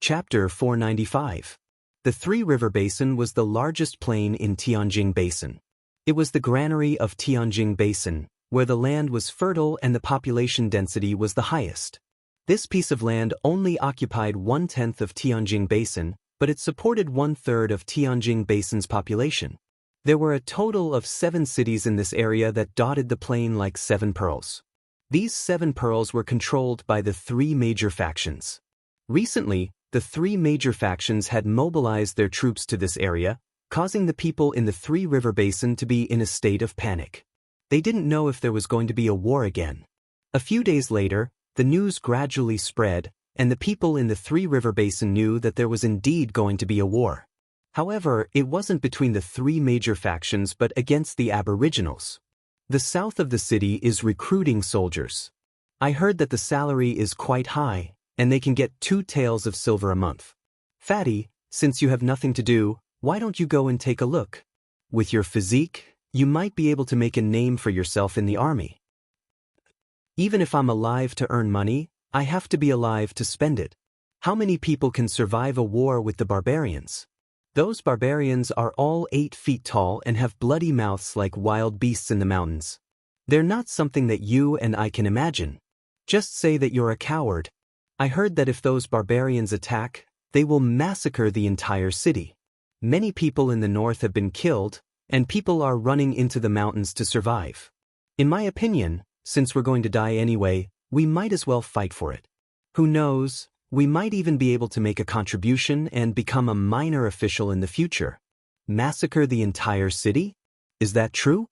Chapter 495. The Three River Basin was the largest plain in Tianjin Basin. It was the granary of Tianjin Basin, where the land was fertile and the population density was the highest. This piece of land only occupied 1/10 of Tianjin Basin, but it supported 1/3 of Tianjin Basin's population. There were a total of 7 cities in this area that dotted the plain like 7 pearls. These 7 pearls were controlled by the 3 major factions. Recently, the 3 major factions had mobilized their troops to this area, causing the people in the Three River Basin to be in a state of panic. They didn't know if there was going to be a war again. A few days later, the news gradually spread, and the people in the Three River Basin knew that there was indeed going to be a war. However, it wasn't between the 3 major factions but against the Aboriginals. The south of the city is recruiting soldiers. I heard that the salary is quite high, and they can get 2 taels of silver a month. Fatty, since you have nothing to do, why don't you go and take a look? With your physique, you might be able to make a name for yourself in the army. Even if I'm alive to earn money, I have to be alive to spend it. How many people can survive a war with the barbarians? Those barbarians are all 8 feet tall and have bloody mouths like wild beasts in the mountains. They're not something that you and I can imagine. Just say that you're a coward. I heard that if those barbarians attack, they will massacre the entire city. Many people in the north have been killed, and people are running into the mountains to survive. In my opinion, since we're going to die anyway, we might as well fight for it. Who knows, we might even be able to make a contribution and become a minor official in the future. Massacre the entire city? Is that true?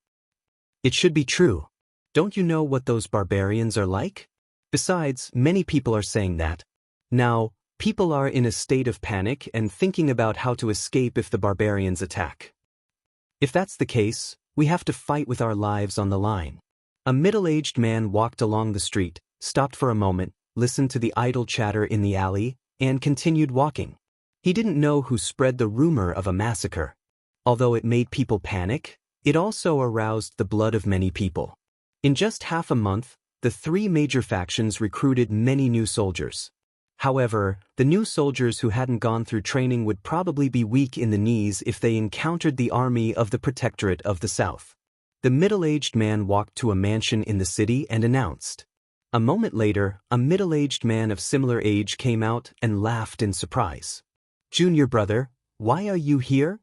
It should be true. Don't you know what those barbarians are like? Besides, many people are saying that. Now, people are in a state of panic and thinking about how to escape if the barbarians attack. If that's the case, we have to fight with our lives on the line. A middle-aged man walked along the street, stopped for a moment, listened to the idle chatter in the alley, and continued walking. He didn't know who spread the rumor of a massacre. Although it made people panic, it also aroused the blood of many people. In just half a month, the 3 major factions recruited many new soldiers. However, the new soldiers who hadn't gone through training would probably be weak in the knees if they encountered the army of the Protectorate of the South. The middle-aged man walked to a mansion in the city and announced. A moment later, a middle-aged man of similar age came out and laughed in surprise. "Junior brother, why are you here?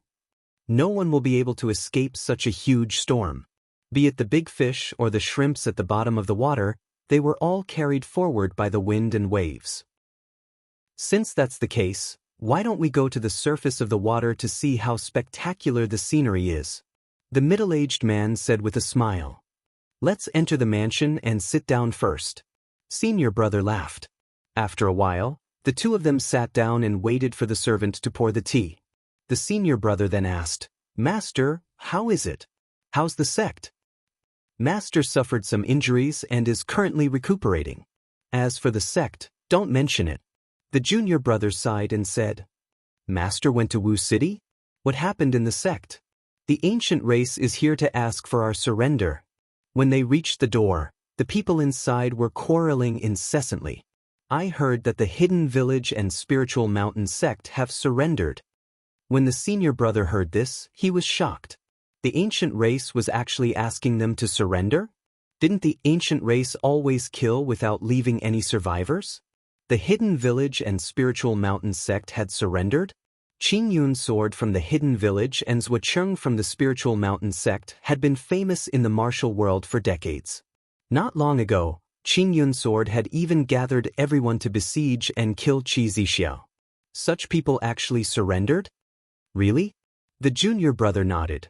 No one will be able to escape such a huge storm. Be it the big fish or the shrimps at the bottom of the water, they were all carried forward by the wind and waves. Since that's the case, why don't we go to the surface of the water to see how spectacular the scenery is?" The middle-aged man said with a smile. "Let's enter the mansion and sit down first." Senior brother laughed. After a while, the 2 of them sat down and waited for the servant to pour the tea. The senior brother then asked, "Master, how is it? How's the sect?" "Master suffered some injuries and is currently recuperating. As for the sect, don't mention it." The junior brother sighed and said, "Master went to Wu City? What happened in the sect?" "The ancient race is here to ask for our surrender." When they reached the door, the people inside were quarreling incessantly. I heard that the Hidden Village and Spiritual Mountain sect have surrendered. When the senior brother heard this, he was shocked. The ancient race was actually asking them to surrender? Didn't the ancient race always kill without leaving any survivors? The Hidden Village and Spiritual Mountain sect had surrendered? Qing Yun's sword from the Hidden Village and Zhuacheng from the Spiritual Mountain sect had been famous in the martial world for decades. Not long ago, Qing Yun's sword had even gathered everyone to besiege and kill Qi Zixiao. Such people actually surrendered? Really? The junior brother nodded.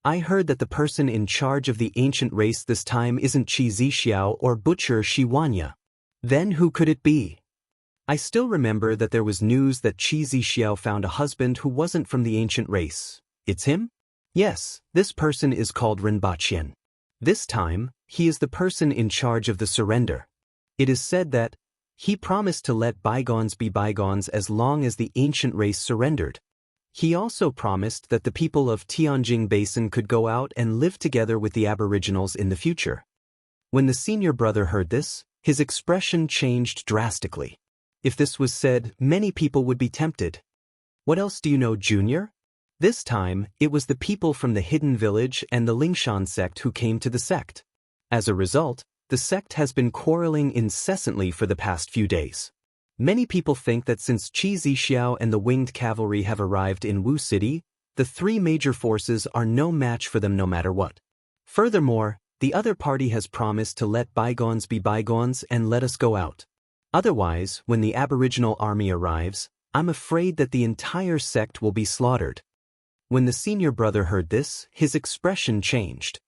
I heard that the person in charge of the ancient race this time isn't Qi Zixiao or Butcher Shiwanya. Then who could it be? I still remember that there was news that Qi Zixiao found a husband who wasn't from the ancient race. It's him? Yes, this person is called Rinbaqian. This time, he is the person in charge of the surrender. It is said that he promised to let bygones be bygones as long as the ancient race surrendered. He also promised that the people of Tianjin Basin could go out and live together with the Aboriginals in the future. When the senior brother heard this, his expression changed drastically. If this was said, many people would be tempted. What else do you know, Junior? This time, it was the people from the hidden village and the Lingshan sect who came to the sect. As a result, the sect has been quarreling incessantly for the past few days. Many people think that since Qi Zixiao and the winged cavalry have arrived in Wu City, the three major forces are no match for them no matter what. Furthermore, the other party has promised to let bygones be bygones and let us go out. Otherwise, when the aboriginal army arrives, I'm afraid that the entire sect will be slaughtered. When the senior brother heard this, his expression changed.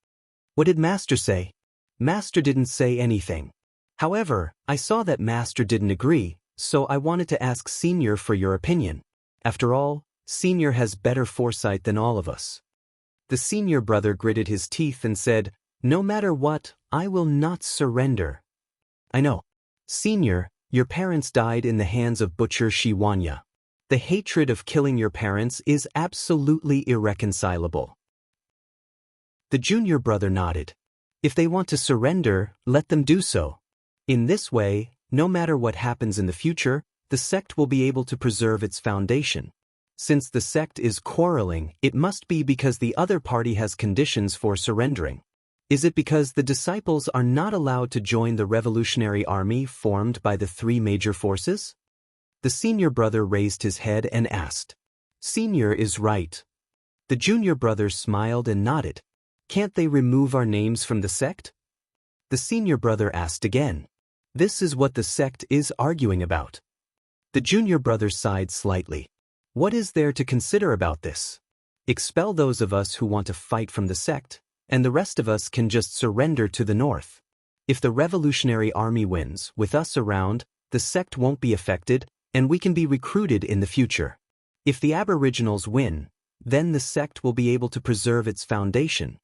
What did Master say? Master didn't say anything. However, I saw that Master didn't agree, so I wanted to ask Senior for your opinion. After all, Senior has better foresight than all of us. The senior brother gritted his teeth and said, "No matter what, I will not surrender." I know. Senior, your parents died in the hands of Butcher Shi Wanya. The hatred of killing your parents is absolutely irreconcilable. The junior brother nodded. If they want to surrender, let them do so. In this way, no matter what happens in the future, the sect will be able to preserve its foundation. Since the sect is quarreling, it must be because the other party has conditions for surrendering. Is it because the disciples are not allowed to join the revolutionary army formed by the three major forces? The senior brother raised his head and asked. Senior is right. The junior brother smiled and nodded. Can't they remove our names from the sect? The senior brother asked again. This is what the sect is arguing about. The junior brother sighed slightly. What is there to consider about this? Expel those of us who want to fight from the sect, and the rest of us can just surrender to the north. If the revolutionary army wins, with us around, the sect won't be affected, and we can be recruited in the future. If the aboriginals win, then the sect will be able to preserve its foundation.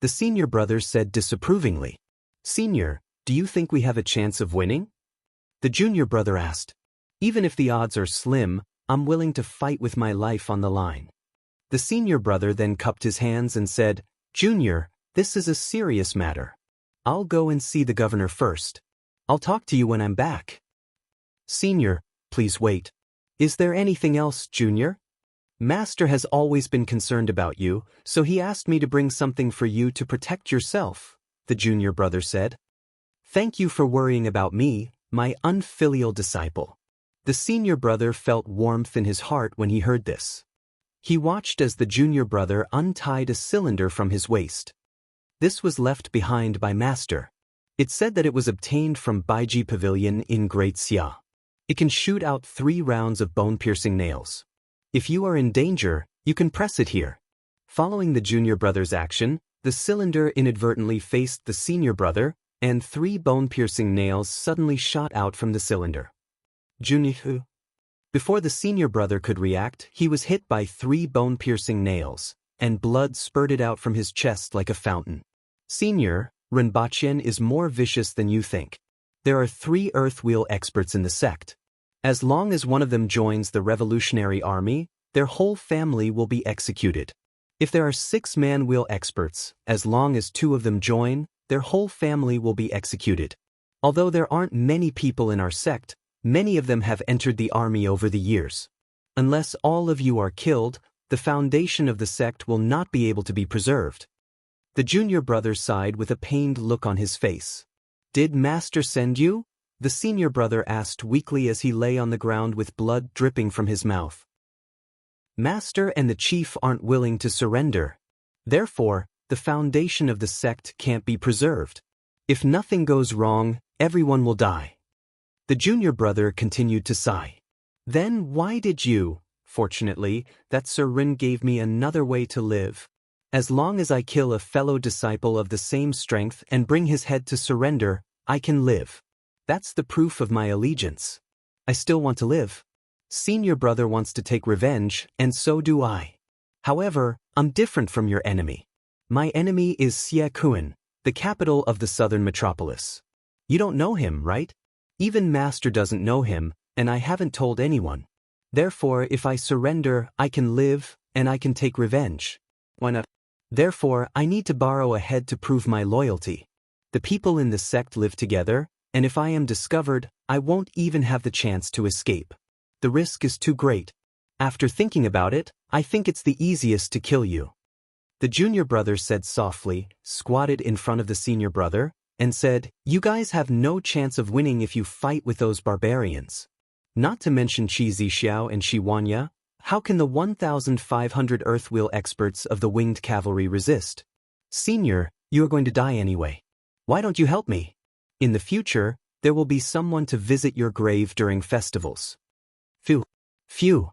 The senior brother said disapprovingly. Senior, do you think we have a chance of winning? The junior brother asked. Even if the odds are slim, I'm willing to fight with my life on the line. The senior brother then cupped his hands and said, Junior, this is a serious matter. I'll go and see the governor first. I'll talk to you when I'm back. Senior, please wait. Is there anything else, Junior? Master has always been concerned about you, so he asked me to bring something for you to protect yourself, the junior brother said. Thank you for worrying about me, my unfilial disciple. The senior brother felt warmth in his heart when he heard this. He watched as the junior brother untied a cylinder from his waist. This was left behind by Master. It said that it was obtained from Baiji Pavilion in Great Xia. It can shoot out 3 rounds of bone-piercing nails. If you are in danger, you can press it here. Following the junior brother's action, the cylinder inadvertently faced the senior brother, and 3 bone-piercing nails suddenly shot out from the cylinder. Junior. Before the senior brother could react, he was hit by 3 bone-piercing nails, and blood spurted out from his chest like a fountain. Senior, Rinpochen is more vicious than you think. There are 3 earth wheel experts in the sect. As long as one of them joins the revolutionary army, their whole family will be executed. If there are 6 man-wheel experts, as long as 2 of them join, their whole family will be executed. Although there aren't many people in our sect, many of them have entered the army over the years. Unless all of you are killed, the foundation of the sect will not be able to be preserved. The junior brother sighed with a pained look on his face. Did Master send you? The senior brother asked weakly as he lay on the ground with blood dripping from his mouth. Master and the chief aren't willing to surrender. Therefore, the foundation of the sect can't be preserved. If nothing goes wrong, everyone will die. The junior brother continued to sigh. Then why did you? Fortunately, that Sir Rin gave me another way to live. As long as I kill a fellow disciple of the same strength and bring his head to surrender, I can live. That's the proof of my allegiance. I still want to live. Senior brother wants to take revenge, and so do I. However, I'm different from your enemy. My enemy is Xie Kuan, the capital of the southern metropolis. You don't know him, right? Even Master doesn't know him, and I haven't told anyone. Therefore, if I surrender, I can live, and I can take revenge. Why not? Therefore, I need to borrow a head to prove my loyalty. The people in the sect live together, and if I am discovered, I won't even have the chance to escape. The risk is too great. After thinking about it, I think it's the easiest to kill you. The junior brother said softly, squatted in front of the senior brother, and said, "You guys have no chance of winning if you fight with those barbarians. Not to mention Qi Zixiao and Shi Wanya, how can the 1,500 Earthwheel experts of the winged cavalry resist? Senior, you are going to die anyway. Why don't you help me? In the future, there will be someone to visit your grave during festivals." Phew. Phew.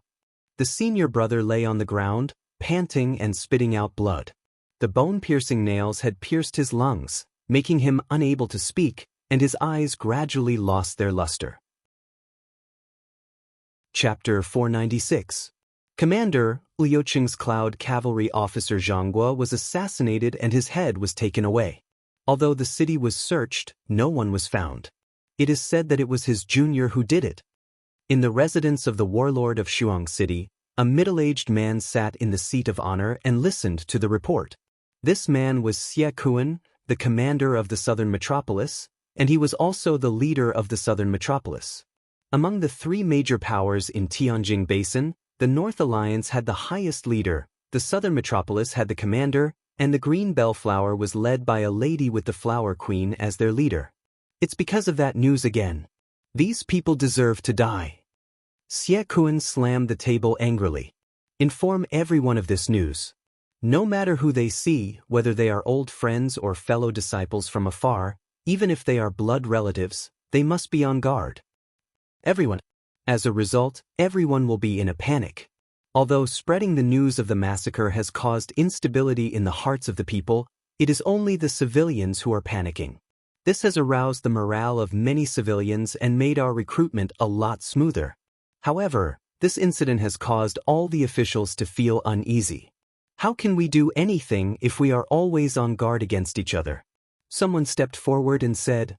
The senior brother lay on the ground, panting and spitting out blood. The bone-piercing nails had pierced his lungs, making him unable to speak, and his eyes gradually lost their luster. Chapter 496. Commander Liuqing's Cloud Cavalry officer Zhang Guo was assassinated and his head was taken away. Although the city was searched, no one was found. It is said that it was his junior who did it. In the residence of the warlord of Shuang City, a middle-aged man sat in the seat of honor and listened to the report. This man was Xie Kuan, the commander of the southern metropolis, and he was also the leader of the southern metropolis. Among the three major powers in Tianjing Basin, the North Alliance had the highest leader, the southern metropolis had the commander, and the Green Bellflower was led by a lady with the Flower Queen as their leader. It's because of that news again. These people deserve to die. Xie Kuan slammed the table angrily. Inform everyone of this news. No matter who they see, whether they are old friends or fellow disciples from afar, even if they are blood relatives, they must be on guard. Everyone. As a result, everyone will be in a panic. Although spreading the news of the massacre has caused instability in the hearts of the people, it is only the civilians who are panicking. This has aroused the morale of many civilians and made our recruitment a lot smoother. However, this incident has caused all the officials to feel uneasy. How can we do anything if we are always on guard against each other? Someone stepped forward and said,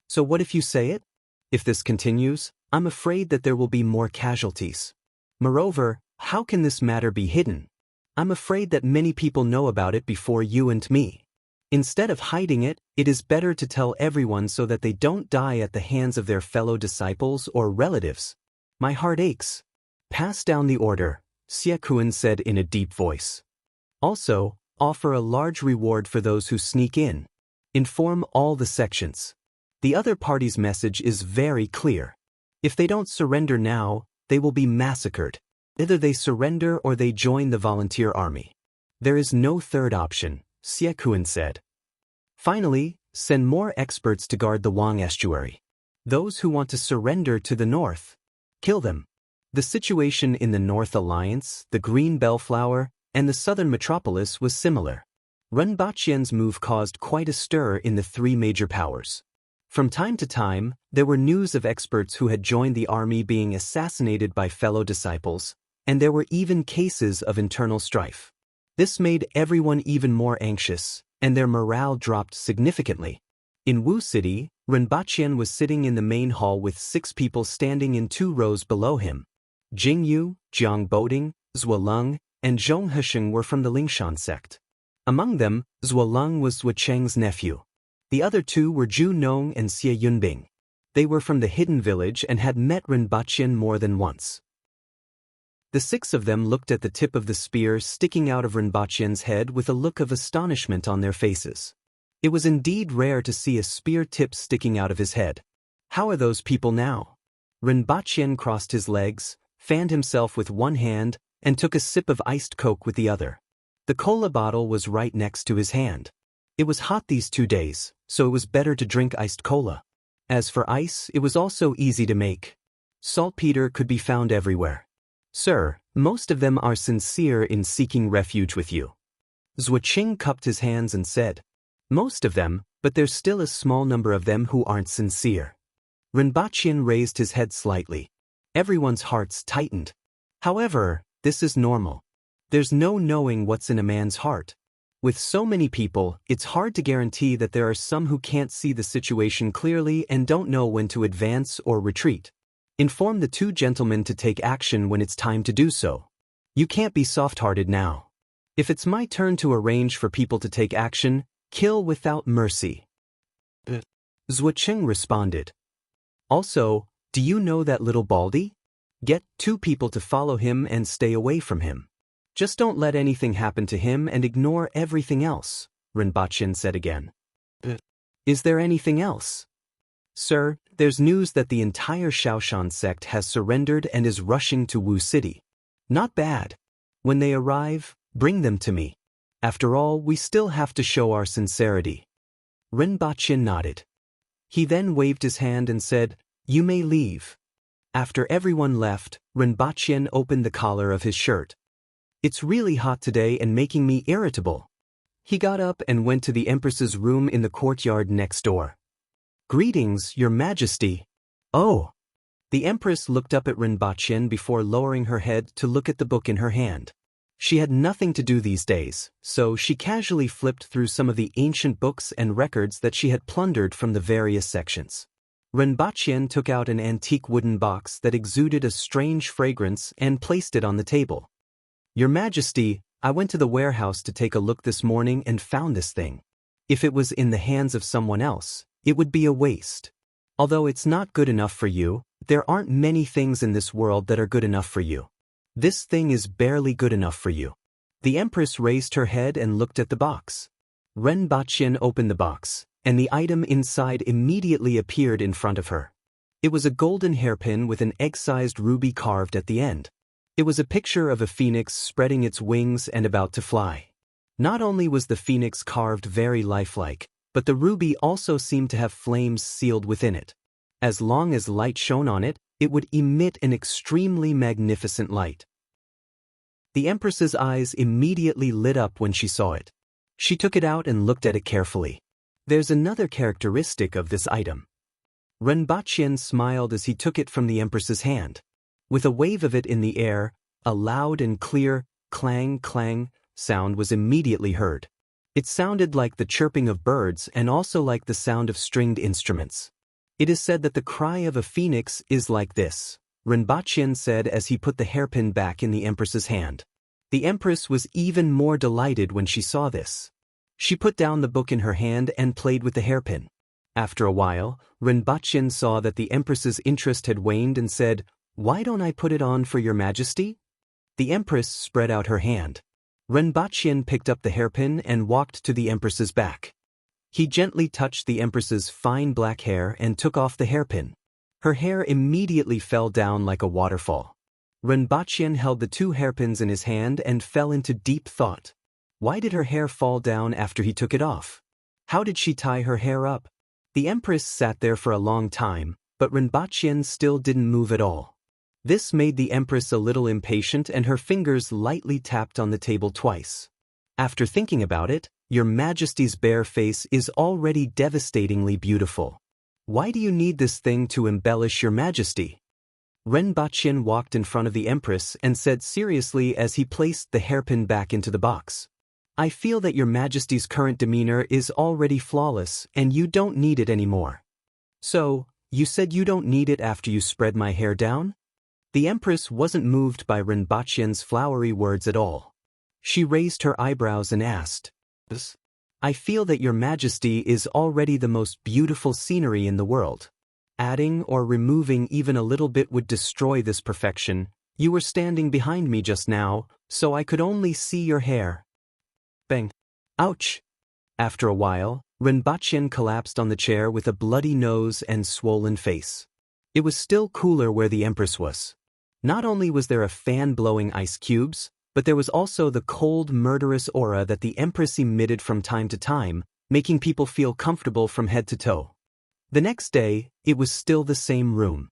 "So what if you say it? If this continues, I'm afraid that there will be more casualties. Moreover, how can this matter be hidden? I'm afraid that many people know about it before you and me. Instead of hiding it, it is better to tell everyone so that they don't die at the hands of their fellow disciples or relatives. My heart aches." "Pass down the order," Xie Kuan said in a deep voice. "Also, offer a large reward for those who sneak in. Inform all the sections. The other party's message is very clear. If they don't surrender now, they will be massacred. Either they surrender or they join the volunteer army. There is no third option," Xie Kuan said. "Finally, send more experts to guard the Wang estuary. Those who want to surrender to the north, kill them." The situation in the North Alliance, the Green Bellflower, and the southern metropolis was similar. Ren Baqian's move caused quite a stir in the three major powers. From time to time, there were news of experts who had joined the army being assassinated by fellow disciples, and there were even cases of internal strife. This made everyone even more anxious, and their morale dropped significantly. In Wu City, Ren Baqian was sitting in the main hall with 6 people standing in 2 rows below him. Jing Yu, Jiang Boding, Zuoleng, and Zhong Hesheng were from the Lingshan sect. Among them, Zuoleng was Zhuo Cheng's nephew. The other 2 were Zhu Nong and Xie Yunbing. They were from the hidden village and had met Ren Baqian more than once. The 6 of them looked at the tip of the spear sticking out of Ren Baqian's head with a look of astonishment on their faces. It was indeed rare to see a spear tip sticking out of his head. How are those people now? Ren Baqian crossed his legs, fanned himself with one hand, and took a sip of iced coke with the other. The cola bottle was right next to his hand. It was hot these 2 days, so it was better to drink iced cola. As for ice, it was also easy to make. Saltpeter could be found everywhere. "Sir, most of them are sincere in seeking refuge with you." Zhuo Qing cupped his hands and said, "Most of them, but there's still a small number of them who aren't sincere." Ren Baqian raised his head slightly. Everyone's hearts tightened. However, this is normal. There's no knowing what's in a man's heart. With so many people, it's hard to guarantee that there are some who can't see the situation clearly and don't know when to advance or retreat. Inform the 2 gentlemen to take action when it's time to do so. You can't be soft-hearted now. If it's my turn to arrange for people to take action, kill without mercy." Zhuo Qing responded. Also, do you know that little Baldy? Get 2 people to follow him and stay away from him. Just don't let anything happen to him and ignore everything else, Rinpoche said again. Is there anything else? Sir, there's news that the entire Shaoshan sect has surrendered and is rushing to Wu City. Not bad. When they arrive, bring them to me. After all, we still have to show our sincerity. Rinpoche nodded. He then waved his hand and said, You may leave. After everyone left, Rinpoche opened the collar of his shirt. It's really hot today and making me irritable. He got up and went to the Empress's room in the courtyard next door. Greetings, Your Majesty. Oh. The Empress looked up at Rinpoche before lowering her head to look at the book in her hand. She had nothing to do these days, so she casually flipped through some of the ancient books and records that she had plundered from the various sections. Rinpoche took out an antique wooden box that exuded a strange fragrance and placed it on the table. Your Majesty, I went to the warehouse to take a look this morning and found this thing. If it was in the hands of someone else, it would be a waste. Although it's not good enough for you, there aren't many things in this world that are good enough for you. This thing is barely good enough for you. The Empress raised her head and looked at the box. Rinpoche opened the box, and the item inside immediately appeared in front of her. It was a golden hairpin with an egg-sized ruby carved at the end. It was a picture of a phoenix spreading its wings and about to fly. Not only was the phoenix carved very lifelike, but the ruby also seemed to have flames sealed within it. As long as light shone on it, it would emit an extremely magnificent light. The Empress's eyes immediately lit up when she saw it. She took it out and looked at it carefully. There's another characteristic of this item. Rinpoche smiled as he took it from the Empress's hand. With a wave of it in the air, a loud and clear clang clang sound was immediately heard. It sounded like the chirping of birds and also like the sound of stringed instruments. It is said that the cry of a phoenix is like this, Rinpoche said as he put the hairpin back in the Empress's hand. The Empress was even more delighted when she saw this. She put down the book in her hand and played with the hairpin. After a while, Rinpoche saw that the Empress's interest had waned and said, Why don't I put it on for Your Majesty? The Empress spread out her hand. Rinpoche picked up the hairpin and walked to the Empress's back. He gently touched the Empress's fine black hair and took off the hairpin. Her hair immediately fell down like a waterfall. Rinpoche held the 2 hairpins in his hand and fell into deep thought. Why did her hair fall down after he took it off? How did she tie her hair up? The Empress sat there for a long time, but Rinpoche still didn't move at all. This made the Empress a little impatient and her fingers lightly tapped on the table twice. After thinking about it, Your Majesty's bare face is already devastatingly beautiful. Why do you need this thing to embellish Your Majesty? Rinpoche walked in front of the Empress and said seriously as he placed the hairpin back into the box. I feel that Your Majesty's current demeanor is already flawless and you don't need it anymore. So, you said you don't need it after you spread my hair down? The Empress wasn't moved by Rinpoche's flowery words at all. She raised her eyebrows and asked, I feel that Your Majesty is already the most beautiful scenery in the world. Adding or removing even a little bit would destroy this perfection. You were standing behind me just now, so I could only see your hair. Bang. Ouch. After a while, Rinpoche collapsed on the chair with a bloody nose and swollen face. It was still cooler where the Empress was. Not only was there a fan blowing ice cubes, but there was also the cold, murderous aura that the Empress emitted from time to time, making people feel comfortable from head to toe. The next day, it was still the same room.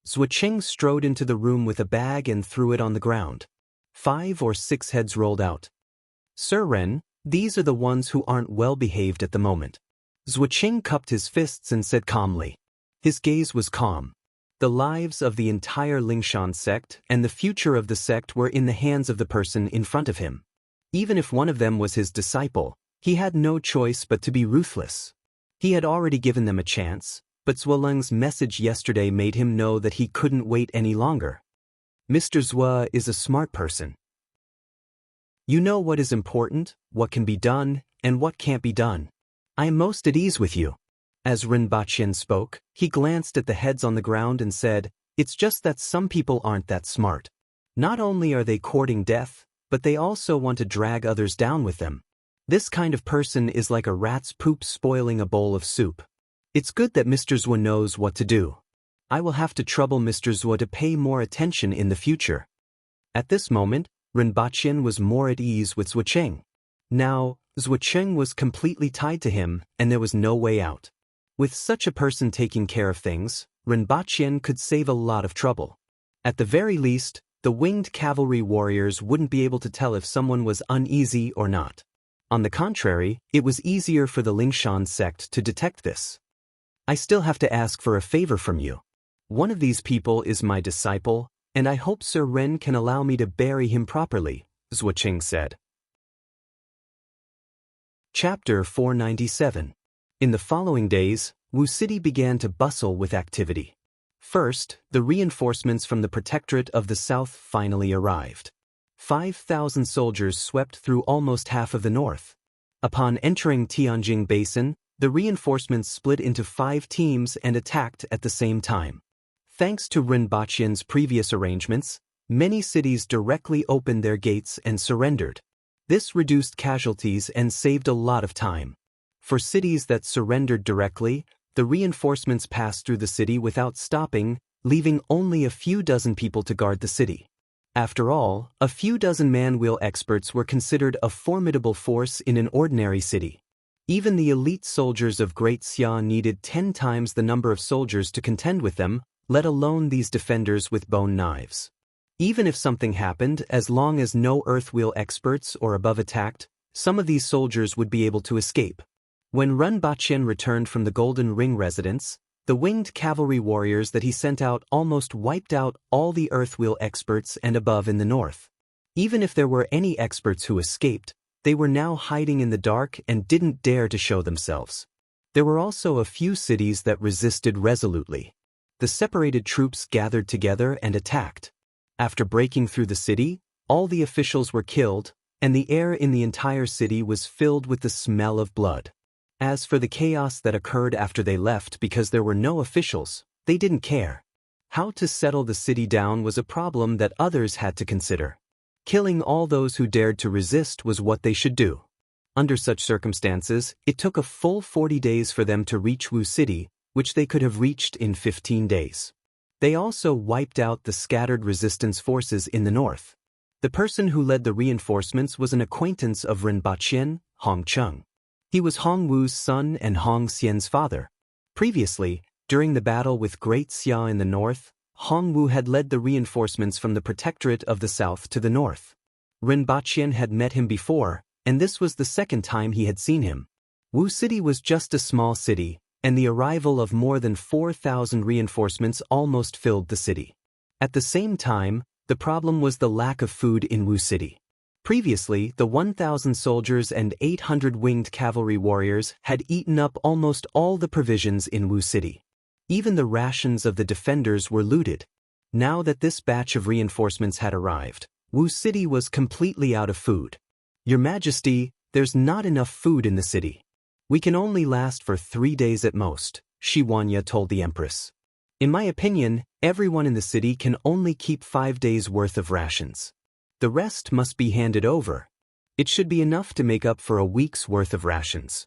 Zhuoqing strode into the room with a bag and threw it on the ground. 5 or 6 heads rolled out. Sir Ren, these are the ones who aren't well behaved at the moment. Zhuoqing cupped his fists and said calmly. His gaze was calm. The lives of the entire Lingshan sect and the future of the sect were in the hands of the person in front of him. Even if one of them was his disciple, he had no choice but to be ruthless. He had already given them a chance, but Zhuoleng's message yesterday made him know that he couldn't wait any longer. Mr. Zhuo is a smart person. You know what is important, what can be done, and what can't be done. I am most at ease with you. As Rinpoche spoke, he glanced at the heads on the ground and said, "It's just that some people aren't that smart. Not only are they courting death, but they also want to drag others down with them. This kind of person is like a rat's poop spoiling a bowl of soup. It's good that Mr. Zhuo knows what to do. I will have to trouble Mr. Zhuo to pay more attention in the future." At this moment, Rinpoche was more at ease with Zhuocheng. Now, Zhuocheng was completely tied to him, and there was no way out. With such a person taking care of things, Rinpoche could save a lot of trouble. At the very least, the winged cavalry warriors wouldn't be able to tell if someone was uneasy or not. On the contrary, it was easier for the Lingshan sect to detect this. "I still have to ask for a favor from you. One of these people is my disciple, and I hope Sir Ren can allow me to bury him properly," Zhuocheng said. Chapter 497. In the following days, Wu City began to bustle with activity. First, the reinforcements from the Protectorate of the South finally arrived. 5,000 soldiers swept through almost half of the north. Upon entering Tianjing Basin, the reinforcements split into 5 teams and attacked at the same time. Thanks to Rinpoche's previous arrangements, many cities directly opened their gates and surrendered. This reduced casualties and saved a lot of time. For cities that surrendered directly, the reinforcements passed through the city without stopping, leaving only a few dozen people to guard the city. After all, a few dozen man-wheel experts were considered a formidable force in an ordinary city. Even the elite soldiers of Great Xia needed 10 times the number of soldiers to contend with them, let alone these defenders with bone knives. Even if something happened, as long as no earth-wheel experts or above attacked, some of these soldiers would be able to escape. When Rinpoche returned from the Golden Ring residence, the winged cavalry warriors that he sent out almost wiped out all the earth-wheel experts and above in the north. Even if there were any experts who escaped, they were now hiding in the dark and didn't dare to show themselves. There were also a few cities that resisted resolutely. The separated troops gathered together and attacked. After breaking through the city, all the officials were killed, and the air in the entire city was filled with the smell of blood. As for the chaos that occurred after they left because there were no officials, they didn't care. How to settle the city down was a problem that others had to consider. Killing all those who dared to resist was what they should do. Under such circumstances, it took a full 40 days for them to reach Wu City, which they could have reached in 15 days. They also wiped out the scattered resistance forces in the north. The person who led the reinforcements was an acquaintance of Rinpoche, Hong Chung. He was Hong Wu's son and Hong Xian's father. Previously, during the battle with Great Xia in the north, Hong Wu had led the reinforcements from the Protectorate of the South to the north. Rinpoche had met him before, and this was the second time he had seen him. Wu City was just a small city, and the arrival of more than 4,000 reinforcements almost filled the city. At the same time, the problem was the lack of food in Wu City. Previously, the 1,000 soldiers and 800 winged cavalry warriors had eaten up almost all the provisions in Wu City. Even the rations of the defenders were looted. Now that this batch of reinforcements had arrived, Wu City was completely out of food. "Your Majesty, there's not enough food in the city. We can only last for 3 days at most," Shi Huanya told the Empress. "In my opinion, everyone in the city can only keep 5 days' worth of rations. The rest must be handed over. It should be enough to make up for a week's worth of rations.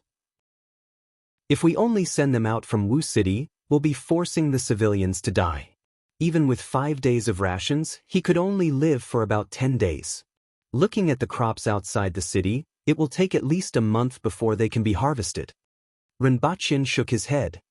If we only send them out from Wu City, we'll be forcing the civilians to die." Even with 5 days of rations, he could only live for about 10 days. Looking at the crops outside the city, it will take at least a month before they can be harvested. Rinpoche shook his head.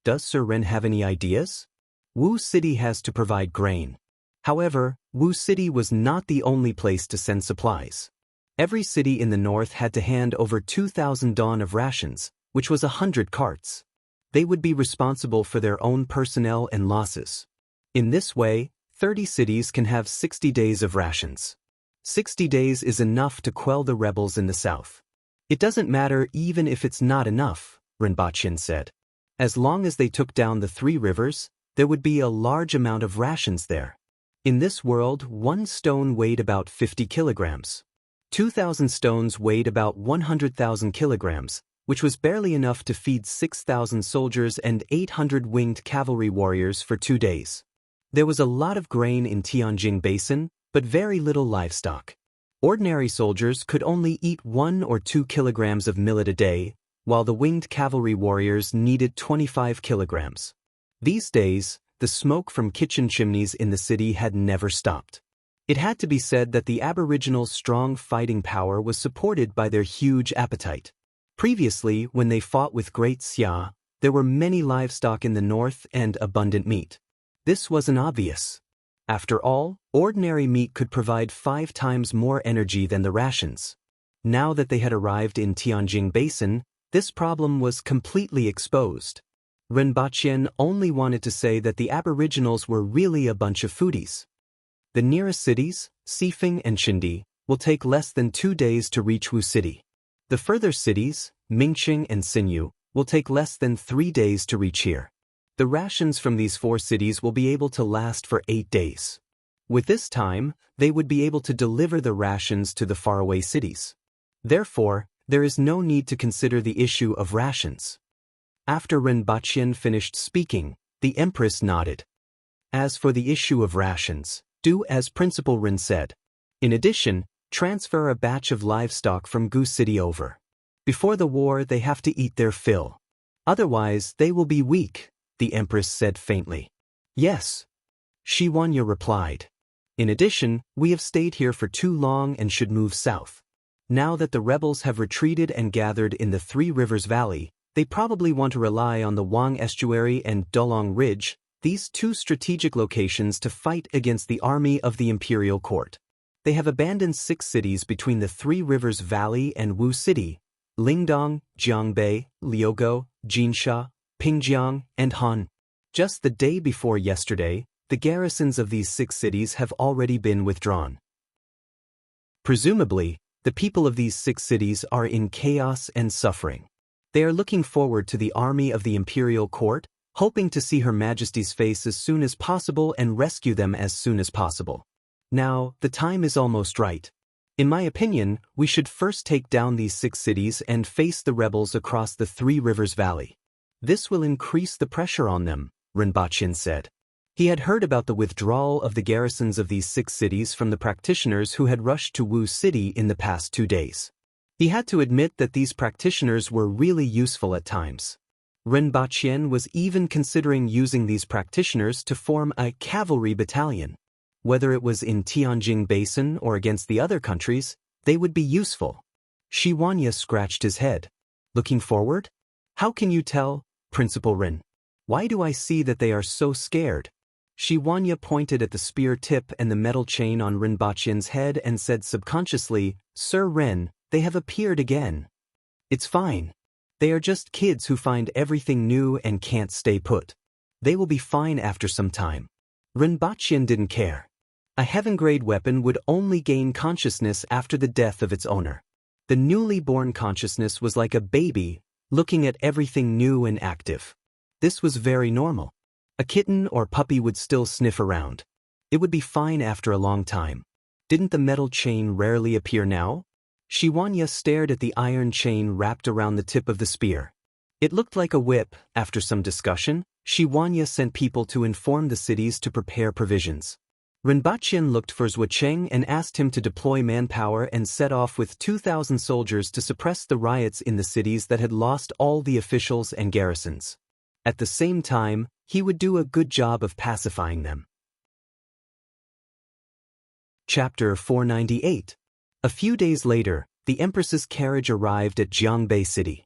"Does Sir Ren have any ideas? Wu City has to provide grain. However, Wu City was not the only place to send supplies. Every city in the north had to hand over 2,000 dawn of rations, which was 100 carts. They would be responsible for their own personnel and losses. In this way, 30 cities can have 60 days of rations. 60 days is enough to quell the rebels in the south. It doesn't matter even if it's not enough, Rinpoche said. As long as they took down the 3 rivers, there would be a large amount of rations there. In this world, 1 stone weighed about 50 kilograms. 2,000 stones weighed about 100,000 kilograms, which was barely enough to feed 6,000 soldiers and 800 winged cavalry warriors for 2 days. There was a lot of grain in Tianjin Basin, but very little livestock. Ordinary soldiers could only eat 1 or 2 kilograms of millet a day, while the winged cavalry warriors needed 25 kilograms. These days, the smoke from kitchen chimneys in the city had never stopped. It had to be said that the Aboriginals' strong fighting power was supported by their huge appetite. Previously, when they fought with Great Xia, there were many livestock in the north and abundant meat. This wasn't obvious. After all, ordinary meat could provide 5 times more energy than the rations. Now that they had arrived in Tianjin Basin, this problem was completely exposed. Rinpoche only wanted to say that the Aboriginals were really a bunch of foodies. The nearest cities, Sifeng and Chindi, will take less than 2 days to reach Wu City. The further cities, Mingqing and Xinyu, will take less than 3 days to reach here. The rations from these 4 cities will be able to last for 8 days. With this time, they would be able to deliver the rations to the faraway cities. Therefore, there is no need to consider the issue of rations. After Rinpoche finished speaking, the Empress nodded. As for the issue of rations, do as Principal Rin said. In addition, transfer a batch of livestock from Gu City over. Before the war, they have to eat their fill. Otherwise, they will be weak, the Empress said faintly. Yes, Shi Wanya replied. In addition, we have stayed here for too long and should move south. Now that the rebels have retreated and gathered in the Three Rivers Valley, they probably want to rely on the Wang Estuary and Dolong Ridge, these 2 strategic locations, to fight against the army of the imperial court. They have abandoned 6 cities between the Three Rivers Valley and Wu City: Lingdong, Jiangbei, Liugo, Jinsha, Pingjiang, and Han. Just the day before yesterday, the garrisons of these 6 cities have already been withdrawn. Presumably, the people of these 6 cities are in chaos and suffering. They are looking forward to the army of the imperial court, hoping to see Her Majesty's face as soon as possible and rescue them as soon as possible. Now, the time is almost right. In my opinion, we should first take down these 6 cities and face the rebels across the Three Rivers Valley. This will increase the pressure on them, Rinpoche said. He had heard about the withdrawal of the garrisons of these 6 cities from the practitioners who had rushed to Wu City in the past 2 days. He had to admit that these practitioners were really useful at times. Rinpoche was even considering using these practitioners to form a cavalry battalion. Whether it was in Tianjin Basin or against the other countries, they would be useful. Shi Wanya scratched his head. Looking forward? How can you tell, Principal Rin? Why do I see that they are so scared? Shi Wanya pointed at the spear tip and the metal chain on Rinpoche's head and said subconsciously, Sir Ren, they have appeared again. It's fine. They are just kids who find everything new and can't stay put. They will be fine after some time. Rinpoche didn't care. A heaven-grade weapon would only gain consciousness after the death of its owner. The newly born consciousness was like a baby, looking at everything new and active. This was very normal. A kitten or puppy would still sniff around. It would be fine after a long time. Didn't the metal chain rarely appear now? Shi Wanya stared at the iron chain wrapped around the tip of the spear. It looked like a whip. After some discussion, Shi Wanya sent people to inform the cities to prepare provisions. Rinpoche looked for Zhuocheng and asked him to deploy manpower and set off with 2,000 soldiers to suppress the riots in the cities that had lost all the officials and garrisons. At the same time, he would do a good job of pacifying them. Chapter 498. A few days later, the Empress's carriage arrived at Jiangbei City.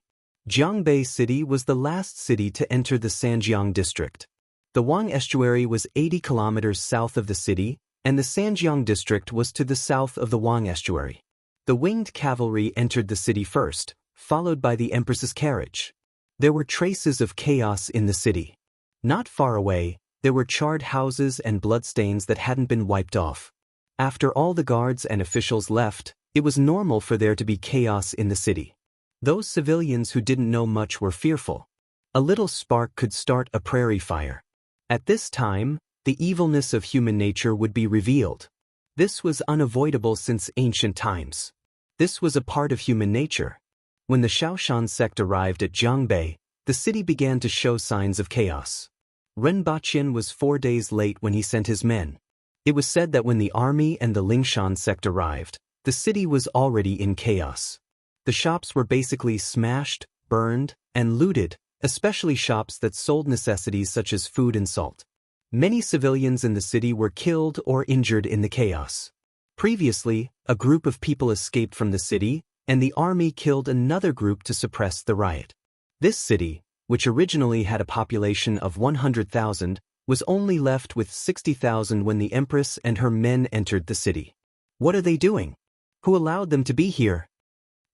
Jiangbei City was the last city to enter the Sanjiang district. The Wang Estuary was 80 kilometers south of the city, and the Sanjiang district was to the south of the Wang Estuary. The winged cavalry entered the city first, followed by the Empress's carriage. There were traces of chaos in the city. Not far away, there were charred houses and bloodstains that hadn't been wiped off. After all the guards and officials left, it was normal for there to be chaos in the city. Those civilians who didn't know much were fearful. A little spark could start a prairie fire. At this time, the evilness of human nature would be revealed. This was unavoidable since ancient times. This was a part of human nature. When the Shaoshan sect arrived at Jiangbei, the city began to show signs of chaos. Ren Baqian was 4 days late when he sent his men. It was said that when the army and the Lingshan sect arrived, the city was already in chaos. The shops were basically smashed, burned, and looted, especially shops that sold necessities such as food and salt. Many civilians in the city were killed or injured in the chaos. Previously, a group of people escaped from the city, and the army killed another group to suppress the riot. This city, which originally had a population of 100,000, was only left with 60,000 when the Empress and her men entered the city. What are they doing? Who allowed them to be here?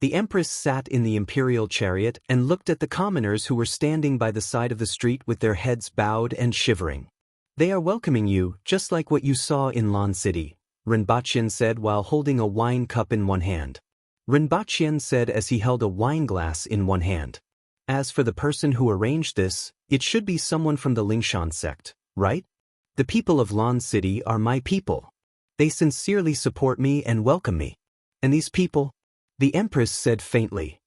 The Empress sat in the imperial chariot and looked at the commoners who were standing by the side of the street with their heads bowed and shivering. They are welcoming you, just like what you saw in Lan City, Ren Baqian said while holding a wine cup in one hand. Ren Baqian said as he held a wine glass in one hand. As for the person who arranged this, it should be someone from the Lingshan sect, right? The people of Lan City are my people. They sincerely support me and welcome me. And these people? The Empress said faintly.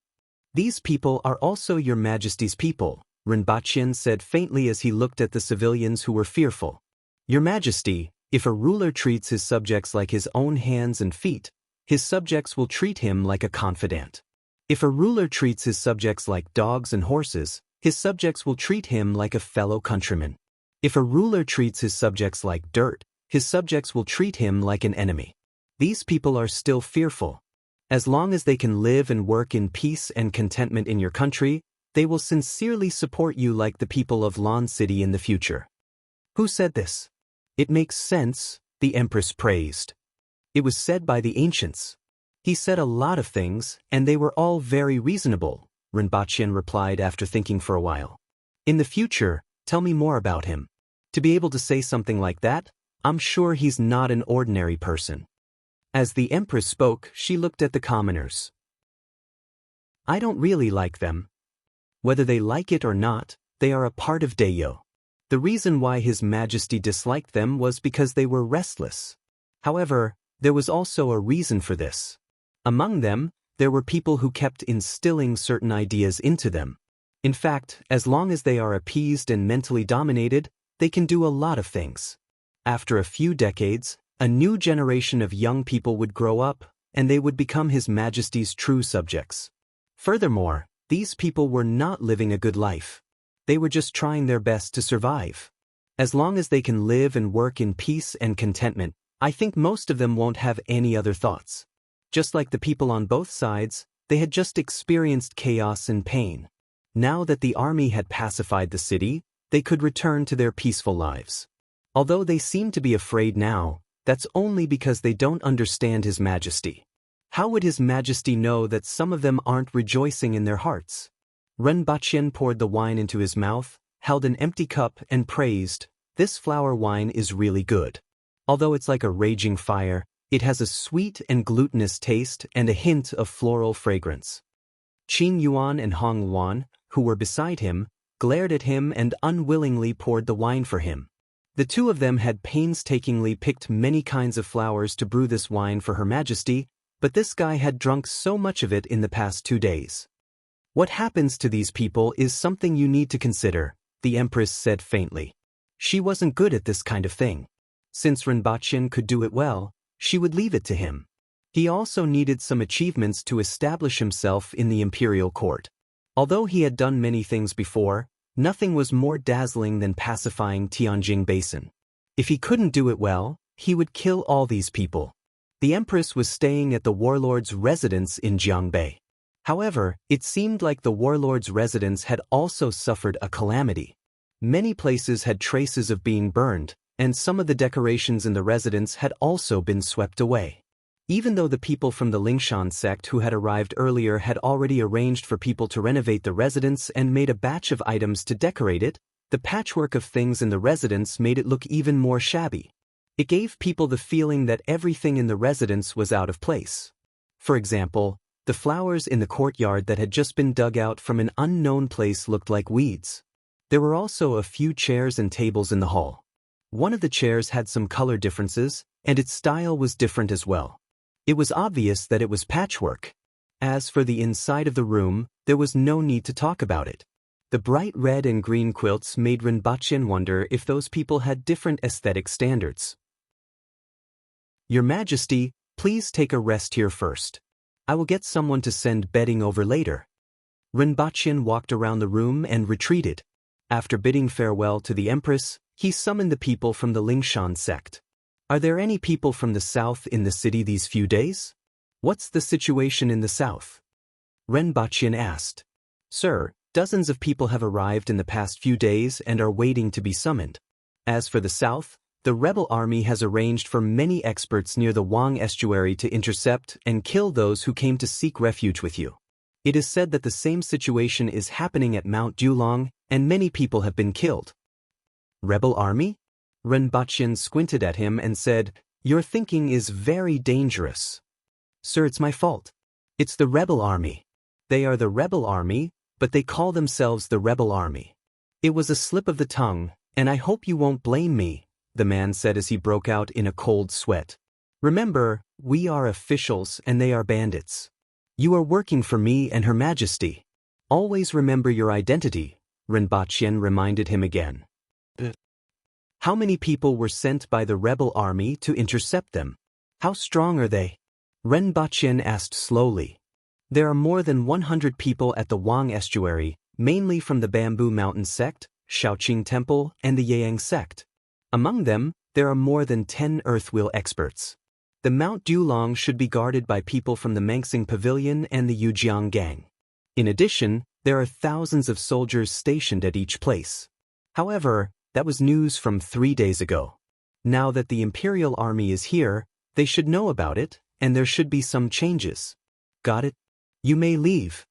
These people are also your Majesty's people, Ren Baqian said faintly as he looked at the civilians who were fearful. Your Majesty, if a ruler treats his subjects like his own hands and feet, his subjects will treat him like a confidant. If a ruler treats his subjects like dogs and horses, his subjects will treat him like a fellow countryman. If a ruler treats his subjects like dirt, his subjects will treat him like an enemy. These people are still fearful. As long as they can live and work in peace and contentment in your country, they will sincerely support you like the people of Lan City in the future. Who said this? It makes sense, the Empress praised. It was said by the ancients. He said a lot of things, and they were all very reasonable, Ren Baqian replied after thinking for a while. In the future, tell me more about him. To be able to say something like that, I'm sure he's not an ordinary person. As the Empress spoke, she looked at the commoners. I don't really like them. Whether they like it or not, they are a part of Dayo. The reason why His Majesty disliked them was because they were restless. However, there was also a reason for this. Among them, there were people who kept instilling certain ideas into them. In fact, as long as they are appeased and mentally dominated, they can do a lot of things. After a few decades, a new generation of young people would grow up, and they would become His Majesty's true subjects. Furthermore, these people were not living a good life. They were just trying their best to survive. As long as they can live and work in peace and contentment, I think most of them won't have any other thoughts. Just like the people on both sides, they had just experienced chaos and pain. Now that the army had pacified the city, they could return to their peaceful lives. Although they seem to be afraid now, that's only because they don't understand His Majesty. How would His Majesty know that some of them aren't rejoicing in their hearts? Ren Baqian poured the wine into his mouth, held an empty cup and praised, "This flower wine is really good. Although it's like a raging fire, it has a sweet and glutinous taste and a hint of floral fragrance." Qing Yuan and Hong Luan, who were beside him, glared at him and unwillingly poured the wine for him. The two of them had painstakingly picked many kinds of flowers to brew this wine for Her Majesty, but this guy had drunk so much of it in the past 2 days. What happens to these people is something you need to consider, the Empress said faintly. She wasn't good at this kind of thing. Since Ren Baqian could do it well, she would leave it to him. He also needed some achievements to establish himself in the imperial court. Although he had done many things before, nothing was more dazzling than pacifying Tianjing Basin. If he couldn't do it well, he would kill all these people. The Empress was staying at the warlord's residence in Jiangbei. However, it seemed like the warlord's residence had also suffered a calamity. Many places had traces of being burned, and some of the decorations in the residence had also been swept away. Even though the people from the Lingshan sect who had arrived earlier had already arranged for people to renovate the residence and made a batch of items to decorate it, the patchwork of things in the residence made it look even more shabby. It gave people the feeling that everything in the residence was out of place. For example, the flowers in the courtyard that had just been dug out from an unknown place looked like weeds. There were also a few chairs and tables in the hall. One of the chairs had some color differences, and its style was different as well. It was obvious that it was patchwork. As for the inside of the room, there was no need to talk about it. The bright red and green quilts made Rinpoche wonder if those people had different aesthetic standards. Your Majesty, please take a rest here first. I will get someone to send bedding over later. Rinpoche walked around the room and retreated. After bidding farewell to the Empress, he summoned the people from the Lingshan sect. Are there any people from the south in the city these few days? What's the situation in the south? Rinpoche asked. Sir, dozens of people have arrived in the past few days and are waiting to be summoned. As for the south, the rebel army has arranged for many experts near the Wang estuary to intercept and kill those who came to seek refuge with you. It is said that the same situation is happening at Mount Dulong, and many people have been killed. Rebel army? Rinpoche squinted at him and said, Your thinking is very dangerous. Sir, it's my fault. It's the rebel army. They are the rebel army, but they call themselves the rebel army. It was a slip of the tongue, and I hope you won't blame me, the man said as he broke out in a cold sweat. Remember, we are officials and they are bandits. You are working for me and Her Majesty. Always remember your identity, Rinpoche reminded him again. How many people were sent by the rebel army to intercept them? How strong are they? Rinpoche asked slowly. There are more than 100 people at the Wang estuary, mainly from the Bamboo Mountain sect, Shaoqing Temple, and the Yang sect. Among them, there are more than 10 earthwheel experts. The Mount Dulong should be guarded by people from the Mangsing Pavilion and the Yujiang Gang. In addition, there are thousands of soldiers stationed at each place. However, that was news from 3 days ago. Now that the Imperial Army is here, they should know about it, and there should be some changes. Got it? You may leave.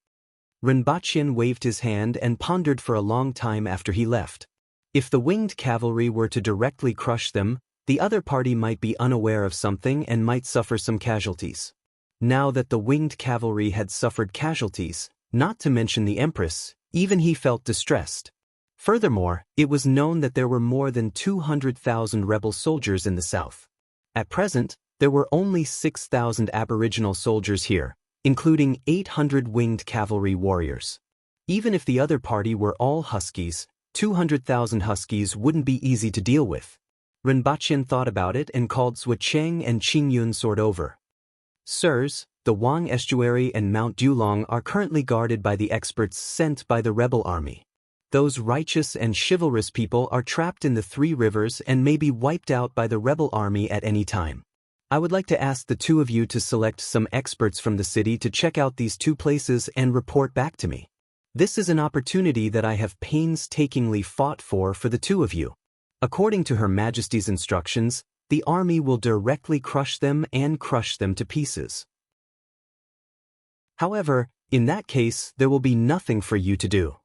Rinpoche waved his hand and pondered for a long time after he left. If the winged cavalry were to directly crush them, the other party might be unaware of something and might suffer some casualties. Now that the winged cavalry had suffered casualties, not to mention the Empress, even he felt distressed. Furthermore, it was known that there were more than 200,000 rebel soldiers in the south. At present, there were only 6,000 Aboriginal soldiers here, including 800 winged cavalry warriors. Even if the other party were all Huskies, 200,000 Huskies wouldn't be easy to deal with. Rinpoche thought about it and called Zhuo Cheng and Qingyun soared over. Sirs, the Wang estuary and Mount Dulong are currently guarded by the experts sent by the rebel army. Those righteous and chivalrous people are trapped in the 3 rivers and may be wiped out by the rebel army at any time. I would like to ask the 2 of you to select some experts from the city to check out these 2 places and report back to me. This is an opportunity that I have painstakingly fought for the 2 of you. According to Her Majesty's instructions, the army will directly crush them and crush them to pieces. However, in that case, there will be nothing for you to do.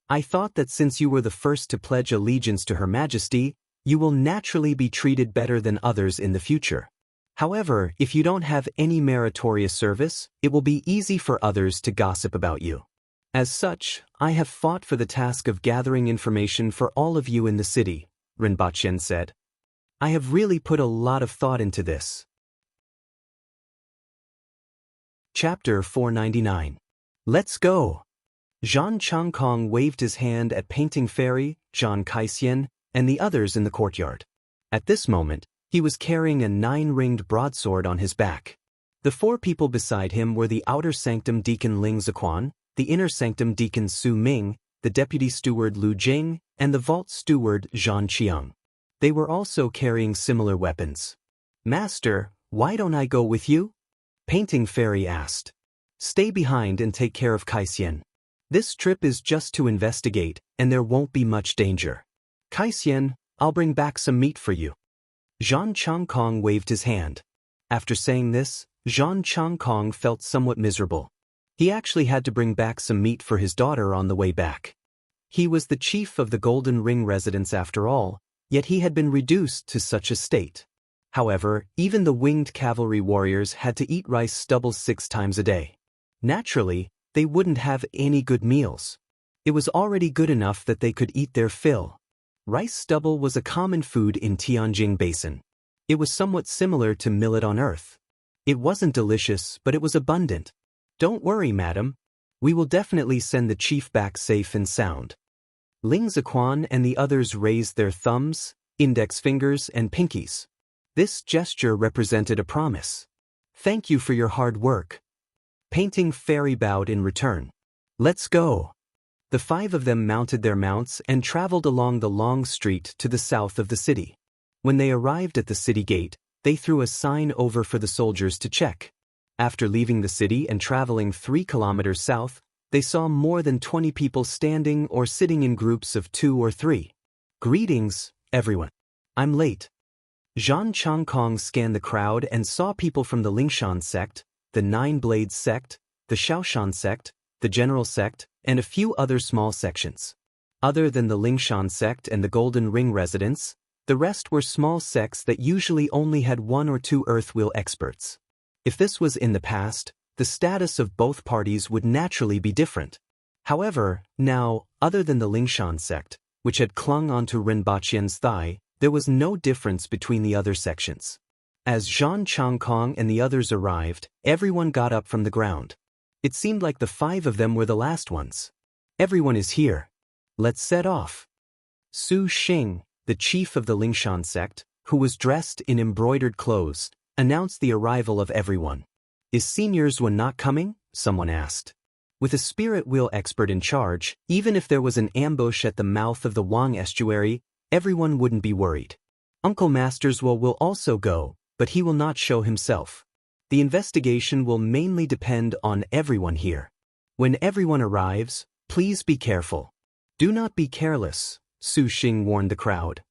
I thought that since you were the first to pledge allegiance to Her Majesty, you will naturally be treated better than others in the future. However, if you don't have any meritorious service, it will be easy for others to gossip about you. As such, I have fought for the task of gathering information for all of you in the city, Rinpoche said. I have really put a lot of thought into this. Chapter 499. Let's go! Zhang Changkong waved his hand at Painting Fairy, Zhang Kaixian, and the others in the courtyard. At this moment, he was carrying a 9-ringed broadsword on his back. The 4 people beside him were the outer sanctum deacon Ling Ziquan, the inner sanctum deacon Su Ming, the deputy steward Lu Jing, and the vault steward Zhan Qiang. They were also carrying similar weapons. Master, why don't I go with you? Painting Fairy asked. Stay behind and take care of Kaixian. This trip is just to investigate, and there won't be much danger. Kaixian, I'll bring back some meat for you. Zhang Changkong waved his hand. After saying this, Zhang Changkong felt somewhat miserable. He actually had to bring back some meat for his daughter on the way back. He was the chief of the Golden Ring residence after all, yet he had been reduced to such a state. However, even the winged cavalry warriors had to eat rice stubble 6 times a day. Naturally, they wouldn't have any good meals. It was already good enough that they could eat their fill. Rice stubble was a common food in Tianjin Basin. It was somewhat similar to millet on earth. It wasn't delicious, but it was abundant. Don't worry, madam. We will definitely send the chief back safe and sound. Ling Ziquan and the others raised their thumbs, index fingers, and pinkies. This gesture represented a promise. Thank you for your hard work. Painting Fairy bowed in return. Let's go. The 5 of them mounted their mounts and traveled along the long street to the south of the city. When they arrived at the city gate, they threw a sign over for the soldiers to check. After leaving the city and traveling 3 kilometers south, they saw more than 20 people standing or sitting in groups of 2 or 3. Greetings, everyone. I'm late. Zhang Changkong scanned the crowd and saw people from the Lingshan sect, the Nine Blades sect, the Shaoshan sect, the General sect, and a few other small sections. Other than the Lingshan sect and the Golden Ring residents, the rest were small sects that usually only had 1 or 2 Earthwheel experts. If this was in the past, the status of both parties would naturally be different. However, now, other than the Lingshan sect, which had clung onto Rinpoche's thigh, there was no difference between the other sections. As Zhang Changkong and the others arrived, everyone got up from the ground. It seemed like the 5 of them were the last ones. Everyone is here. Let's set off. Su Xing, the chief of the Lingshan sect, who was dressed in embroidered clothes, announced the arrival of everyone. Is Seniors One not coming? Someone asked. With a spirit wheel expert in charge, even if there was an ambush at the mouth of the Wang estuary, everyone wouldn't be worried. Uncle Masterswell will also go, but he will not show himself. The investigation will mainly depend on everyone here. When everyone arrives, please be careful. Do not be careless, Su Xing warned the crowd.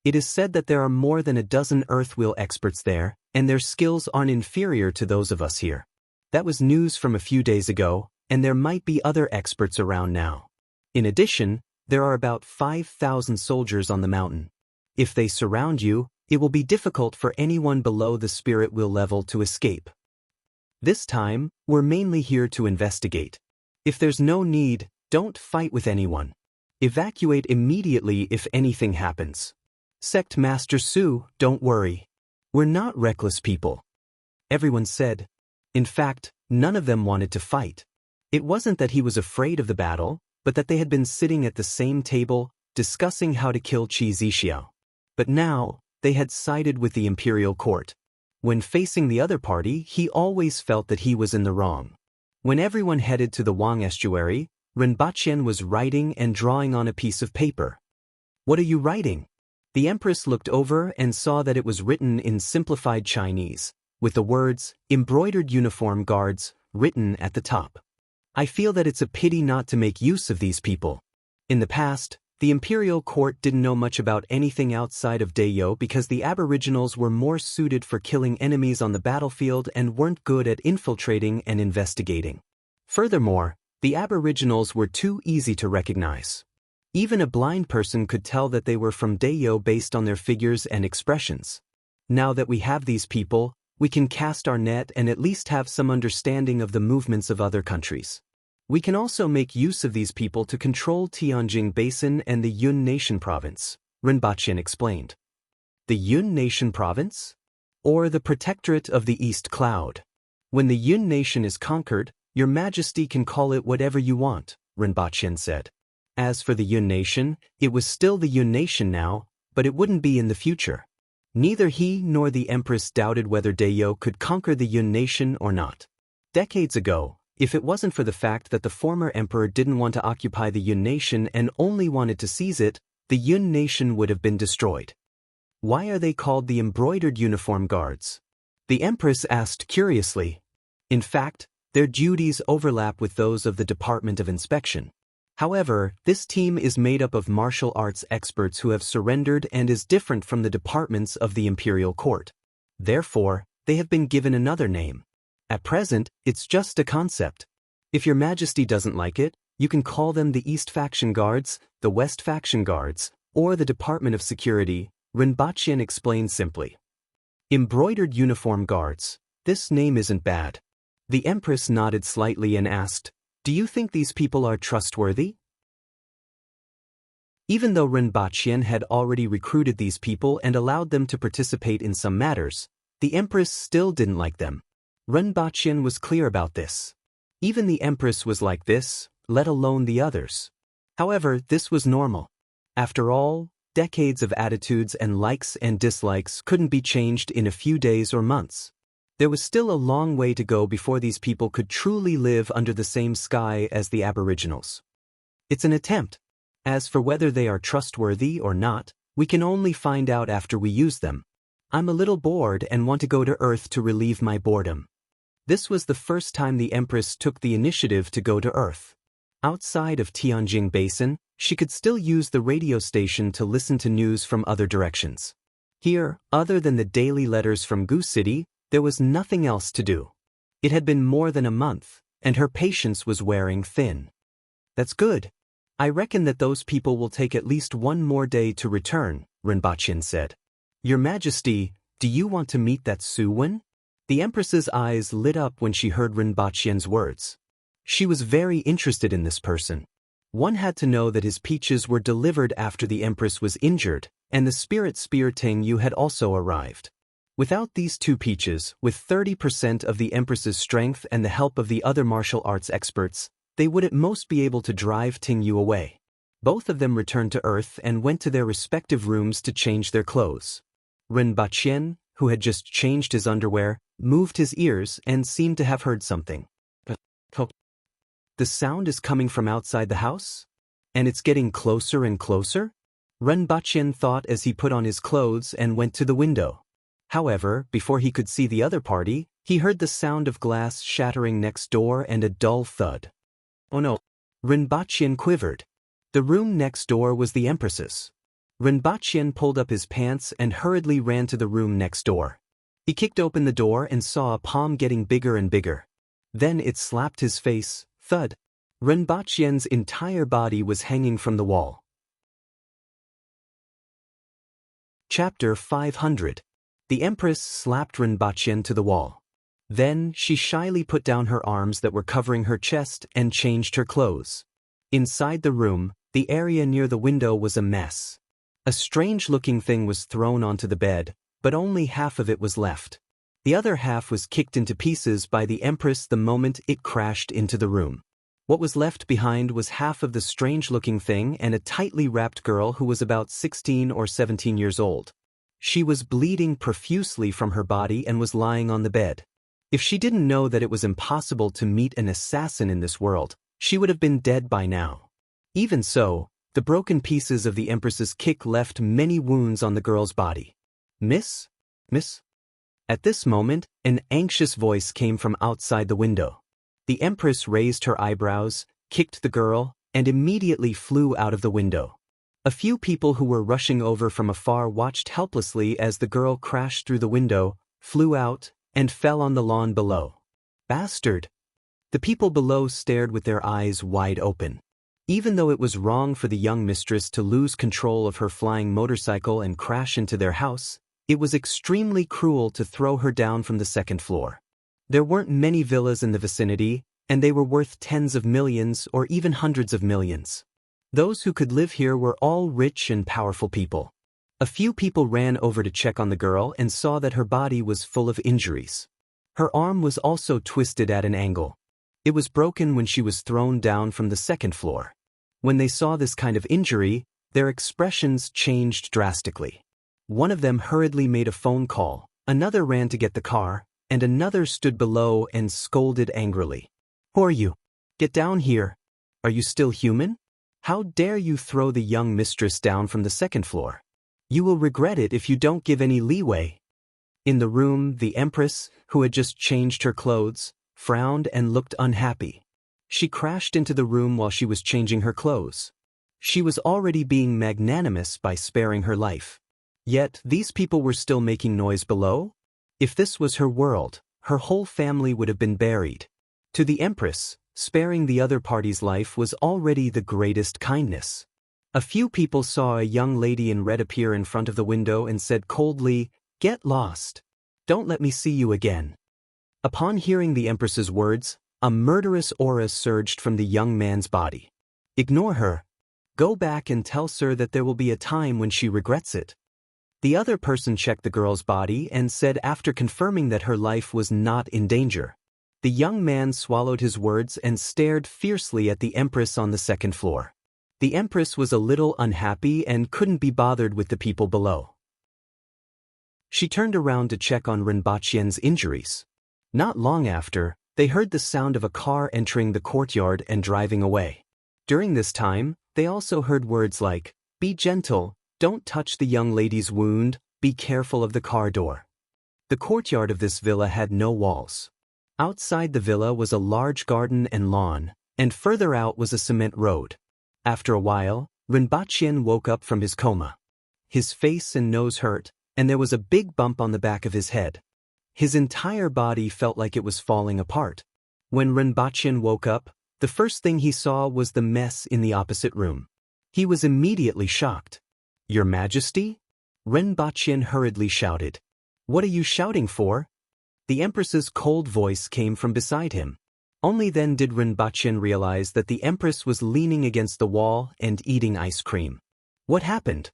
It is said that there are more than a dozen Earthwheel experts there, and their skills aren't inferior to those of us here. That was news from a few days ago, and there might be other experts around now. In addition, there are about 5,000 soldiers on the mountain. If they surround you, it will be difficult for anyone below the spirit wheel level to escape. This time, we're mainly here to investigate. If there's no need, don't fight with anyone. Evacuate immediately if anything happens. Sect Master Su, don't worry. We're not reckless people. Everyone said. In fact, none of them wanted to fight. It wasn't that he was afraid of the battle, but that they had been sitting at the same table, discussing how to kill Qi Zixiao. But now, they had sided with the imperial court. When facing the other party, he always felt that he was in the wrong. When everyone headed to the Wang estuary, Rinpoche was writing and drawing on a piece of paper. What are you writing? The Empress looked over and saw that it was written in simplified Chinese, with the words, embroidered uniform guards, written at the top. I feel that it's a pity not to make use of these people. In the past, the imperial court didn't know much about anything outside of Dayo because the aboriginals were more suited for killing enemies on the battlefield and weren't good at infiltrating and investigating. Furthermore, the aboriginals were too easy to recognize. Even a blind person could tell that they were from Dayo based on their figures and expressions. Now that we have these people, we can cast our net and at least have some understanding of the movements of other countries. We can also make use of these people to control Tianjin Basin and the Yun Nation Province, Rinpoche explained. The Yun Nation Province? Or the Protectorate of the East Cloud. When the Yun Nation is conquered, Your Majesty can call it whatever you want, Rinpoche said. As for the Yun Nation, it was still the Yun Nation now, but it wouldn't be in the future. Neither he nor the Empress doubted whether Dayo could conquer the Yun Nation or not. Decades ago, if it wasn't for the fact that the former emperor didn't want to occupy the Yun Nation and only wanted to seize it, the Yun Nation would have been destroyed. Why are they called the embroidered uniform guards? The Empress asked curiously. In fact, their duties overlap with those of the Department of Inspection. However, this team is made up of martial arts experts who have surrendered and is different from the departments of the imperial court. Therefore, they have been given another name. At present, it's just a concept. If Your Majesty doesn't like it, you can call them the East Faction Guards, the West Faction Guards, or the Department of Security, Rinpoche explained simply. Embroidered Uniform Guards. This name isn't bad. The Empress nodded slightly and asked, do you think these people are trustworthy? Even though Rinpoche had already recruited these people and allowed them to participate in some matters, the Empress still didn't like them. Renbaqian was clear about this. Even the empress was like this, let alone the others. However, this was normal. After all, decades of attitudes and likes and dislikes couldn't be changed in a few days or months. There was still a long way to go before these people could truly live under the same sky as the Aboriginals. It's an attempt. As for whether they are trustworthy or not, we can only find out after we use them. I'm a little bored and want to go to Earth to relieve my boredom. This was the first time the Empress took the initiative to go to Earth. Outside of Tianjin Basin, she could still use the radio station to listen to news from other directions. Here, other than the daily letters from Goose City, there was nothing else to do. It had been more than a month, and her patience was wearing thin. That's good. I reckon that those people will take at least one more day to return, Renbaqian said. Your Majesty, do you want to meet that Suwen? The Empress's eyes lit up when she heard Renbaqian's words. She was very interested in this person. One had to know that his peaches were delivered after the Empress was injured, and the spirit spear Ting Yu had also arrived. Without these two peaches, with 30% of the Empress's strength and the help of the other martial arts experts, they would at most be able to drive Ting Yu away. Both of them returned to Earth and went to their respective rooms to change their clothes. Renbaqian, who had just changed his underwear, moved his ears and seemed to have heard something. The sound is coming from outside the house? And it's getting closer and closer? Renbaqian thought as he put on his clothes and went to the window. However, before he could see the other party, he heard the sound of glass shattering next door and a dull thud. Oh no! Renbaqian quivered. The room next door was the Empress's. Renbaqian pulled up his pants and hurriedly ran to the room next door. He kicked open the door and saw a palm getting bigger and bigger. Then it slapped his face, thud. Renbaqian's entire body was hanging from the wall. Chapter 500. The Empress slapped Renbaqian to the wall. Then she shyly put down her arms that were covering her chest and changed her clothes. Inside the room, the area near the window was a mess. A strange-looking thing was thrown onto the bed, but only half of it was left. The other half was kicked into pieces by the Empress the moment it crashed into the room. What was left behind was half of the strange-looking thing and a tightly wrapped girl who was about 16 or 17 years old. She was bleeding profusely from her body and was lying on the bed. If she didn't know that it was impossible to meet an assassin in this world, she would have been dead by now. Even so, the broken pieces of the Empress's kick left many wounds on the girl's body. Miss? Miss? At this moment, an anxious voice came from outside the window. The Empress raised her eyebrows, kicked the girl, and immediately flew out of the window. A few people who were rushing over from afar watched helplessly as the girl crashed through the window, flew out, and fell on the lawn below. Bastard! The people below stared with their eyes wide open. Even though it was wrong for the young mistress to lose control of her flying motorcycle and crash into their house, it was extremely cruel to throw her down from the second floor. There weren't many villas in the vicinity, and they were worth tens of millions or even hundreds of millions. Those who could live here were all rich and powerful people. A few people ran over to check on the girl and saw that her body was full of injuries. Her arm was also twisted at an angle. It was broken when she was thrown down from the second floor. When they saw this kind of injury, their expressions changed drastically. One of them hurriedly made a phone call, another ran to get the car, and another stood below and scolded angrily. Who are you? Get down here. Are you still human? How dare you throw the young mistress down from the second floor? You will regret it if you don't give any leeway. In the room, the Empress, who had just changed her clothes, frowned and looked unhappy. She crashed into the room while she was changing her clothes. She was already being magnanimous by sparing her life. Yet these people were still making noise below? If this was her world, her whole family would have been buried. To the Empress, sparing the other party's life was already the greatest kindness. A few people saw a young lady in red appear in front of the window and said coldly, "Get lost. Don't let me see you again." Upon hearing the Empress's words, a murderous aura surged from the young man's body. Ignore her. Go back and tell Sir that there will be a time when she regrets it. The other person checked the girl's body and said after confirming that her life was not in danger. The young man swallowed his words and stared fiercely at the Empress on the second floor. The Empress was a little unhappy and couldn't be bothered with the people below. She turned around to check on Rinpoche's injuries. Not long after, they heard the sound of a car entering the courtyard and driving away. During this time, they also heard words like, "Be gentle, don't touch the young lady's wound, be careful of the car door." The courtyard of this villa had no walls. Outside the villa was a large garden and lawn, and further out was a cement road. After a while, Rinpoche woke up from his coma. His face and nose hurt, and there was a big bump on the back of his head. His entire body felt like it was falling apart. When Rinpoche woke up, the first thing he saw was the mess in the opposite room. He was immediately shocked. "Your Majesty?" Rinpoche hurriedly shouted. "What are you shouting for?" The Empress's cold voice came from beside him. Only then did Rinpoche realize that the Empress was leaning against the wall and eating ice cream. "What happened?"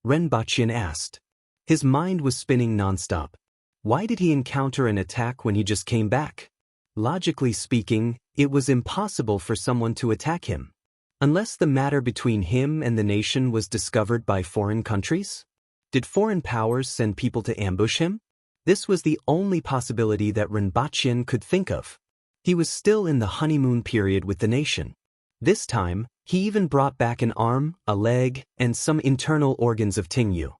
Rinpoche asked. His mind was spinning nonstop. Why did he encounter an attack when he just came back? Logically speaking, it was impossible for someone to attack him. Unless the matter between him and the nation was discovered by foreign countries? Did foreign powers send people to ambush him? This was the only possibility that Rinpoche could think of. He was still in the honeymoon period with the nation. This time, he even brought back an arm, a leg, and some internal organs of Tingyu.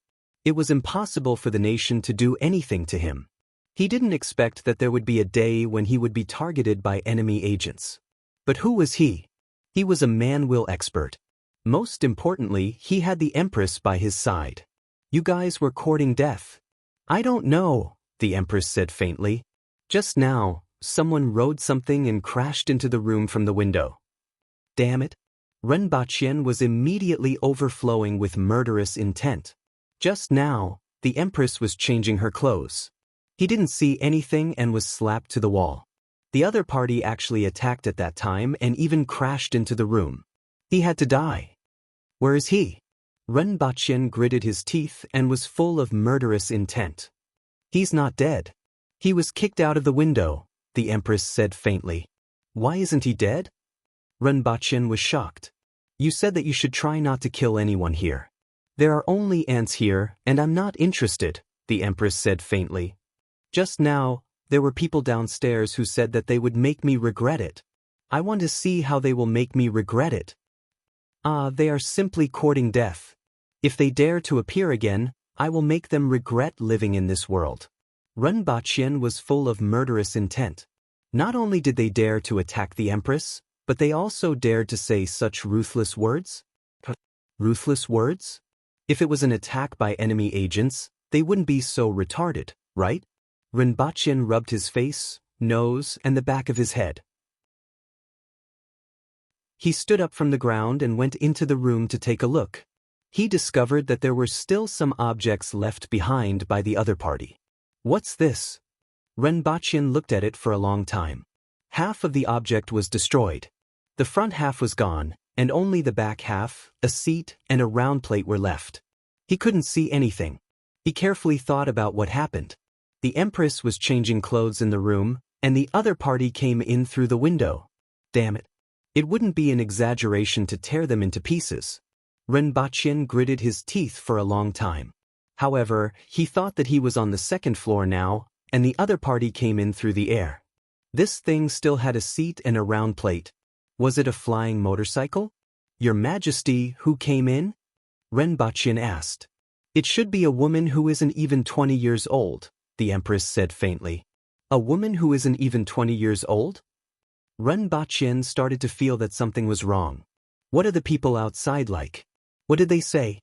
It was impossible for the nation to do anything to him. He didn't expect that there would be a day when he would be targeted by enemy agents. But who was he? He was a man-will expert. Most importantly, he had the Empress by his side. "You guys were courting death." "I don't know," the Empress said faintly. "Just now, someone rode something and crashed into the room from the window." Damn it. Rinpoche was immediately overflowing with murderous intent. Just now, the Empress was changing her clothes. He didn't see anything and was slapped to the wall. The other party actually attacked at that time and even crashed into the room. He had to die. Where is he? Rinpoche gritted his teeth and was full of murderous intent. "He's not dead. He was kicked out of the window," the Empress said faintly. "Why isn't he dead?" Rinpoche was shocked. "You said that you should try not to kill anyone here." "There are only ants here, and I'm not interested," the Empress said faintly. "Just now, there were people downstairs who said that they would make me regret it. I want to see how they will make me regret it." They are simply courting death. If they dare to appear again, I will make them regret living in this world." Rinpoche was full of murderous intent. Not only did they dare to attack the Empress, but they also dared to say such ruthless words. Ruthless words? If it was an attack by enemy agents, they wouldn't be so retarded, right? Rinpoche rubbed his face, nose, and the back of his head. He stood up from the ground and went into the room to take a look. He discovered that there were still some objects left behind by the other party. "What's this?" Rinpoche looked at it for a long time. Half of the object was destroyed. The front half was gone, and only the back half, a seat, and a round plate were left. He couldn't see anything. He carefully thought about what happened. The Empress was changing clothes in the room, and the other party came in through the window. Damn it. It wouldn't be an exaggeration to tear them into pieces. Rinpoche gritted his teeth for a long time. However, he thought that he was on the second floor now, and the other party came in through the air. This thing still had a seat and a round plate. Was it a flying motorcycle? "Your Majesty, who came in?" Rinpoche asked. "It should be a woman who isn't even 20 years old," the Empress said faintly. "A woman who isn't even 20 years old?" Rinpoche started to feel that something was wrong. What are the people outside like? What did they say?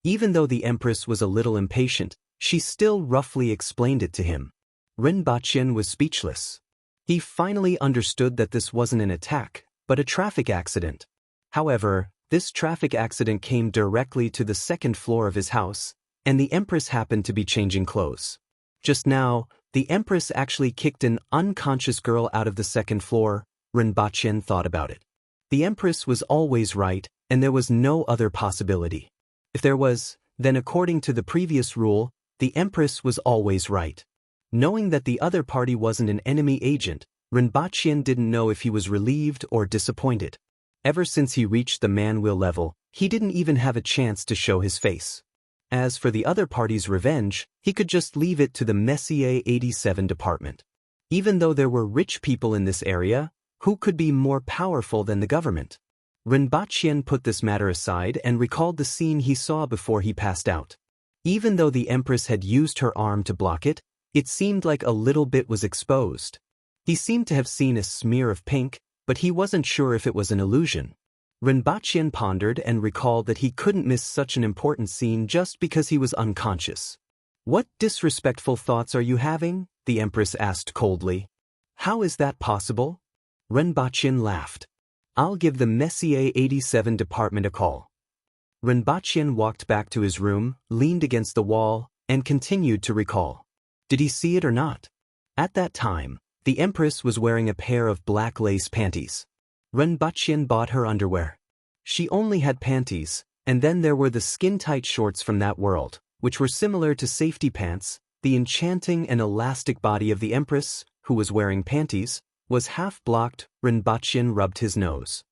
Even though the Empress was a little impatient, she still roughly explained it to him. Rinpoche was speechless. He finally understood that this wasn't an attack, but a traffic accident. However, this traffic accident came directly to the second floor of his house, and the Empress happened to be changing clothes. Just now, the Empress actually kicked an unconscious girl out of the second floor. Rinpoche thought about it. The Empress was always right, and there was no other possibility. If there was, Then according to the previous rule, the Empress was always right. Knowing that the other party wasn't an enemy agent, Rinpoche didn't know if he was relieved or disappointed. Ever since he reached the man-will level, he didn't even have a chance to show his face. As for the other party's revenge, he could just leave it to the Messier 87 department. Even though there were rich people in this area, who could be more powerful than the government? Rinpoche put this matter aside and recalled the scene he saw before he passed out. Even though the Empress had used her arm to block it, it seemed like a little bit was exposed. He seemed to have seen a smear of pink, but he wasn't sure if it was an illusion. Rinpoche pondered and recalled that he couldn't miss such an important scene just because he was unconscious. "What disrespectful thoughts are you having?" the Empress asked coldly. "How is that possible?" Rinpoche laughed. "I'll give the Messier 87 department a call." Rinpoche walked back to his room, leaned against the wall, and continued to recall. Did he see it or not? At that time, the Empress was wearing a pair of black lace panties. Rinpoche bought her underwear. She only had panties, and then there were the skin-tight shorts from that world, which were similar to safety pants. The enchanting and elastic body of the Empress, who was wearing panties, was half blocked. Rinpoche rubbed his nose.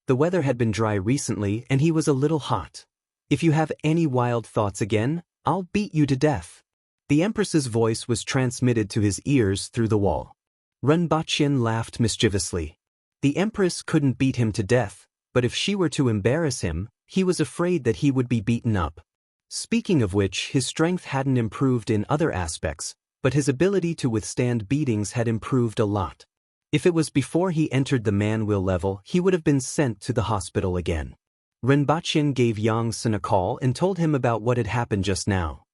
The weather had been dry recently and he was a little hot. "If you have any wild thoughts again, I'll beat you to death." The Empress's voice was transmitted to his ears through the wall. Rinpoche laughed mischievously. The Empress couldn't beat him to death, but if she were to embarrass him, he was afraid that he would be beaten up. Speaking of which, his strength hadn't improved in other aspects, but his ability to withstand beatings had improved a lot. If it was before he entered the man-will level, he would have been sent to the hospital again. Rinpoche gave Yang Sen a call and told him about what had happened just now.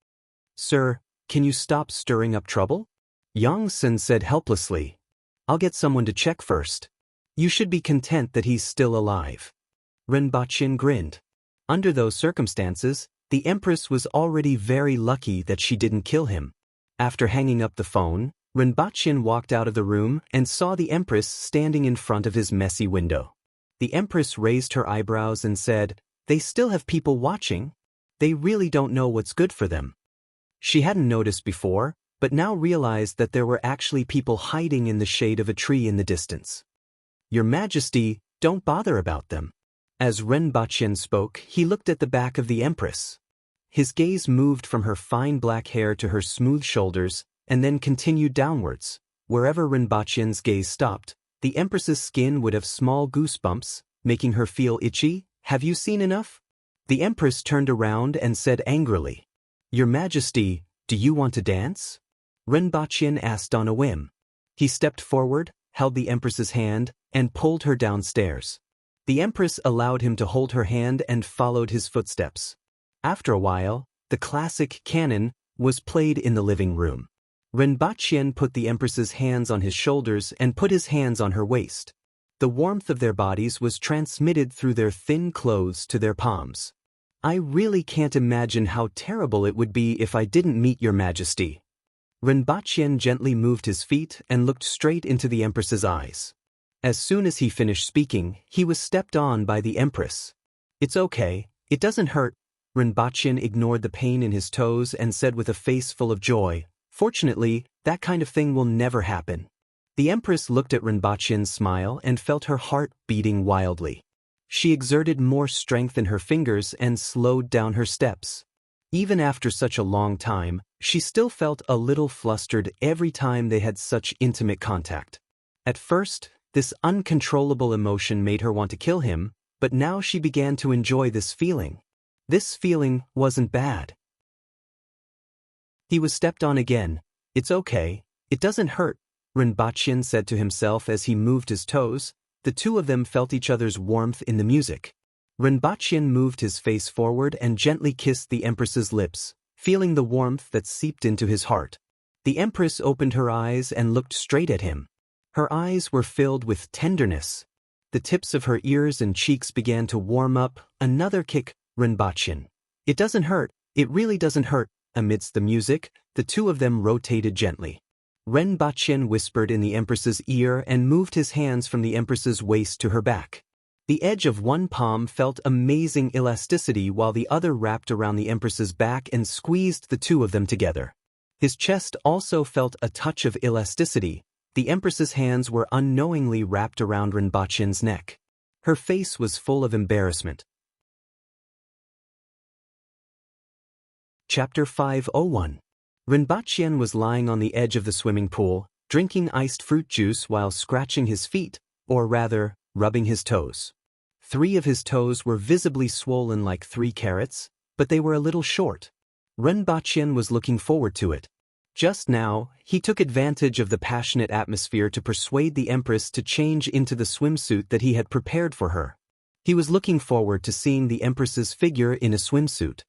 "Sir, can you stop stirring up trouble?" Yang Sen said helplessly. "I'll get someone to check first. You should be content that he's still alive." Rinpoche grinned. Under those circumstances, the Empress was already very lucky that she didn't kill him. After hanging up the phone, Rinpoche walked out of the room and saw the Empress standing in front of his messy window. The Empress raised her eyebrows and said, "They still have people watching? They really don't know what's good for them." She hadn't noticed before, but now realized that there were actually people hiding in the shade of a tree in the distance. "Your Majesty, don't bother about them." As Rinpoche spoke, he looked at the back of the Empress. His gaze moved from her fine black hair to her smooth shoulders, and then continued downwards. Wherever Rinpoche's gaze stopped, the Empress's skin would have small goosebumps, making her feel itchy. "Have you seen enough?" The Empress turned around and said angrily, "Your Majesty, do you want to dance?" Rinpoche asked on a whim. He stepped forward, held the Empress's hand, and pulled her downstairs. The Empress allowed him to hold her hand and followed his footsteps. After a while, the classic canon was played in the living room. Rinpoche put the Empress's hands on his shoulders and put his hands on her waist. The warmth of their bodies was transmitted through their thin clothes to their palms. "I really can't imagine how terrible it would be if I didn't meet your Majesty." Rinpoche gently moved his feet and looked straight into the Empress's eyes. As soon as he finished speaking, he was stepped on by the Empress. "It's okay, it doesn't hurt." Rinpoche ignored the pain in his toes and said with a face full of joy, "Fortunately, that kind of thing will never happen." The Empress looked at Rinpoche's smile and felt her heart beating wildly. She exerted more strength in her fingers and slowed down her steps. Even after such a long time, she still felt a little flustered every time they had such intimate contact. At first, this uncontrollable emotion made her want to kill him, but now she began to enjoy this feeling. This feeling wasn't bad. He was stepped on again. "It's okay, it doesn't hurt," Rinpoche said to himself as he moved his toes. The two of them felt each other's warmth in the music. Rinpoche moved his face forward and gently kissed the Empress's lips, feeling the warmth that seeped into his heart. The Empress opened her eyes and looked straight at him. Her eyes were filled with tenderness. The tips of her ears and cheeks began to warm up. Another kick, Rinpoche. "It doesn't hurt, it really doesn't hurt." Amidst the music, the two of them rotated gently. Rinpoche whispered in the Empress's ear and moved his hands from the Empress's waist to her back. The edge of one palm felt amazing elasticity while the other wrapped around the Empress's back and squeezed the two of them together. His chest also felt a touch of elasticity. The Empress's hands were unknowingly wrapped around Rinpoche's neck. Her face was full of embarrassment. Chapter 501. Rinpoche was lying on the edge of the swimming pool, drinking iced fruit juice while scratching his feet, or rather, rubbing his toes. 3 of his toes were visibly swollen like 3 carrots, but they were a little short. Rinpoche was looking forward to it. Just now, he took advantage of the passionate atmosphere to persuade the Empress to change into the swimsuit that he had prepared for her. He was looking forward to seeing the Empress's figure in a swimsuit.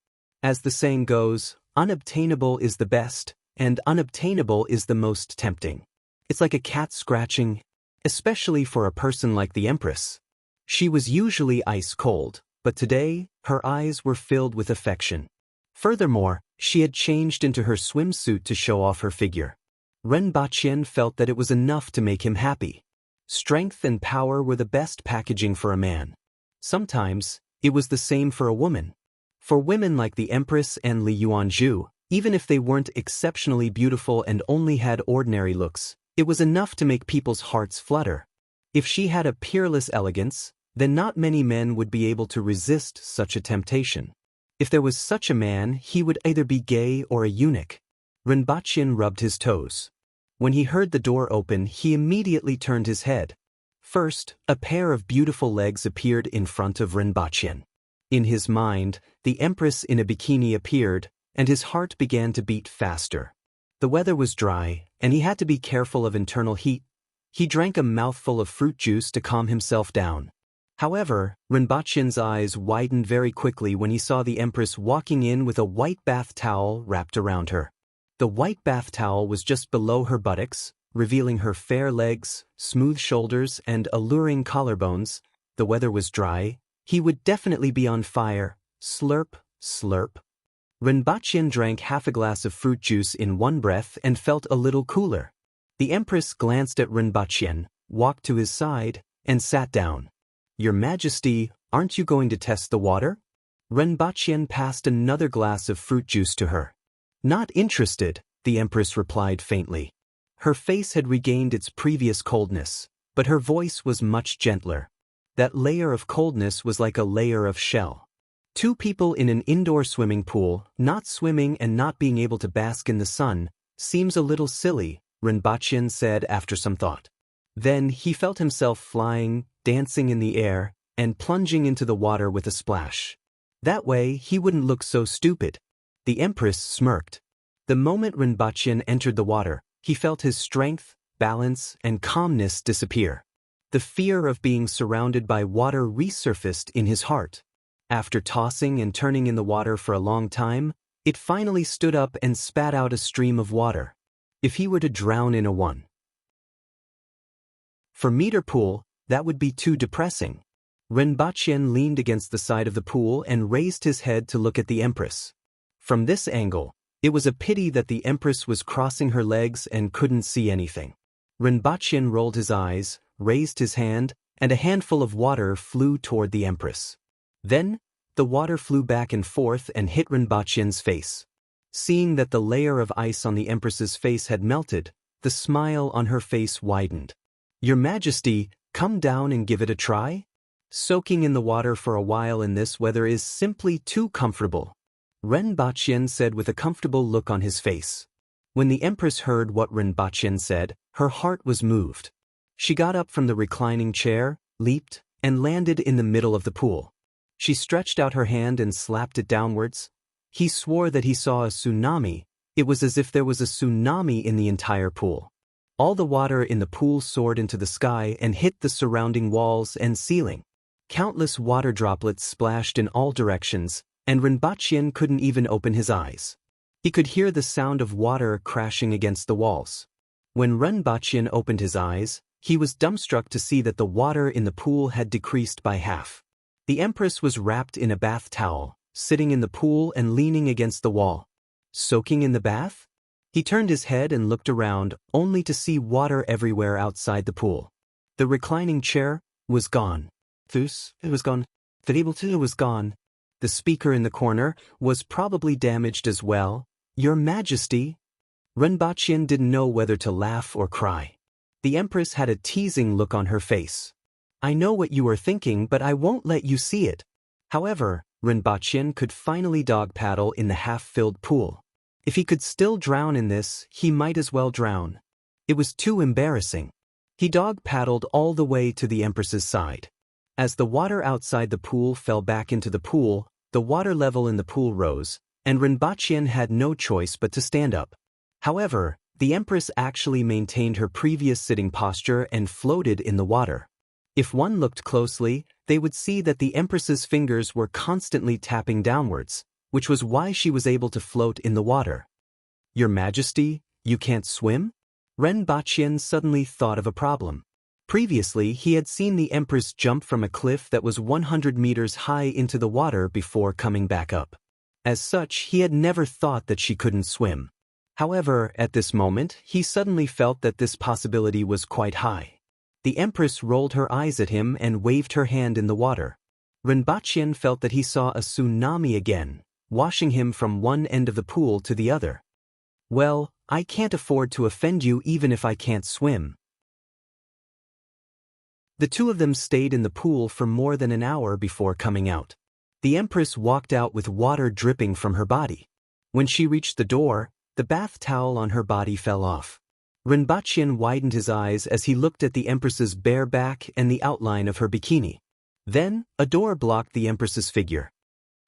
As the saying goes, unobtainable is the best, and unobtainable is the most tempting. It's like a cat scratching, especially for a person like the Empress. She was usually ice cold, but today, her eyes were filled with affection. Furthermore, she had changed into her swimsuit to show off her figure. Rinpoche felt that it was enough to make him happy. Strength and power were the best packaging for a man. Sometimes, it was the same for a woman. For women like the Empress and Li Yuanzhu, even if they weren't exceptionally beautiful and only had ordinary looks, it was enough to make people's hearts flutter. If she had a peerless elegance, then not many men would be able to resist such a temptation. If there was such a man, he would either be gay or a eunuch. Rinpoche rubbed his toes. When he heard the door open, he immediately turned his head. First, a pair of beautiful legs appeared in front of Rinpoche. In his mind, the Empress in a bikini appeared, and his heart began to beat faster. The weather was dry, and he had to be careful of internal heat. He drank a mouthful of fruit juice to calm himself down. However, Rinpoche's eyes widened very quickly when he saw the Empress walking in with a white bath towel wrapped around her. The white bath towel was just below her buttocks, revealing her fair legs, smooth shoulders, and alluring collarbones. The weather was dry. He would definitely be on fire. Slurp, slurp. Rinpoche drank half a glass of fruit juice in one breath and felt a little cooler. The Empress glanced at Rinpoche, walked to his side, and sat down. "Your Majesty, aren't you going to test the water?" Rinpoche passed another glass of fruit juice to her. "Not interested," the Empress replied faintly. Her face had regained its previous coldness, but her voice was much gentler. That layer of coldness was like a layer of shell. 2 people in an indoor swimming pool, not swimming and not being able to bask in the sun, seems a little silly, Rinpoche said after some thought. Then he felt himself flying, dancing in the air, and plunging into the water with a splash. That way, he wouldn't look so stupid. The Empress smirked. The moment Rinpoche entered the water, he felt his strength, balance, and calmness disappear. The fear of being surrounded by water resurfaced in his heart. After tossing and turning in the water for a long time, it finally stood up and spat out a stream of water. If he were to drown in a 1-meter pool, that would be too depressing. Rinpoche leaned against the side of the pool and raised his head to look at the Empress. From this angle, it was a pity that the Empress was crossing her legs and couldn't see anything. Rinpoche rolled his eyes, raised his hand, and a handful of water flew toward the Empress. Then, the water flew back and forth and hit Rinpoche's face. Seeing that the layer of ice on the Empress's face had melted, the smile on her face widened. "Your Majesty, come down and give it a try? Soaking in the water for a while in this weather is simply too comfortable," Rinpoche said with a comfortable look on his face. When the Empress heard what Rinpoche said, her heart was moved. She got up from the reclining chair, leaped, and landed in the middle of the pool. She stretched out her hand and slapped it downwards. He swore that he saw a tsunami. It was as if there was a tsunami in the entire pool. All the water in the pool soared into the sky and hit the surrounding walls and ceiling. Countless water droplets splashed in all directions, and Rinpoche couldn't even open his eyes. He could hear the sound of water crashing against the walls. When Rinpoche opened his eyes, he was dumbstruck to see that the water in the pool had decreased by half. The Empress was wrapped in a bath towel, sitting in the pool and leaning against the wall. Soaking in the bath? He turned his head and looked around, only to see water everywhere outside the pool. The reclining chair was gone. It was gone. It was gone. The speaker in the corner was probably damaged as well. Your Majesty. Renbachian didn't know whether to laugh or cry. The Empress had a teasing look on her face. I know what you are thinking, but I won't let you see it. However, Renbachian could finally dog paddle in the half-filled pool. If he could still drown in this, he might as well drown. It was too embarrassing. He dog paddled all the way to the Empress's side. As the water outside the pool fell back into the pool, the water level in the pool rose, and Renbachian had no choice but to stand up. However, the Empress actually maintained her previous sitting posture and floated in the water. If one looked closely, they would see that the Empress's fingers were constantly tapping downwards, which was why she was able to float in the water. Your Majesty, you can't swim? Renbachian suddenly thought of a problem. Previously, he had seen the Empress jump from a cliff that was 100 meters high into the water before coming back up. As such, he had never thought that she couldn't swim. However, at this moment, he suddenly felt that this possibility was quite high. The Empress rolled her eyes at him and waved her hand in the water. Renbachian felt that he saw a tsunami again, washing him from one end of the pool to the other. Well, I can't afford to offend you even if I can't swim. The two of them stayed in the pool for more than an hour before coming out. The Empress walked out with water dripping from her body. When she reached the door, the bath towel on her body fell off. Renbachian widened his eyes as he looked at the Empress's bare back and the outline of her bikini. Then, a door blocked the Empress's figure.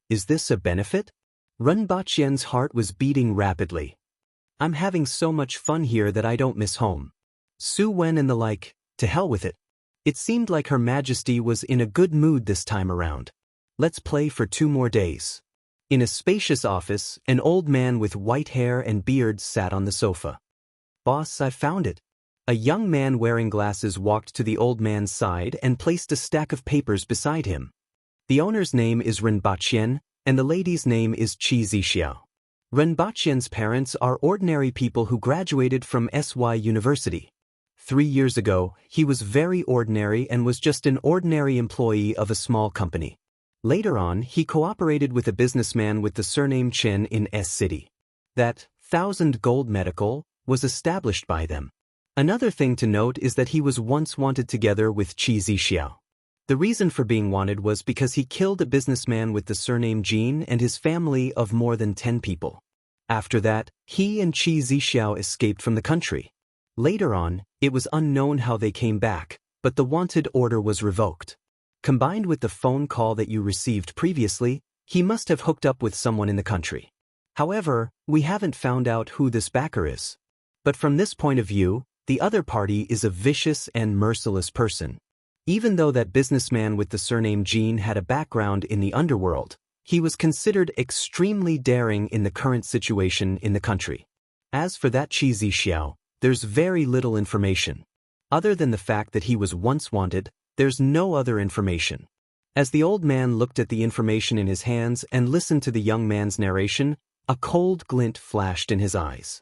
Is this a benefit? Renbachian's heart was beating rapidly. I'm having so much fun here that I don't miss home. Su Wen and the like, to hell with it. It seemed like Her Majesty was in a good mood this time around. Let's play for 2 more days. In a spacious office, an old man with white hair and beard sat on the sofa. Boss, I found it. A young man wearing glasses walked to the old man's side and placed a stack of papers beside him. The owner's name is Renbachian, and the lady's name is Qi Zixiao. Renbachian's parents are ordinary people who graduated from SY University. 3 years ago, he was very ordinary and was just an ordinary employee of a small company. Later on, he cooperated with a businessman with the surname Chen in S-City. That 1,000 gold medical was established by them. Another thing to note is that he was once wanted together with Qi Zixiao. The reason for being wanted was because he killed a businessman with the surname Jin and his family of more than 10 people. After that, he and Qi Zixiao escaped from the country. Later on, it was unknown how they came back, but the wanted order was revoked. Combined with the phone call that you received previously, he must have hooked up with someone in the country. However, we haven't found out who this backer is. But from this point of view, the other party is a vicious and merciless person. Even though that businessman with the surname Jean had a background in the underworld, he was considered extremely daring in the current situation in the country. As for that Qi Zixiao, there's very little information. Other than the fact that he was once wanted, there's no other information. As the old man looked at the information in his hands and listened to the young man's narration, a cold glint flashed in his eyes.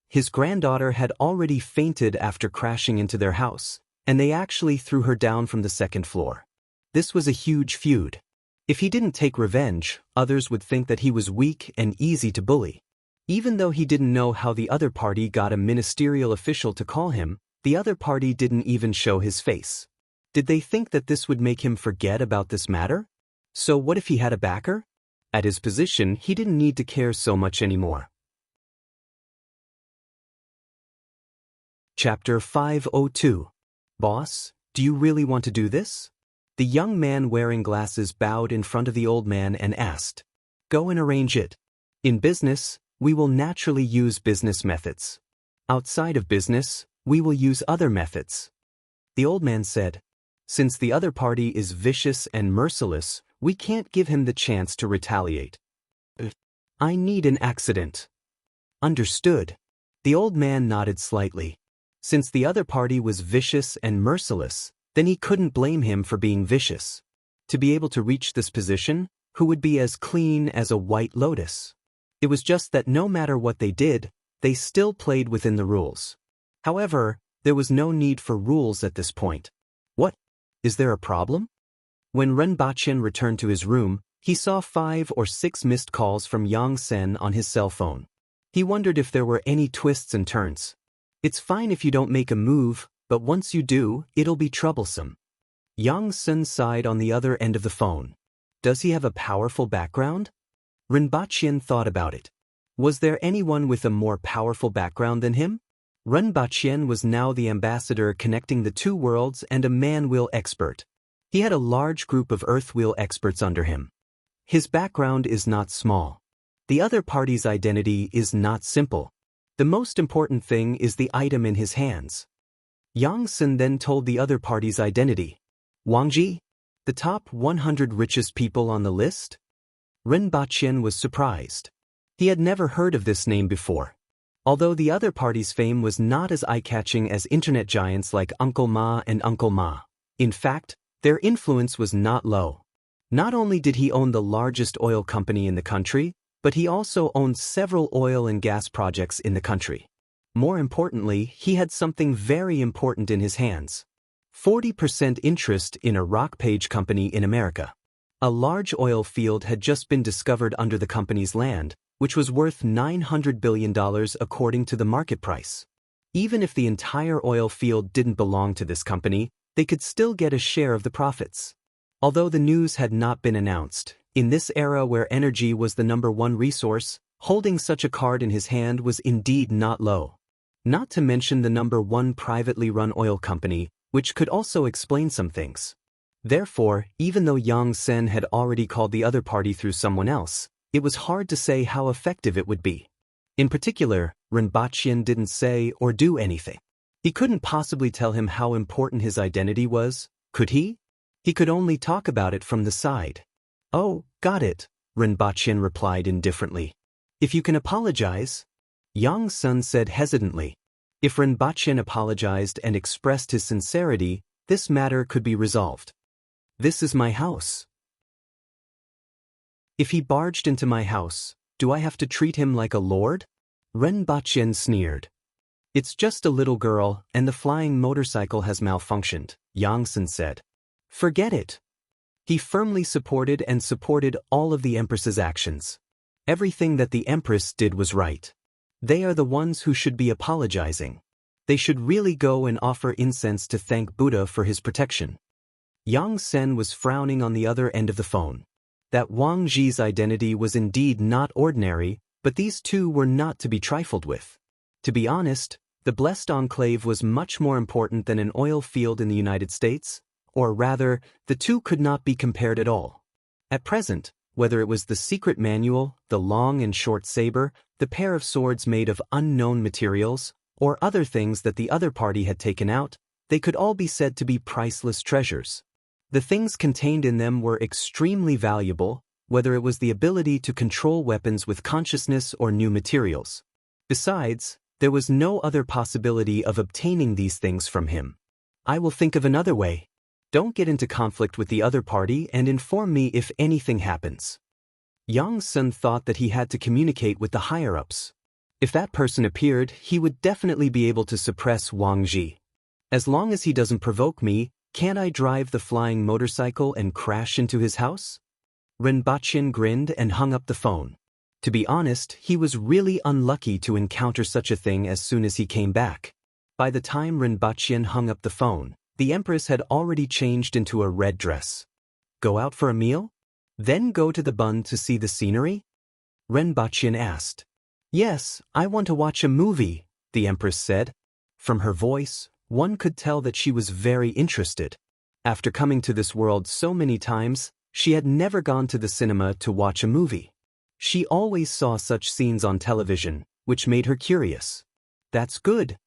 His granddaughter had already fainted after crashing into their house, and they actually threw her down from the 2nd floor. This was a huge feud. If he didn't take revenge, others would think that he was weak and easy to bully. Even though he didn't know how the other party got a ministerial official to call him, the other party didn't even show his face. Did they think that this would make him forget about this matter? So what if he had a backer? At his position, he didn't need to care so much anymore. Chapter 502. Boss, do you really want to do this? The young man wearing glasses bowed in front of the old man and asked, Go and arrange it. In business, we will naturally use business methods. Outside of business, we will use other methods. The old man said, Since the other party is vicious and merciless, we can't give him the chance to retaliate. I need an accident. Understood. The old man nodded slightly. Since the other party was vicious and merciless, then he couldn't blame him for being vicious. To be able to reach this position, who would be as clean as a white lotus? It was just that no matter what they did, they still played within the rules. However, there was no need for rules at this point. What? Is there a problem? When Ren Baqian returned to his room, he saw 5 or 6 missed calls from Yang Sen on his cell phone. He wondered if there were any twists and turns. It's fine if you don't make a move, but once you do, it'll be troublesome. Yang Sen sighed on the other end of the phone. Does he have a powerful background? Ren Baqian thought about it. Was there anyone with a more powerful background than him? Ren Baqian was now the ambassador connecting the two worlds and a man-wheel expert. He had a large group of earth-wheel experts under him. His background is not small. The other party's identity is not simple. The most important thing is the item in his hands. Yang Sen then told the other party's identity. Wang Ji? The top 100 richest people on the list? Ren Baqian was surprised. He had never heard of this name before. Although the other party's fame was not as eye-catching as internet giants like Uncle Ma and Uncle Ma. In fact, their influence was not low. Not only did he own the largest oil company in the country, but he also owned several oil and gas projects in the country. More importantly, he had something very important in his hands. 40% interest in a rock page company in America. A large oil field had just been discovered under the company's land, which was worth $900 billion according to the market price. Even if the entire oil field didn't belong to this company, they could still get a share of the profits. Although the news had not been announced, in this era where energy was the #1 resource, holding such a card in his hand was indeed not low. Not to mention the #1 privately run oil company, which could also explain some things. Therefore, even though Yang Sen had already called the other party through someone else, it was hard to say how effective it would be. In particular, Ren Baqian didn't say or do anything. He couldn't possibly tell him how important his identity was, could he? He could only talk about it from the side. Oh, got it, Ren Baqian replied indifferently. If you can apologize. Yang Sen said hesitantly. If Ren Baqian apologized and expressed his sincerity, this matter could be resolved. This is my house. If he barged into my house, do I have to treat him like a lord? Ren Baqian sneered. It's just a little girl, and the flying motorcycle has malfunctioned, Yang Sen said. Forget it. He firmly supported all of the Empress's actions. Everything that the Empress did was right. They are the ones who should be apologizing. They should really go and offer incense to thank Buddha for his protection. Yang Sen was frowning on the other end of the phone. That Wang Ji's identity was indeed not ordinary, but these two were not to be trifled with. To be honest, the Blessed Enclave was much more important than an oil field in the United States, or rather, the two could not be compared at all. At present, whether it was the secret manual, the long and short saber, the pair of swords made of unknown materials, or other things that the other party had taken out, they could all be said to be priceless treasures. The things contained in them were extremely valuable, whether it was the ability to control weapons with consciousness or new materials. Besides, there was no other possibility of obtaining these things from him. I will think of another way. Don't get into conflict with the other party and inform me if anything happens. Yang Sen thought that he had to communicate with the higher-ups. If that person appeared, he would definitely be able to suppress Wang Ji. As long as he doesn't provoke me, can't I drive the flying motorcycle and crash into his house? Ren Baqian grinned and hung up the phone. To be honest, he was really unlucky to encounter such a thing as soon as he came back. By the time Ren Baqian hung up the phone, the Empress had already changed into a red dress. Go out for a meal? Then go to the bund to see the scenery? Ren Baqian asked. Yes, I want to watch a movie, the Empress said. From her voice, one could tell that she was very interested. After coming to this world so many times, she had never gone to the cinema to watch a movie. She always saw such scenes on television, which made her curious. That's good.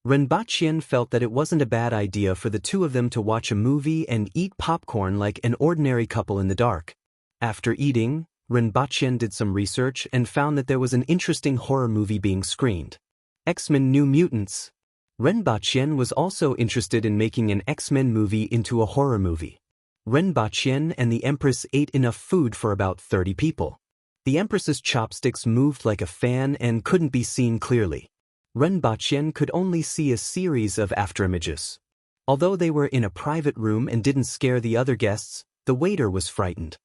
Ren Baqian felt that it wasn't a bad idea for the two of them to watch a movie and eat popcorn like an ordinary couple in the dark. After eating, Ren Baqian did some research and found that there was an interesting horror movie being screened. X-Men New Mutants. Ren Baqian was also interested in making an X-Men movie into a horror movie. Ren Baqian and the Empress ate enough food for about 30 people. The Empress's chopsticks moved like a fan and couldn't be seen clearly. Ren Baqian could only see a series of afterimages. Although they were in a private room and didn't scare the other guests, The waiter was frightened.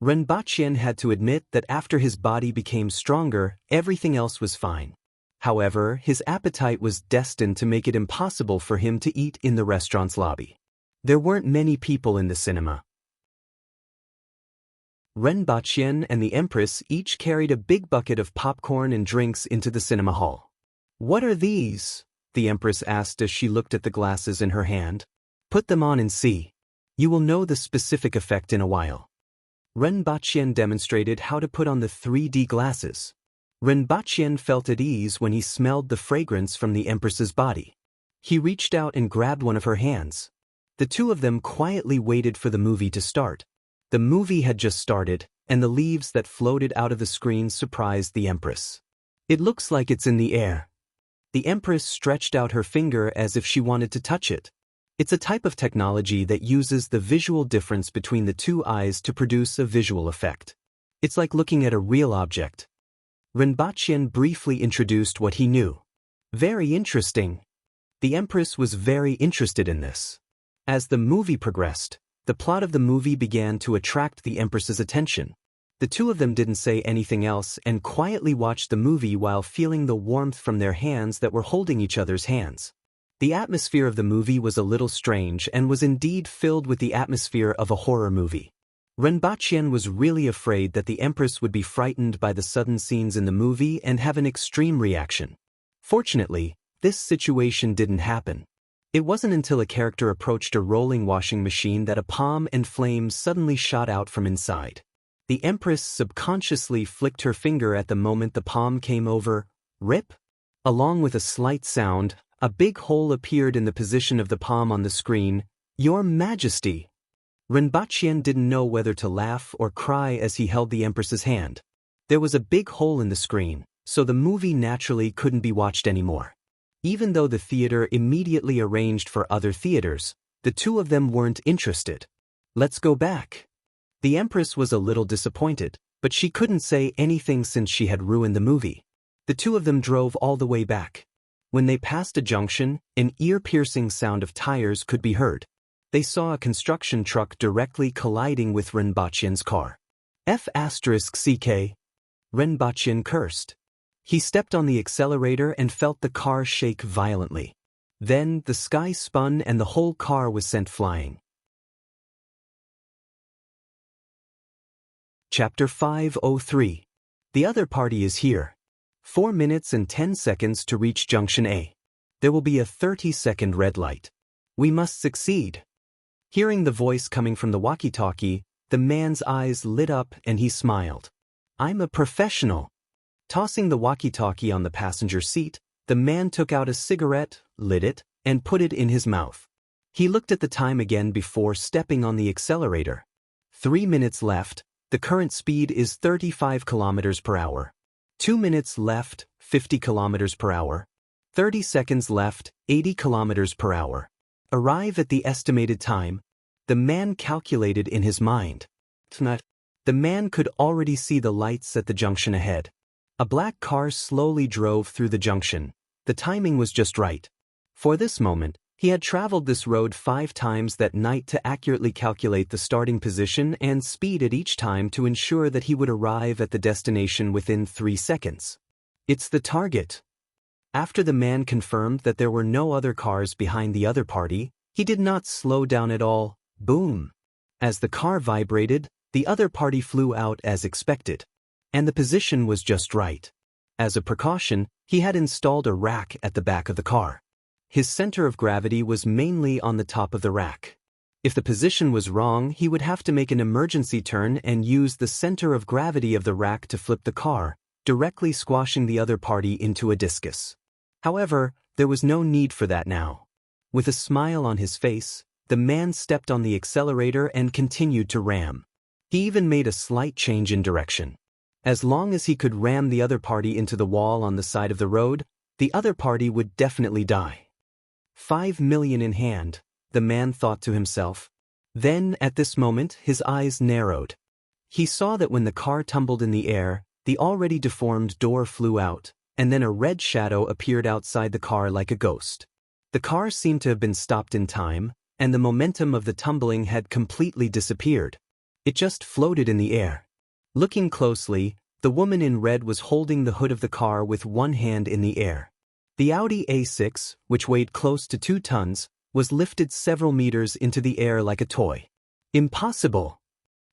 Renbachien had to admit that after his body became stronger, everything else was fine. However, his appetite was destined to make it impossible for him to eat in the restaurant's lobby. There weren't many people in the cinema. Renbachien and the Empress each carried a big bucket of popcorn and drinks into the cinema hall. "What are these?" the Empress asked as she looked at the glasses in her hand. "Put them on and see. You will know the specific effect in a while." Renbachien demonstrated how to put on the 3D glasses. Renbachien felt at ease when he smelled the fragrance from the Empress's body. He reached out and grabbed one of her hands. The two of them quietly waited for the movie to start. The movie had just started, and the leaves that floated out of the screen surprised the Empress. "It looks like it's in the air." The Empress stretched out her finger as if she wanted to touch it. It's a type of technology that uses the visual difference between the two eyes to produce a visual effect. It's like looking at a real object. Renbachien briefly introduced what he knew. "Very interesting." The Empress was very interested in this. As the movie progressed, the plot of the movie began to attract the Empress's attention. The two of them didn't say anything else and quietly watched the movie while feeling the warmth from their hands that were holding each other's hands. The atmosphere of the movie was a little strange and was indeed filled with the atmosphere of a horror movie. Renbachien was really afraid that the Empress would be frightened by the sudden scenes in the movie and have an extreme reaction. Fortunately, this situation didn't happen. It wasn't until a character approached a rolling washing machine that a palm and flames suddenly shot out from inside. The Empress subconsciously flicked her finger at the moment the palm came over. Rip! Along with a slight sound, a big hole appeared in the position of the palm on the screen. "Your Majesty!" Renbachien didn't know whether to laugh or cry as he held the Empress's hand. There was a big hole in the screen, so the movie naturally couldn't be watched anymore. Even though the theater immediately arranged for other theaters, the two of them weren't interested. "Let's go back." The Empress was a little disappointed, but she couldn't say anything since she had ruined the movie. The two of them drove all the way back. When they passed a junction, an ear-piercing sound of tires could be heard. They saw a construction truck directly colliding with Renbachien's car. F***ck. Renbachien cursed. He stepped on the accelerator and felt the car shake violently. Then, the sky spun and the whole car was sent flying. Chapter 503. The other party is here. 4 minutes and 10 seconds to reach Junction A. There will be a 30-second red light. We must succeed. Hearing the voice coming from the walkie-talkie, the man's eyes lit up and he smiled. "I'm a professional." Tossing the walkie-talkie on the passenger seat, the man took out a cigarette, lit it, and put it in his mouth. He looked at the time again before stepping on the accelerator. 3 minutes left. The current speed is 35 kilometers per hour. 2 minutes left, 50 kilometers per hour. 30 seconds left, 80 kilometers per hour. Arrive at the estimated time. The man calculated in his mind. The man could already see the lights at the junction ahead. A black car slowly drove through the junction. The timing was just right. For this moment, he had traveled this road 5 times that night to accurately calculate the starting position and speed at each time to ensure that he would arrive at the destination within 3 seconds. "It's the target." After the man confirmed that there were no other cars behind the other party, he did not slow down at all. Boom! As the car vibrated, the other party flew out as expected. And the position was just right. As a precaution, he had installed a rack at the back of the car. His center of gravity was mainly on the top of the rack. If the position was wrong, he would have to make an emergency turn and use the center of gravity of the rack to flip the car, directly squashing the other party into a discus. However, there was no need for that now. With a smile on his face, the man stepped on the accelerator and continued to ram. He even made a slight change in direction. As long as he could ram the other party into the wall on the side of the road, the other party would definitely die. 5 million in hand, the man thought to himself. Then, at this moment, his eyes narrowed. He saw that when the car tumbled in the air, the already deformed door flew out, and then a red shadow appeared outside the car like a ghost. The car seemed to have been stopped in time, and the momentum of the tumbling had completely disappeared. It just floated in the air. Looking closely, the woman in red was holding the hood of the car with one hand in the air. The Audi A6, which weighed close to 2 tons, was lifted several meters into the air like a toy. Impossible!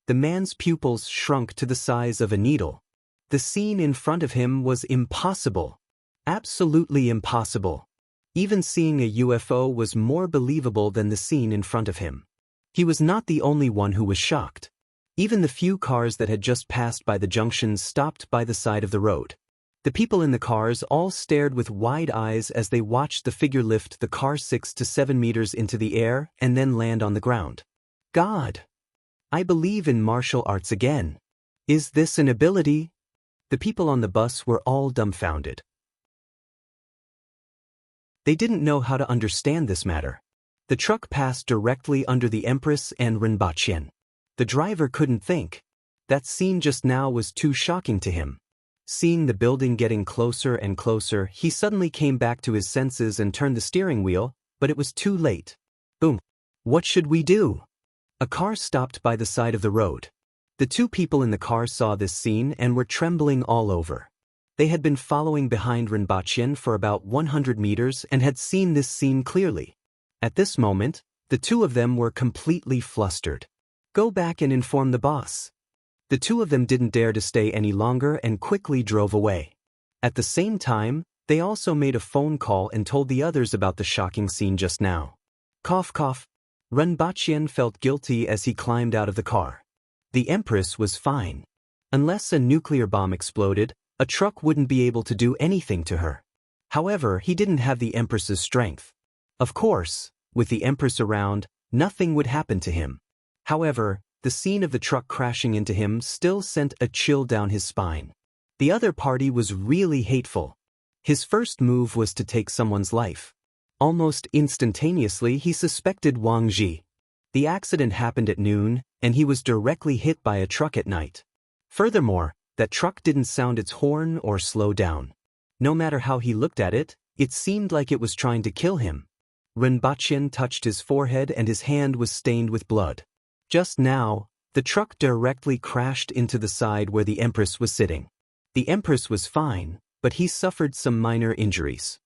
The man's pupils shrunk to the size of a needle. The scene in front of him was impossible. Absolutely impossible. Even seeing a UFO was more believable than the scene in front of him. He was not the only one who was shocked. Even the few cars that had just passed by the junction stopped by the side of the road. The people in the cars all stared with wide eyes as they watched the figure lift the car 6 to 7 meters into the air and then land on the ground. God! I believe in martial arts again. Is this an ability? The people on the bus were all dumbfounded. They didn't know how to understand this matter. The truck passed directly under the Empress and Rinpochen. The driver couldn't think. That scene just now was too shocking to him. Seeing the building getting closer and closer, he suddenly came back to his senses and turned the steering wheel, but it was too late. Boom! What should we do? A car stopped by the side of the road. The two people in the car saw this scene and were trembling all over. They had been following behind Rinpochen for about 100 meters and had seen this scene clearly. At this moment, the two of them were completely flustered. Go back and inform the boss. The two of them didn't dare to stay any longer and quickly drove away. At the same time, they also made a phone call and told the others about the shocking scene just now. Cough cough. Rinpochen felt guilty as he climbed out of the car. The Empress was fine. Unless a nuclear bomb exploded, a truck wouldn't be able to do anything to her. However, he didn't have the Empress's strength. Of course, with the Empress around, nothing would happen to him. However, the scene of the truck crashing into him still sent a chill down his spine. The other party was really hateful. His first move was to take someone's life. Almost instantaneously, he suspected Wang Ji. The accident happened at noon, and he was directly hit by a truck at night. Furthermore, that truck didn't sound its horn or slow down. No matter how he looked at it, it seemed like it was trying to kill him. Rinpochen touched his forehead and his hand was stained with blood. Just now, the truck directly crashed into the side where the Empress was sitting. The Empress was fine, but he suffered some minor injuries.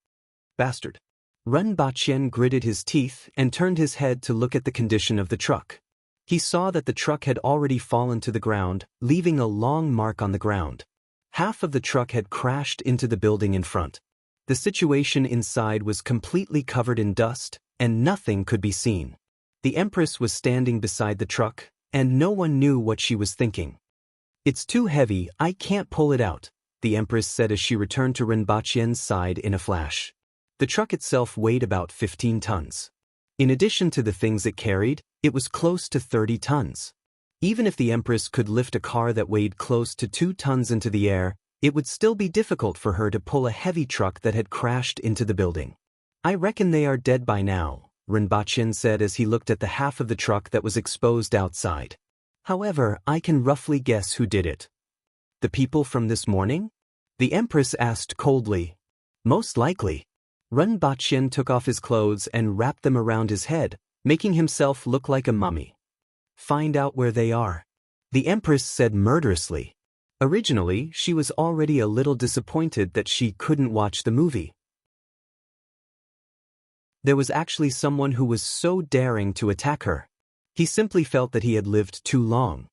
Bastard. Rinpochen gritted his teeth and turned his head to look at the condition of the truck. He saw that the truck had already fallen to the ground, leaving a long mark on the ground. Half of the truck had crashed into the building in front. The situation inside was completely covered in dust, and nothing could be seen. The Empress was standing beside the truck, and no one knew what she was thinking. It's too heavy, I can't pull it out, the Empress said as she returned to Rinpochen's side in a flash. The truck itself weighed about 15 tons. In addition to the things it carried, it was close to 30 tons. Even if the Empress could lift a car that weighed close to 2 tons into the air, it would still be difficult for her to pull a heavy truck that had crashed into the building. I reckon they are dead by now, Rinpochen said as he looked at the half of the truck that was exposed outside. However, I can roughly guess who did it. The people from this morning? The Empress asked coldly. Most likely. Rinpochen took off his clothes and wrapped them around his head, making himself look like a mummy. Find out where they are. The Empress said murderously. Originally, she was already a little disappointed that she couldn't watch the movie. There was actually someone who was so daring to attack her. He simply felt that he had lived too long.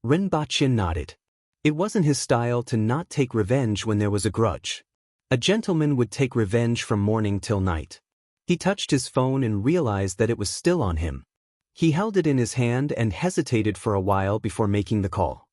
Rinpochen nodded. It wasn't his style to not take revenge when there was a grudge. A gentleman would take revenge from morning till night. He touched his phone and realized that it was still on him. He held it in his hand and hesitated for a while before making the call.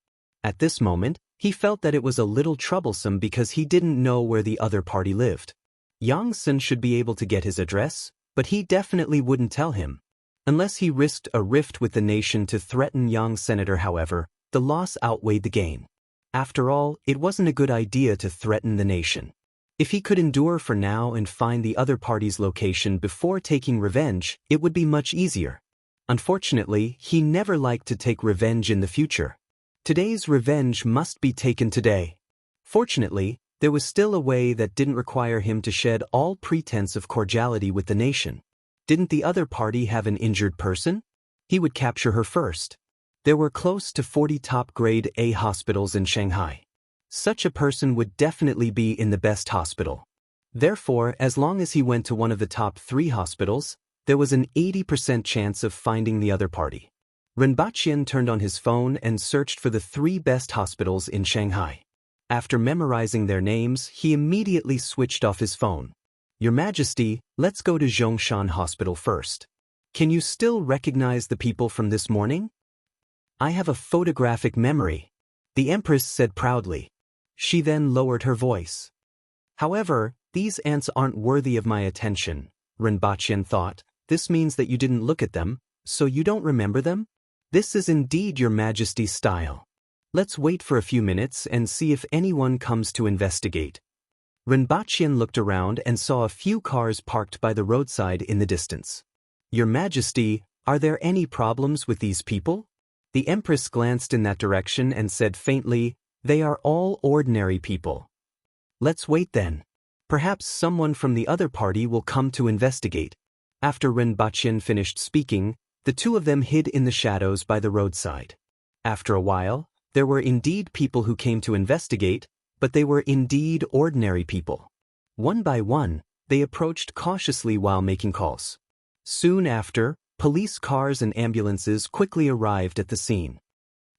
At this moment, he felt that it was a little troublesome because he didn't know where the other party lived. Yang Sun should be able to get his address, but he definitely wouldn't tell him. Unless he risked a rift with the nation to threaten Yang Senator, however, the loss outweighed the gain. After all, it wasn't a good idea to threaten the nation. If he could endure for now and find the other party's location before taking revenge, it would be much easier. Unfortunately, he never liked to take revenge in the future. Today's revenge must be taken today. Fortunately, there was still a way that didn't require him to shed all pretense of cordiality with the nation. Didn't the other party have an injured person? He would capture her first. There were close to 40 top-grade A hospitals in Shanghai. Such a person would definitely be in the best hospital. Therefore, as long as he went to one of the top 3 hospitals, there was an 80% chance of finding the other party. Renbaqian turned on his phone and searched for the 3 best hospitals in Shanghai. After memorizing their names, he immediately switched off his phone. Your Majesty, let's go to Zhongshan Hospital first. Can you still recognize the people from this morning? I have a photographic memory, the Empress said proudly. She then lowered her voice. However, these ants aren't worthy of my attention, Renbaqian thought. This means that you didn't look at them, so you don't remember them? This is indeed Your Majesty's style. Let's wait for a few minutes and see if anyone comes to investigate. Renbaqian looked around and saw a few cars parked by the roadside in the distance. Your Majesty, are there any problems with these people? The Empress glanced in that direction and said faintly, they are all ordinary people. Let's wait then. Perhaps someone from the other party will come to investigate. After Renbaqian finished speaking, the 2 of them hid in the shadows by the roadside. After a while, there were indeed people who came to investigate, but they were indeed ordinary people. One by one, they approached cautiously while making calls. Soon after, police cars and ambulances quickly arrived at the scene.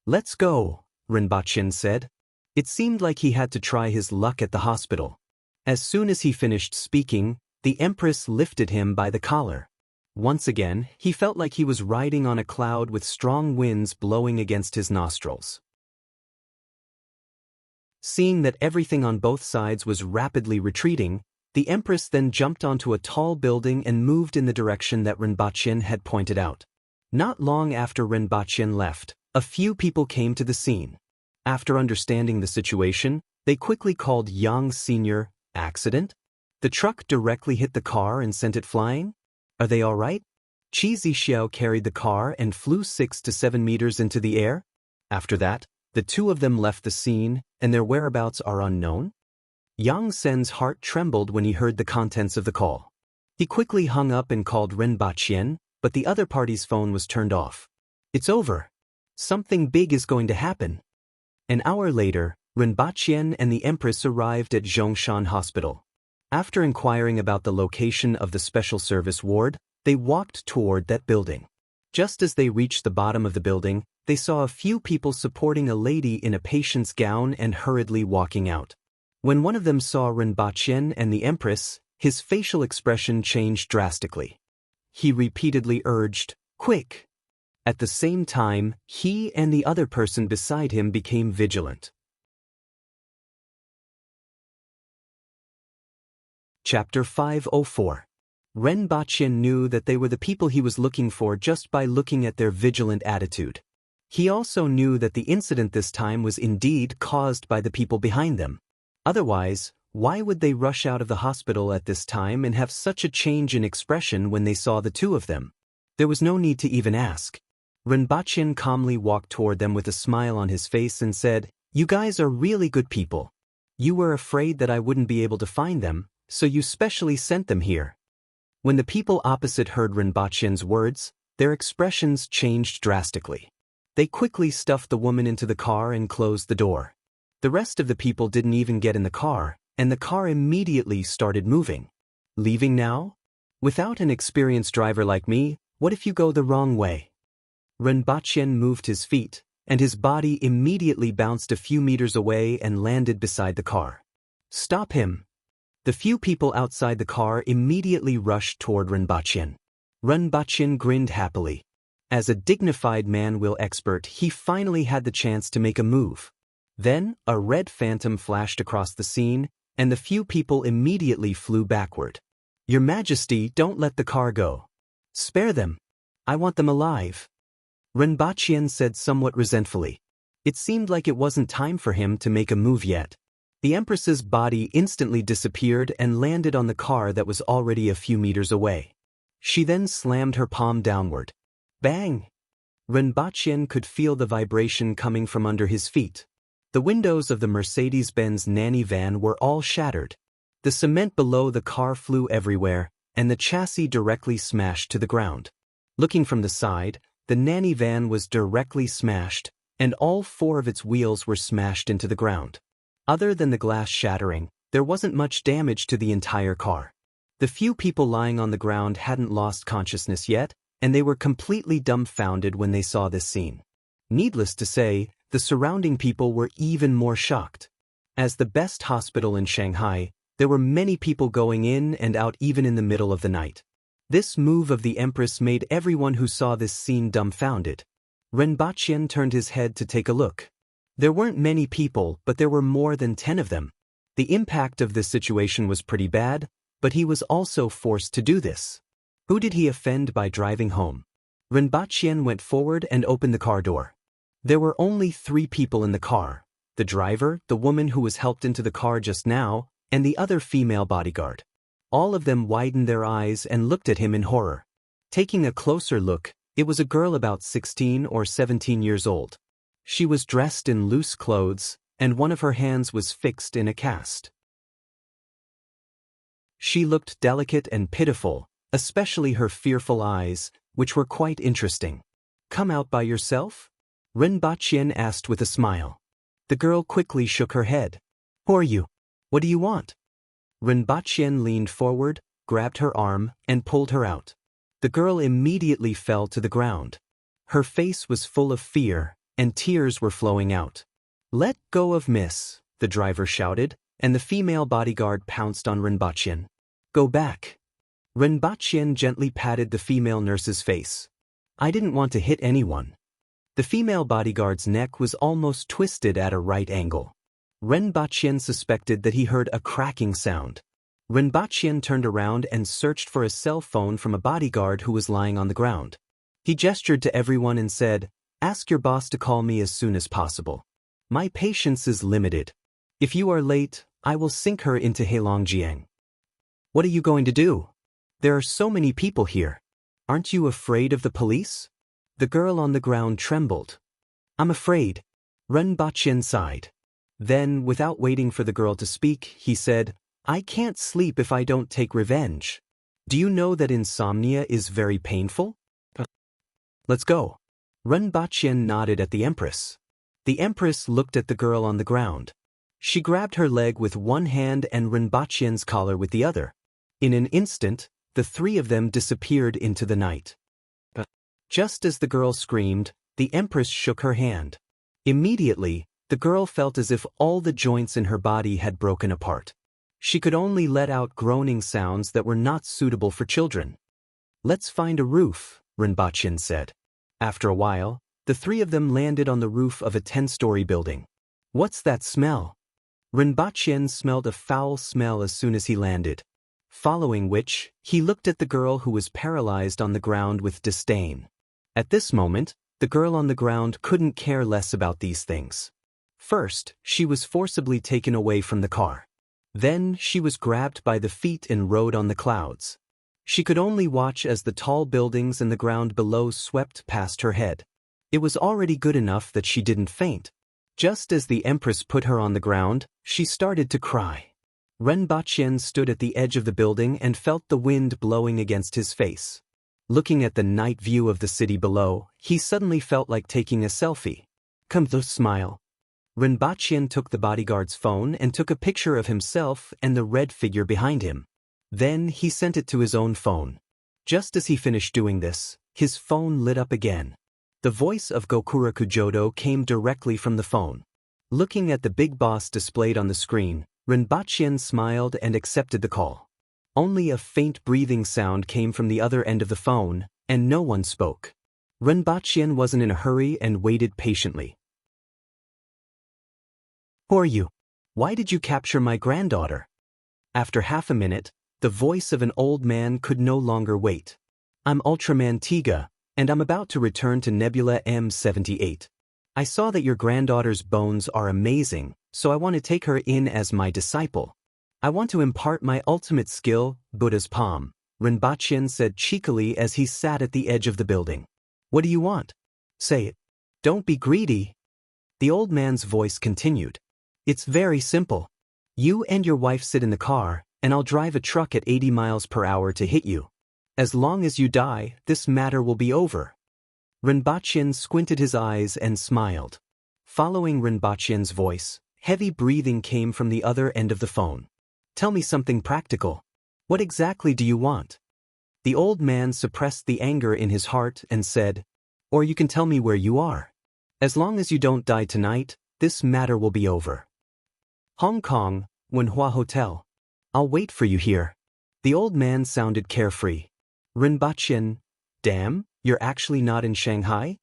Let's go, Renbaqian said. It seemed like he had to try his luck at the hospital. As soon as he finished speaking, the Empress lifted him by the collar. Once again, he felt like he was riding on a cloud with strong winds blowing against his nostrils. Seeing that everything on both sides was rapidly retreating, the Empress then jumped onto a tall building and moved in the direction that Renbaqian had pointed out. Not long after Renbaqian left, a few people came to the scene. After understanding the situation, they quickly called Yang Sr. Accident? The truck directly hit the car and sent it flying? Are they all right? Qi Zixiao carried the car and flew 6 to 7 meters into the air. After that, the 2 of them left the scene, and their whereabouts are unknown. Yang Sen's heart trembled when he heard the contents of the call. He quickly hung up and called Renbaqian, but the other party's phone was turned off. It's over. Something big is going to happen. An hour later, Renbaqian and the Empress arrived at Zhongshan Hospital. After inquiring about the location of the special service ward, they walked toward that building. Just as they reached the bottom of the building, they saw a few people supporting a lady in a patient's gown and hurriedly walking out. When one of them saw Renbaqian and the Empress, his facial expression changed drastically. He repeatedly urged, "Quick!" At the same time, he and the other person beside him became vigilant. Chapter 504. Renbaqian knew that they were the people he was looking for just by looking at their vigilant attitude. He also knew that the incident this time was indeed caused by the people behind them. Otherwise, why would they rush out of the hospital at this time and have such a change in expression when they saw the 2 of them? There was no need to even ask. Renbaqian calmly walked toward them with a smile on his face and said, "You guys are really good people. You were afraid that I wouldn't be able to find them, so you specially sent them here." When the people opposite heard Renbaqian's words, their expressions changed drastically. They quickly stuffed the woman into the car and closed the door. The rest of the people didn't even get in the car, and the car immediately started moving. Leaving now? Without an experienced driver like me, what if you go the wrong way? Renbaqian moved his feet, and his body immediately bounced a few meters away and landed beside the car. Stop him! The few people outside the car immediately rushed toward Renbaqian. Renbaqian grinned happily. As a dignified man-will expert, he finally had the chance to make a move. Then, a red phantom flashed across the scene, and the few people immediately flew backward. Your Majesty, don't let the car go. Spare them. I want them alive. Renbaqian said somewhat resentfully. It seemed like it wasn't time for him to make a move yet. The Empress's body instantly disappeared and landed on the car that was already a few meters away. She then slammed her palm downward. Bang! Renbaqian could feel the vibration coming from under his feet. The windows of the Mercedes-Benz nanny van were all shattered. The cement below the car flew everywhere, and the chassis directly smashed to the ground. Looking from the side, the nanny van was directly smashed, and all 4 of its wheels were smashed into the ground. Other than the glass shattering, there wasn't much damage to the entire car. The few people lying on the ground hadn't lost consciousness yet, and they were completely dumbfounded when they saw this scene. Needless to say, the surrounding people were even more shocked. As the best hospital in Shanghai, there were many people going in and out even in the middle of the night. This move of the Empress made everyone who saw this scene dumbfounded. Ren Baqian turned his head to take a look. There weren't many people, but there were more than 10 of them. The impact of this situation was pretty bad, but he was also forced to do this. Who did he offend by driving home? Ren Baqian went forward and opened the car door. There were only 3 people in the car: the driver, the woman who was helped into the car just now, and the other female bodyguard. All of them widened their eyes and looked at him in horror. Taking a closer look, it was a girl about 16 or 17 years old. She was dressed in loose clothes, and one of her hands was fixed in a cast. She looked delicate and pitiful, especially her fearful eyes, which were quite interesting. "Come out by yourself?" Ren Baqian asked with a smile. The girl quickly shook her head. "Who are you? What do you want?" Ren Baqian leaned forward, grabbed her arm, and pulled her out. The girl immediately fell to the ground. Her face was full of fear, and tears were flowing out. "Let go of Miss," the driver shouted, and the female bodyguard pounced on Ren Baqian. "Go back." Ren Baqian gently patted the female nurse's face. "I didn't want to hit anyone." The female bodyguard's neck was almost twisted at a right angle. Ren Baqian suspected that he heard a cracking sound. Ren Baqian turned around and searched for a cell phone from a bodyguard who was lying on the ground. He gestured to everyone and said, "Ask your boss to call me as soon as possible. My patience is limited. If you are late, I will sink her into Heilongjiang." "What are you going to do? There are so many people here. Aren't you afraid of the police?" The girl on the ground trembled. "I'm afraid." Ren Baqian sighed. Then, without waiting for the girl to speak, he said, "I can't sleep if I don't take revenge. Do you know that insomnia is very painful? Let's go." Ren Baqian nodded at the Empress. The Empress looked at the girl on the ground. She grabbed her leg with one hand and Ren Baqian's collar with the other. In an instant, the 3 of them disappeared into the night. Just as the girl screamed, the Empress shook her hand. Immediately, the girl felt as if all the joints in her body had broken apart. She could only let out groaning sounds that were not suitable for children. "Let's find a roof," Ren Baqian said. After a while, the 3 of them landed on the roof of a 10-story building. "What's that smell?" Ren Baqian smelled a foul smell as soon as he landed. Following which, he looked at the girl who was paralyzed on the ground with disdain. At this moment, the girl on the ground couldn't care less about these things. First, she was forcibly taken away from the car. Then, she was grabbed by the feet and rode on the clouds. She could only watch as the tall buildings and the ground below swept past her head. It was already good enough that she didn't faint. Just as the Empress put her on the ground, she started to cry. Ren Baqian stood at the edge of the building and felt the wind blowing against his face. Looking at the night view of the city below, he suddenly felt like taking a selfie. "Come to smile." Ren Baqian took the bodyguard's phone and took a picture of himself and the red figure behind him. Then he sent it to his own phone. Just as he finished doing this, his phone lit up again. The voice of Gokuraku Jodo came directly from the phone. Looking at the big boss displayed on the screen, Ren Baqian smiled and accepted the call. Only a faint breathing sound came from the other end of the phone, and no one spoke. Ren Baqian wasn't in a hurry and waited patiently. "Who are you? Why did you capture my granddaughter?" After half a minute, the voice of an old man could no longer wait. "I'm Ultraman Tiga, and I'm about to return to Nebula M78. I saw that your granddaughter's bones are amazing, so I want to take her in as my disciple. I want to impart my ultimate skill, Buddha's palm," Ren Baqian said cheekily as he sat at the edge of the building. "What do you want? Say it. Don't be greedy." The old man's voice continued. "It's very simple. You and your wife sit in the car, and I'll drive a truck at 80 miles per hour to hit you. As long as you die, this matter will be over." Rinpochen squinted his eyes and smiled. Following Rinpochen's voice, heavy breathing came from the other end of the phone. Tell me something practical. What exactly do you want? The old man suppressed the anger in his heart and said, or you can tell me where you are. As long as you don't die tonight, this matter will be over. Hong Kong, Wenhua Hotel. I'll wait for you here. The old man sounded carefree. Rinpochen, damn, you're actually not in Shanghai?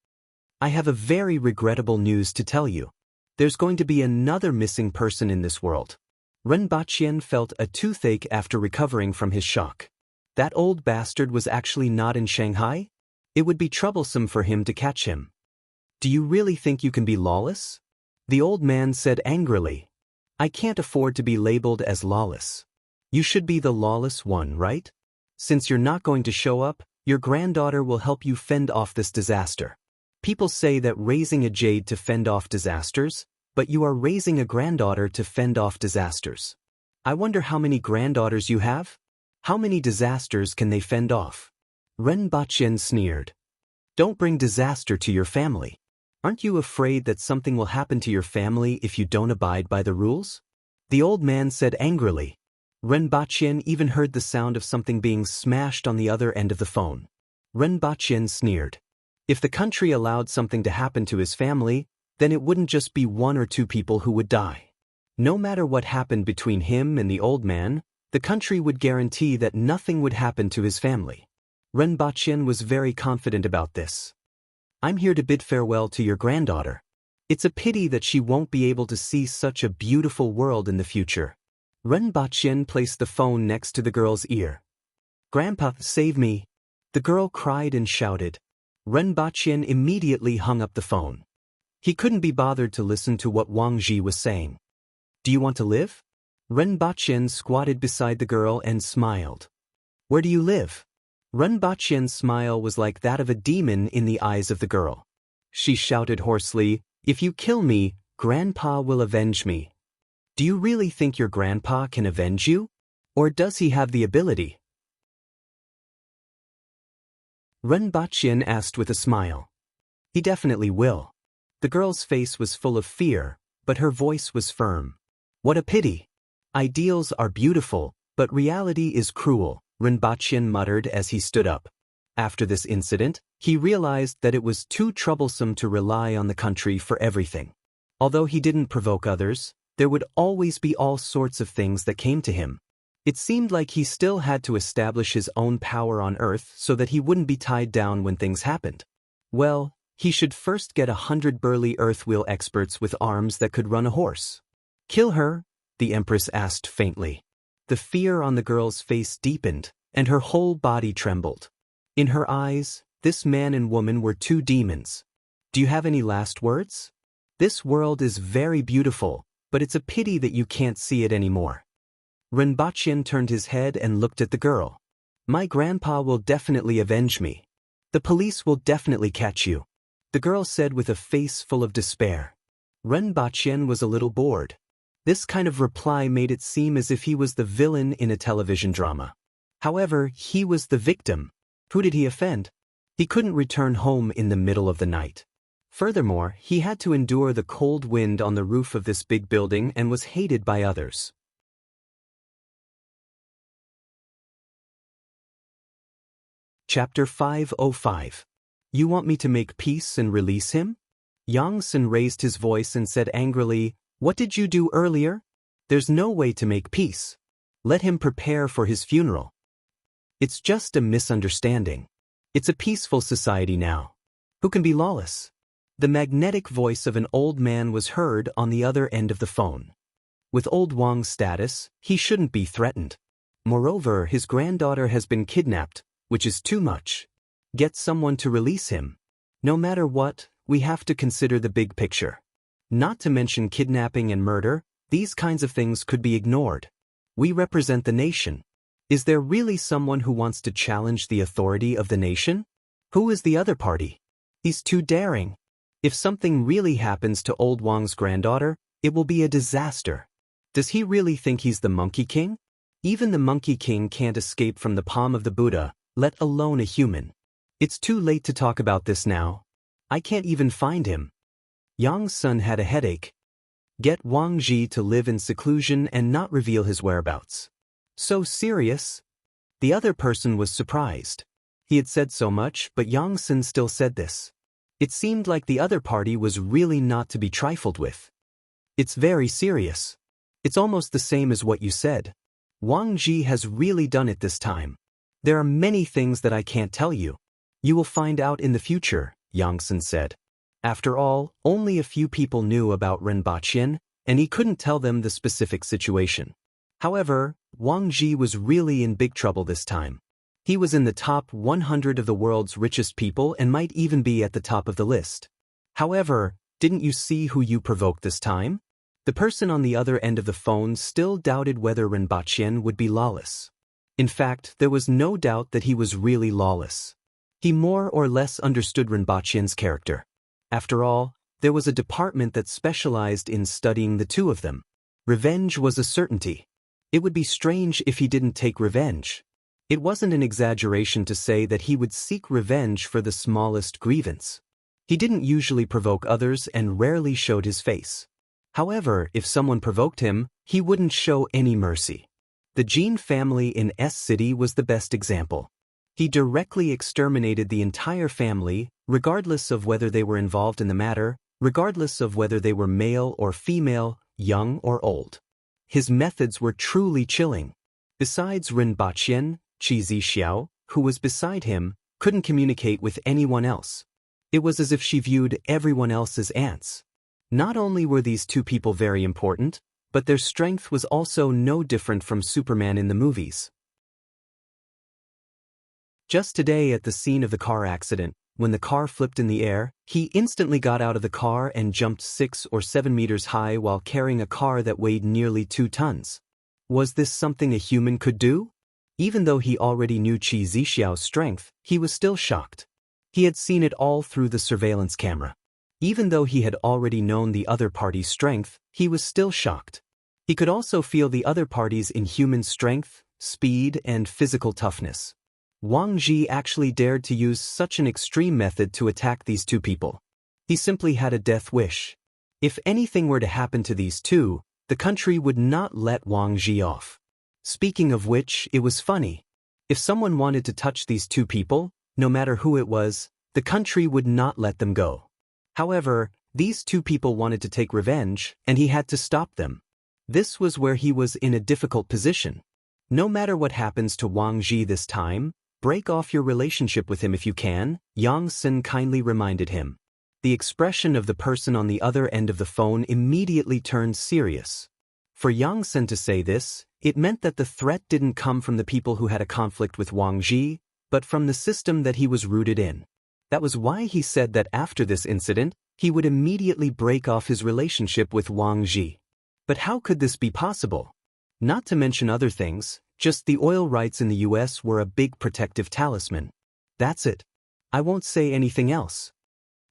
I have a very regrettable news to tell you. There's going to be another missing person in this world. Rinpochen felt a toothache after recovering from his shock. That old bastard was actually not in Shanghai? It would be troublesome for him to catch him. Do you really think you can be lawless? The old man said angrily. I can't afford to be labeled as lawless. You should be the lawless one, right? Since you're not going to show up, your granddaughter will help you fend off this disaster. People say that raising a jade to fend off disasters, but you are raising a granddaughter to fend off disasters. I wonder how many granddaughters you have? How many disasters can they fend off? Rinpochen sneered. Don't bring disaster to your family. Aren't you afraid that something will happen to your family if you don't abide by the rules? The old man said angrily. Rinpochen even heard the sound of something being smashed on the other end of the phone. Rinpochen sneered. If the country allowed something to happen to his family, then it wouldn't just be 1 or 2 people who would die. No matter what happened between him and the old man, the country would guarantee that nothing would happen to his family. Rinpochen was very confident about this. I'm here to bid farewell to your granddaughter. It's a pity that she won't be able to see such a beautiful world in the future. Rinpochen placed the phone next to the girl's ear. Grandpa, save me! The girl cried and shouted. Rinpochen immediately hung up the phone. He couldn't be bothered to listen to what Wang Ji was saying. Do you want to live? Rinpochen squatted beside the girl and smiled. Where do you live? Rinpochen's smile was like that of a demon in the eyes of the girl. She shouted hoarsely, If you kill me, Grandpa will avenge me. Do you really think your grandpa can avenge you? Or does he have the ability? Rinpochen asked with a smile. He definitely will. The girl's face was full of fear, but her voice was firm. What a pity. Ideals are beautiful, but reality is cruel, Rinpochen muttered as he stood up. After this incident, he realized that it was too troublesome to rely on the country for everything. Although he didn't provoke others, there would always be all sorts of things that came to him. It seemed like he still had to establish his own power on Earth so that he wouldn't be tied down when things happened. Well, he should first get 100 burly Earthwheel experts with arms that could run a horse. Kill her? The Empress asked faintly. The fear on the girl's face deepened, and her whole body trembled. In her eyes, this man and woman were 2 demons. Do you have any last words? This world is very beautiful, but it's a pity that you can't see it anymore. Rinpochen turned his head and looked at the girl. My grandpa will definitely avenge me. The police will definitely catch you, the girl said with a face full of despair. Rinpochen was a little bored. This kind of reply made it seem as if he was the villain in a television drama. However, he was the victim. Who did he offend? He couldn't return home in the middle of the night. Furthermore, he had to endure the cold wind on the roof of this big building and was hated by others. Chapter 505. You want me to make peace and release him? Yang Sen raised his voice and said angrily, What did you do earlier? There's no way to make peace. Let him prepare for his funeral. It's just a misunderstanding. It's a peaceful society now. Who can be lawless? The magnetic voice of an old man was heard on the other end of the phone. With old Wang's status, he shouldn't be threatened. Moreover, his granddaughter has been kidnapped, which is too much. Get someone to release him. No matter what, we have to consider the big picture. Not to mention kidnapping and murder, these kinds of things could be ignored. We represent the nation. Is there really someone who wants to challenge the authority of the nation? Who is the other party? He's too daring. If something really happens to old Wang's granddaughter, it will be a disaster. Does he really think he's the Monkey King? Even the Monkey King can't escape from the palm of the Buddha, let alone a human. It's too late to talk about this now, I can't even find him. Yang's son had a headache. Get Wang Ji to live in seclusion and not reveal his whereabouts. So serious? The other person was surprised. He had said so much, but Yang Sun still said this. It seemed like the other party was really not to be trifled with. It's very serious. It's almost the same as what you said. Wang Ji has really done it this time. There are many things that I can't tell you. You will find out in the future, Yang Sun said. After all, only a few people knew about Ren Baqian, and he couldn't tell them the specific situation. However, Wang Ji was really in big trouble this time. He was in the top 100 of the world's richest people and might even be at the top of the list. However, didn't you see who you provoked this time? The person on the other end of the phone still doubted whether Ren Baqian would be lawless. In fact, there was no doubt that he was really lawless. He more or less understood Ren Baqian's character. After all, there was a department that specialized in studying the two of them. Revenge was a certainty. It would be strange if he didn't take revenge. It wasn't an exaggeration to say that he would seek revenge for the smallest grievance. He didn't usually provoke others and rarely showed his face. However, if someone provoked him, he wouldn't show any mercy. The Jin family in S City was the best example. He directly exterminated the entire family, regardless of whether they were involved in the matter, regardless of whether they were male or female, young or old. His methods were truly chilling. Besides Ren Baqian, Qi Zixiao, who was beside him, couldn't communicate with anyone else. It was as if she viewed everyone else as ants. Not only were these two people very important, but their strength was also no different from Superman in the movies. Just today at the scene of the car accident, when the car flipped in the air, he instantly got out of the car and jumped 6 or 7 meters high while carrying a car that weighed nearly 2 tons. Was this something a human could do? Even though he already knew Qi Zixiao's strength, he was still shocked. He had seen it all through the surveillance camera. Even though he had already known the other party's strength, he was still shocked. He could also feel the other party's inhuman strength, speed, and physical toughness. Wang Ji actually dared to use such an extreme method to attack these two people. He simply had a death wish. If anything were to happen to these two, the country would not let Wang Ji off. Speaking of which, it was funny. If someone wanted to touch these two people, no matter who it was, the country would not let them go. However, these two people wanted to take revenge, and he had to stop them. This was where he was in a difficult position. No matter what happens to Wang Ji this time, break off your relationship with him if you can, Yang Sun kindly reminded him. The expression of the person on the other end of the phone immediately turned serious. For Yang Sun to say this, it meant that the threat didn't come from the people who had a conflict with Wang Ji, but from the system that he was rooted in. That was why he said that after this incident, he would immediately break off his relationship with Wang Ji. But how could this be possible? Not to mention other things, just the oil rights in the US were a big protective talisman. That's it. I won't say anything else.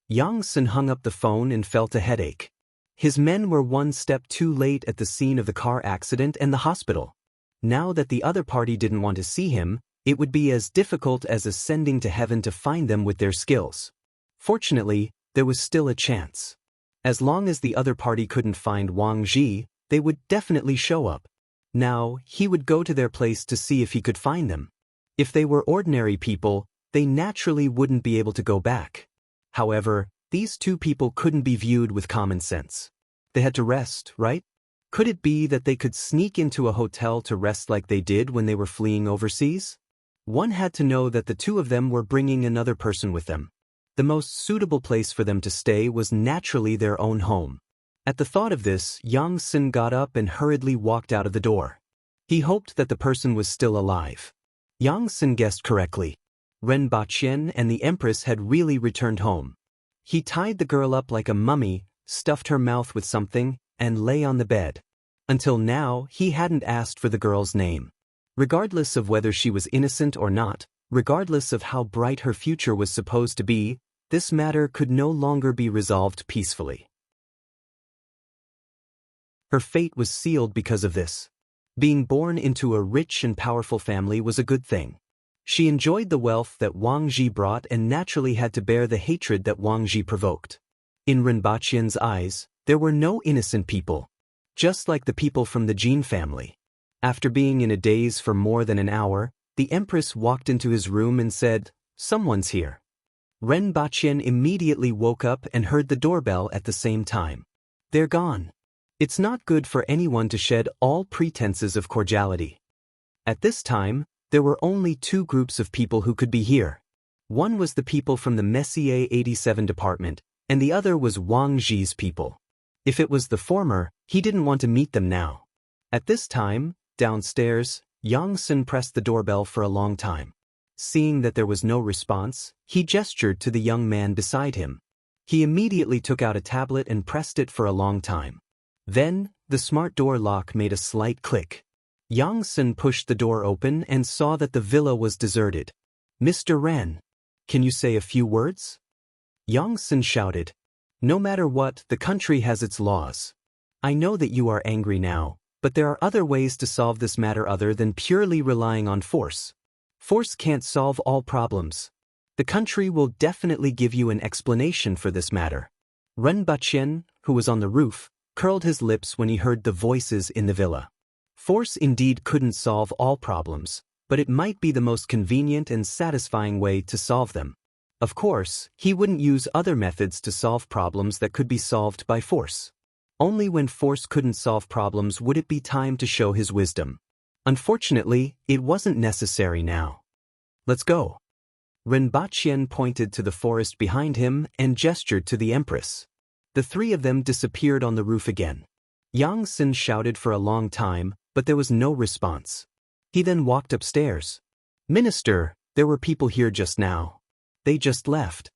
Yang Sun hung up the phone and felt a headache. His men were one step too late at the scene of the car accident and the hospital. Now that the other party didn't want to see him, it would be as difficult as ascending to heaven to find them with their skills. Fortunately, there was still a chance. As long as the other party couldn't find Wang Ji, they would definitely show up. Now, he would go to their place to see if he could find them. If they were ordinary people, they naturally wouldn't be able to go back. However, these two people couldn't be viewed with common sense. They had to rest, right? Could it be that they could sneak into a hotel to rest like they did when they were fleeing overseas? One had to know that the two of them were bringing another person with them. The most suitable place for them to stay was naturally their own home. At the thought of this, Yang Sun got up and hurriedly walked out of the door. He hoped that the person was still alive. Yang Sun guessed correctly. Ren Baqian and the Empress had really returned home. He tied the girl up like a mummy, stuffed her mouth with something, and lay on the bed. Until now, he hadn't asked for the girl's name. Regardless of whether she was innocent or not, regardless of how bright her future was supposed to be, this matter could no longer be resolved peacefully. Her fate was sealed because of this. Being born into a rich and powerful family was a good thing. She enjoyed the wealth that Wang Ji brought and naturally had to bear the hatred that Wang Ji provoked. In Rinpoche's eyes, there were no innocent people. Just like the people from the Jin family. After being in a daze for more than an hour, the empress walked into his room and said, "Someone's here." Rinpoche immediately woke up and heard the doorbell at the same time. "They're gone." It's not good for anyone to shed all pretenses of cordiality. At this time, there were only two groups of people who could be here. One was the people from the Messier 87 department, and the other was Wang Ji's people. If it was the former, he didn't want to meet them now. At this time, downstairs, Yang Sun pressed the doorbell for a long time. Seeing that there was no response, he gestured to the young man beside him. He immediately took out a tablet and pressed it for a long time. Then, the smart door lock made a slight click. Yang Sun pushed the door open and saw that the villa was deserted. "Mr. Ren, can you say a few words?" Yang Sun shouted. "No matter what, the country has its laws. I know that you are angry now, but there are other ways to solve this matter other than purely relying on force. Force can't solve all problems. The country will definitely give you an explanation for this matter." Rinpoche, who was on the roof, curled his lips when he heard the voices in the villa. Force indeed couldn't solve all problems, but it might be the most convenient and satisfying way to solve them. Of course, he wouldn't use other methods to solve problems that could be solved by force. Only when force couldn't solve problems would it be time to show his wisdom. Unfortunately, it wasn't necessary now. "Let's go." Rinpoche pointed to the forest behind him and gestured to the empress. The three of them disappeared on the roof again. Yang Sun shouted for a long time, but there was no response. He then walked upstairs. "Minister, there were people here just now. They just left."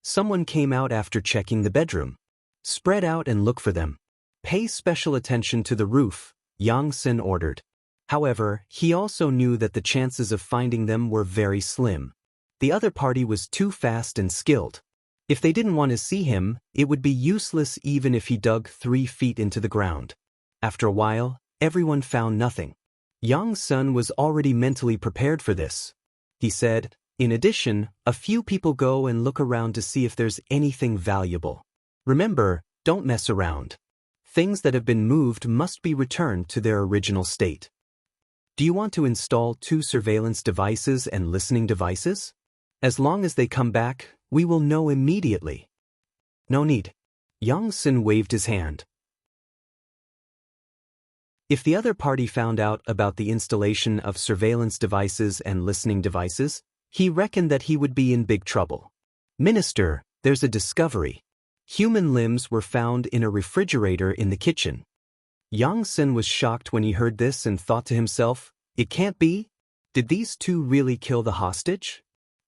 Someone came out after checking the bedroom. "Spread out and look for them. Pay special attention to the roof," Yang Sun ordered. However, he also knew that the chances of finding them were very slim. The other party was too fast and skilled. If they didn't want to see him, it would be useless even if he dug 3 feet into the ground. After a while, everyone found nothing. Yang Sun was already mentally prepared for this. He said, "In addition, a few people go and look around to see if there's anything valuable. Remember, don't mess around. Things that have been moved must be returned to their original state." "Do you want to install 2 surveillance devices and listening devices? As long as they come back, we will know immediately." "No need." Yang Sun waved his hand. If the other party found out about the installation of surveillance devices and listening devices, he reckoned that he would be in big trouble. "Minister, there's a discovery. Human limbs were found in a refrigerator in the kitchen." Yang Sun was shocked when he heard this and thought to himself, "It can't be? Did these two really kill the hostage?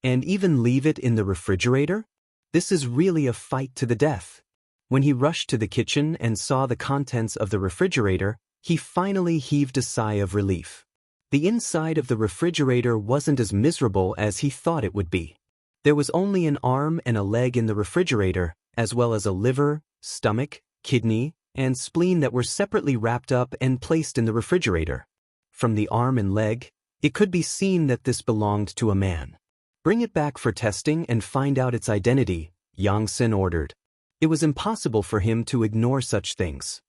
And even leave it in the refrigerator? This is really a fight to the death." When he rushed to the kitchen and saw the contents of the refrigerator, he finally heaved a sigh of relief. The inside of the refrigerator wasn't as miserable as he thought it would be. There was only an arm and a leg in the refrigerator, as well as a liver, stomach, kidney, and spleen that were separately wrapped up and placed in the refrigerator. From the arm and leg, it could be seen that this belonged to a man. "Bring it back for testing and find out its identity," Yang Sun ordered. It was impossible for him to ignore such things.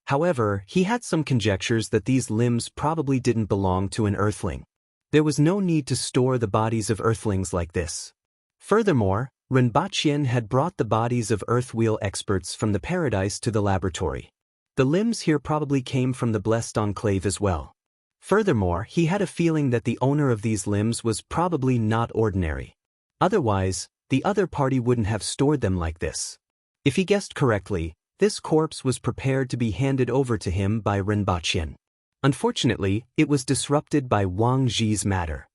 However, he had some conjectures that these limbs probably didn't belong to an earthling. There was no need to store the bodies of earthlings like this. Furthermore, Rinpoche had brought the bodies of earthwheel experts from the paradise to the laboratory. The limbs here probably came from the blessed enclave as well. Furthermore, he had a feeling that the owner of these limbs was probably not ordinary. Otherwise, the other party wouldn't have stored them like this. If he guessed correctly, this corpse was prepared to be handed over to him by Rinpoche. Unfortunately, it was disrupted by Wang Ji's matter.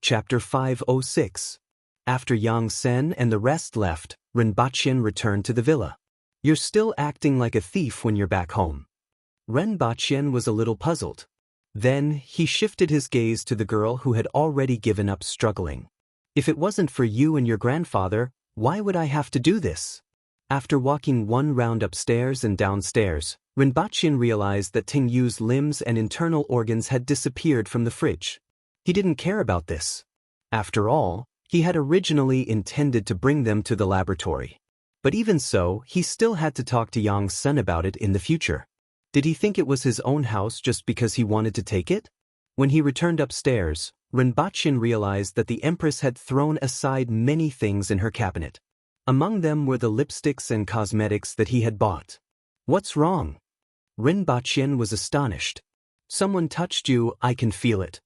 Chapter 506. After Yang Sun and the rest left, Rinpoche returned to the villa. "You're still acting like a thief when you're back home." Rinpoche was a little puzzled. Then, he shifted his gaze to the girl who had already given up struggling. "If it wasn't for you and your grandfather, why would I have to do this?" After walking 1 round upstairs and downstairs, Rinpoche realized that Ting Yu's limbs and internal organs had disappeared from the fridge. He didn't care about this. After all, he had originally intended to bring them to the laboratory. But even so, he still had to talk to Yang's son about it in the future. Did he think it was his own house just because he wanted to take it? When he returned upstairs, Rinpoche realized that the Empress had thrown aside many things in her cabinet. Among them were the lipsticks and cosmetics that he had bought. What's wrong? Rinpoche was astonished. Someone touched you, I can feel it.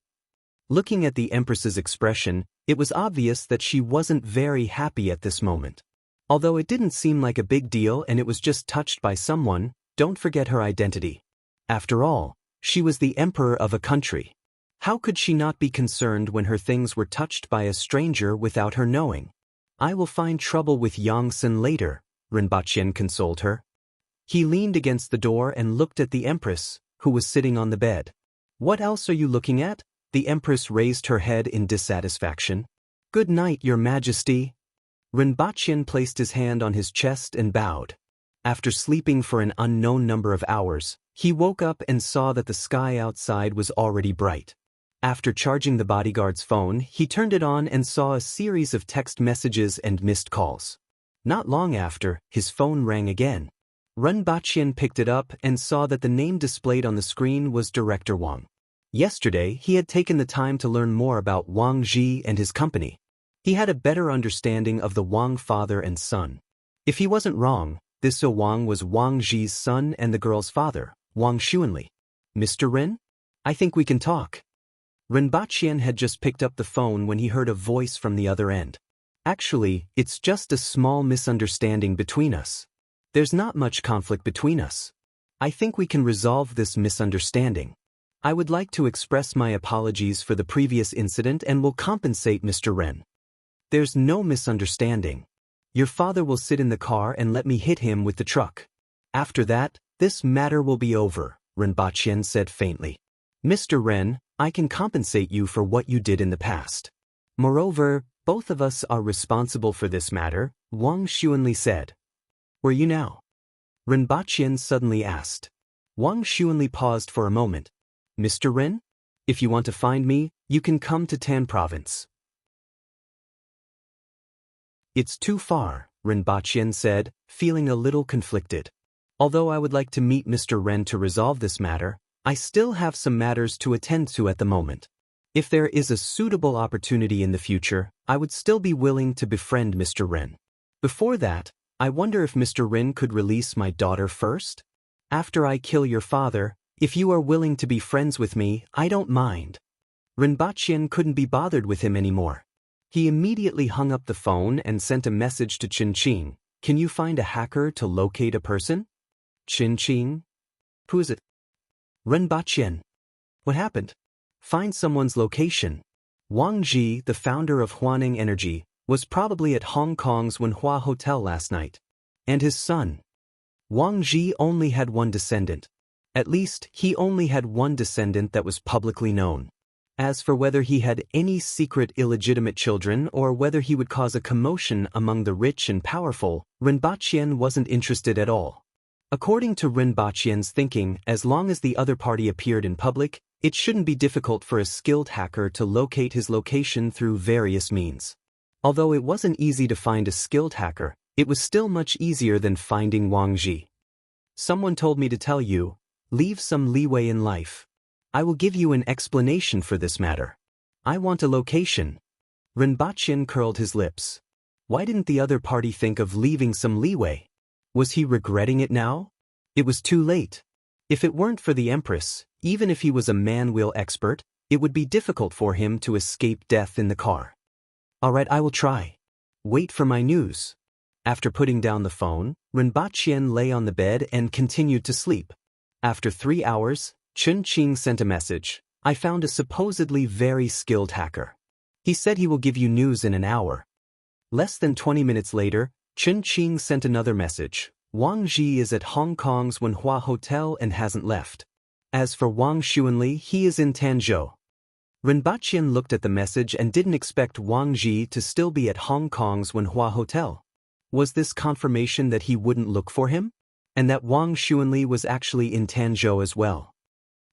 Looking at the Empress's expression, it was obvious that she wasn't very happy at this moment. Although it didn't seem like a big deal and it was just touched by someone, don't forget her identity. After all, she was the emperor of a country. How could she not be concerned when her things were touched by a stranger without her knowing? I will find trouble with Yongsan later, Rinpoche consoled her. He leaned against the door and looked at the Empress, who was sitting on the bed. What else are you looking at? The Empress raised her head in dissatisfaction. Good night, Your Majesty. Rinpoche placed his hand on his chest and bowed. After sleeping for an unknown number of hours, he woke up and saw that the sky outside was already bright. After charging the bodyguard's phone, he turned it on and saw a series of text messages and missed calls. Not long after, his phone rang again. Rinpoche picked it up and saw that the name displayed on the screen was Director Wang. Yesterday, he had taken the time to learn more about Wang Ji and his company. He had a better understanding of the Wang father and son. If he wasn't wrong, this Wang was Wang Ji's son and the girl's father, Wang Xuanli. Mr. Rin? I think we can talk. Rinpoche had just picked up the phone when he heard a voice from the other end. Actually, it's just a small misunderstanding between us. There's not much conflict between us. I think we can resolve this misunderstanding. I would like to express my apologies for the previous incident and will compensate Mr. Ren. There's no misunderstanding. Your father will sit in the car and let me hit him with the truck. After that, this matter will be over, Rinpoche said faintly. Mr. Ren, I can compensate you for what you did in the past. Moreover, both of us are responsible for this matter, Wang Xuanli said. Where are you now? Rinpoche suddenly asked. Wang Xuanli paused for a moment. Mr. Ren? If you want to find me, you can come to Tan Province. It's too far, Rinpoche said, feeling a little conflicted. Although I would like to meet Mr. Ren to resolve this matter, I still have some matters to attend to at the moment. If there is a suitable opportunity in the future, I would still be willing to befriend Mr. Ren. Before that, I wonder if Mr. Rin could release my daughter first? After I kill your father, if you are willing to be friends with me, I don't mind. Rinpoche couldn't be bothered with him anymore. He immediately hung up the phone and sent a message to Qin. Can you find a hacker to locate a person? Qin? Who is it? Rinpoche. What happened? Find someone's location. Wang Ji, the founder of Huaning Energy, was probably at Hong Kong's Wenhua Hotel last night. And his son. Wang Ji only had one descendant. At least, he only had one descendant that was publicly known. As for whether he had any secret illegitimate children or whether he would cause a commotion among the rich and powerful, Rinpoche wasn't interested at all. According to Rinpoche's thinking, as long as the other party appeared in public, it shouldn't be difficult for a skilled hacker to locate his location through various means. Although it wasn't easy to find a skilled hacker, it was still much easier than finding Wang Ji. Someone told me to tell you, leave some leeway in life. I will give you an explanation for this matter. I want a location. Rinpoche curled his lips. Why didn't the other party think of leaving some leeway? Was he regretting it now? It was too late. If it weren't for the Empress, even if he was a man-wheel expert, it would be difficult for him to escape death in the car. All right, I will try. Wait for my news. After putting down the phone, Rinpoche lay on the bed and continued to sleep. After 3 hours, Qin sent a message. I found a supposedly very skilled hacker. He said he will give you news in an hour. Less than 20 minutes later, Qin sent another message. Wang Ji is at Hong Kong's Wenhua Hotel and hasn't left. As for Wang Xuanli, he is in Tanzhou. Rinpoche looked at the message and didn't expect Wang Ji to still be at Hong Kong's Wenhua Hotel. Was this confirmation that he wouldn't look for him? and that Wang Xuanli was actually in Tanzhou as well.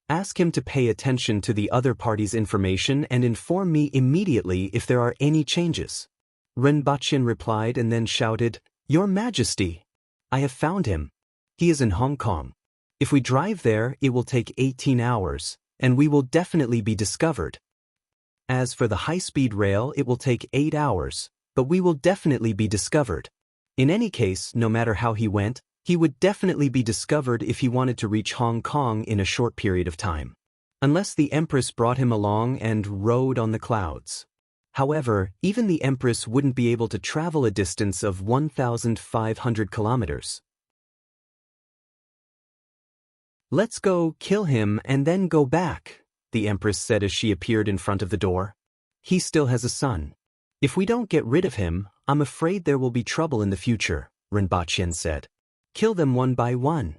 Ask him to pay attention to the other party's information and inform me immediately if there are any changes. Ren Baqian replied and then shouted, "Your Majesty! I have found him. He is in Hong Kong. If we drive there, it will take 18 hours, and we will definitely be discovered. As for the high-speed rail, it will take 8 hours, but we will definitely be discovered. In any case, no matter how he went, he would definitely be discovered if he wanted to reach Hong Kong in a short period of time. Unless the Empress brought him along and rode on the clouds. However, even the Empress wouldn't be able to travel a distance of 1,500 kilometers. Let's go kill him and then go back, the Empress said as she appeared in front of the door. He still has a son. If we don't get rid of him, I'm afraid there will be trouble in the future, Ren Baqian said. Kill them one by one.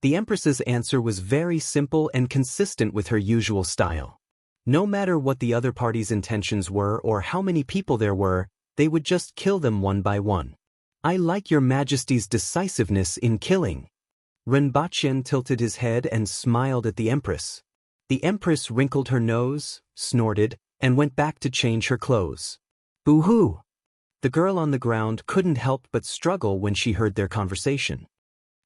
The Empress's answer was very simple and consistent with her usual style. No matter what the other party's intentions were or how many people there were, they would just kill them one by one. I like your Majesty's decisiveness in killing. Ren Baqian tilted his head and smiled at the Empress. The Empress wrinkled her nose, snorted, and went back to change her clothes. Boo-hoo! The girl on the ground couldn't help but struggle when she heard their conversation.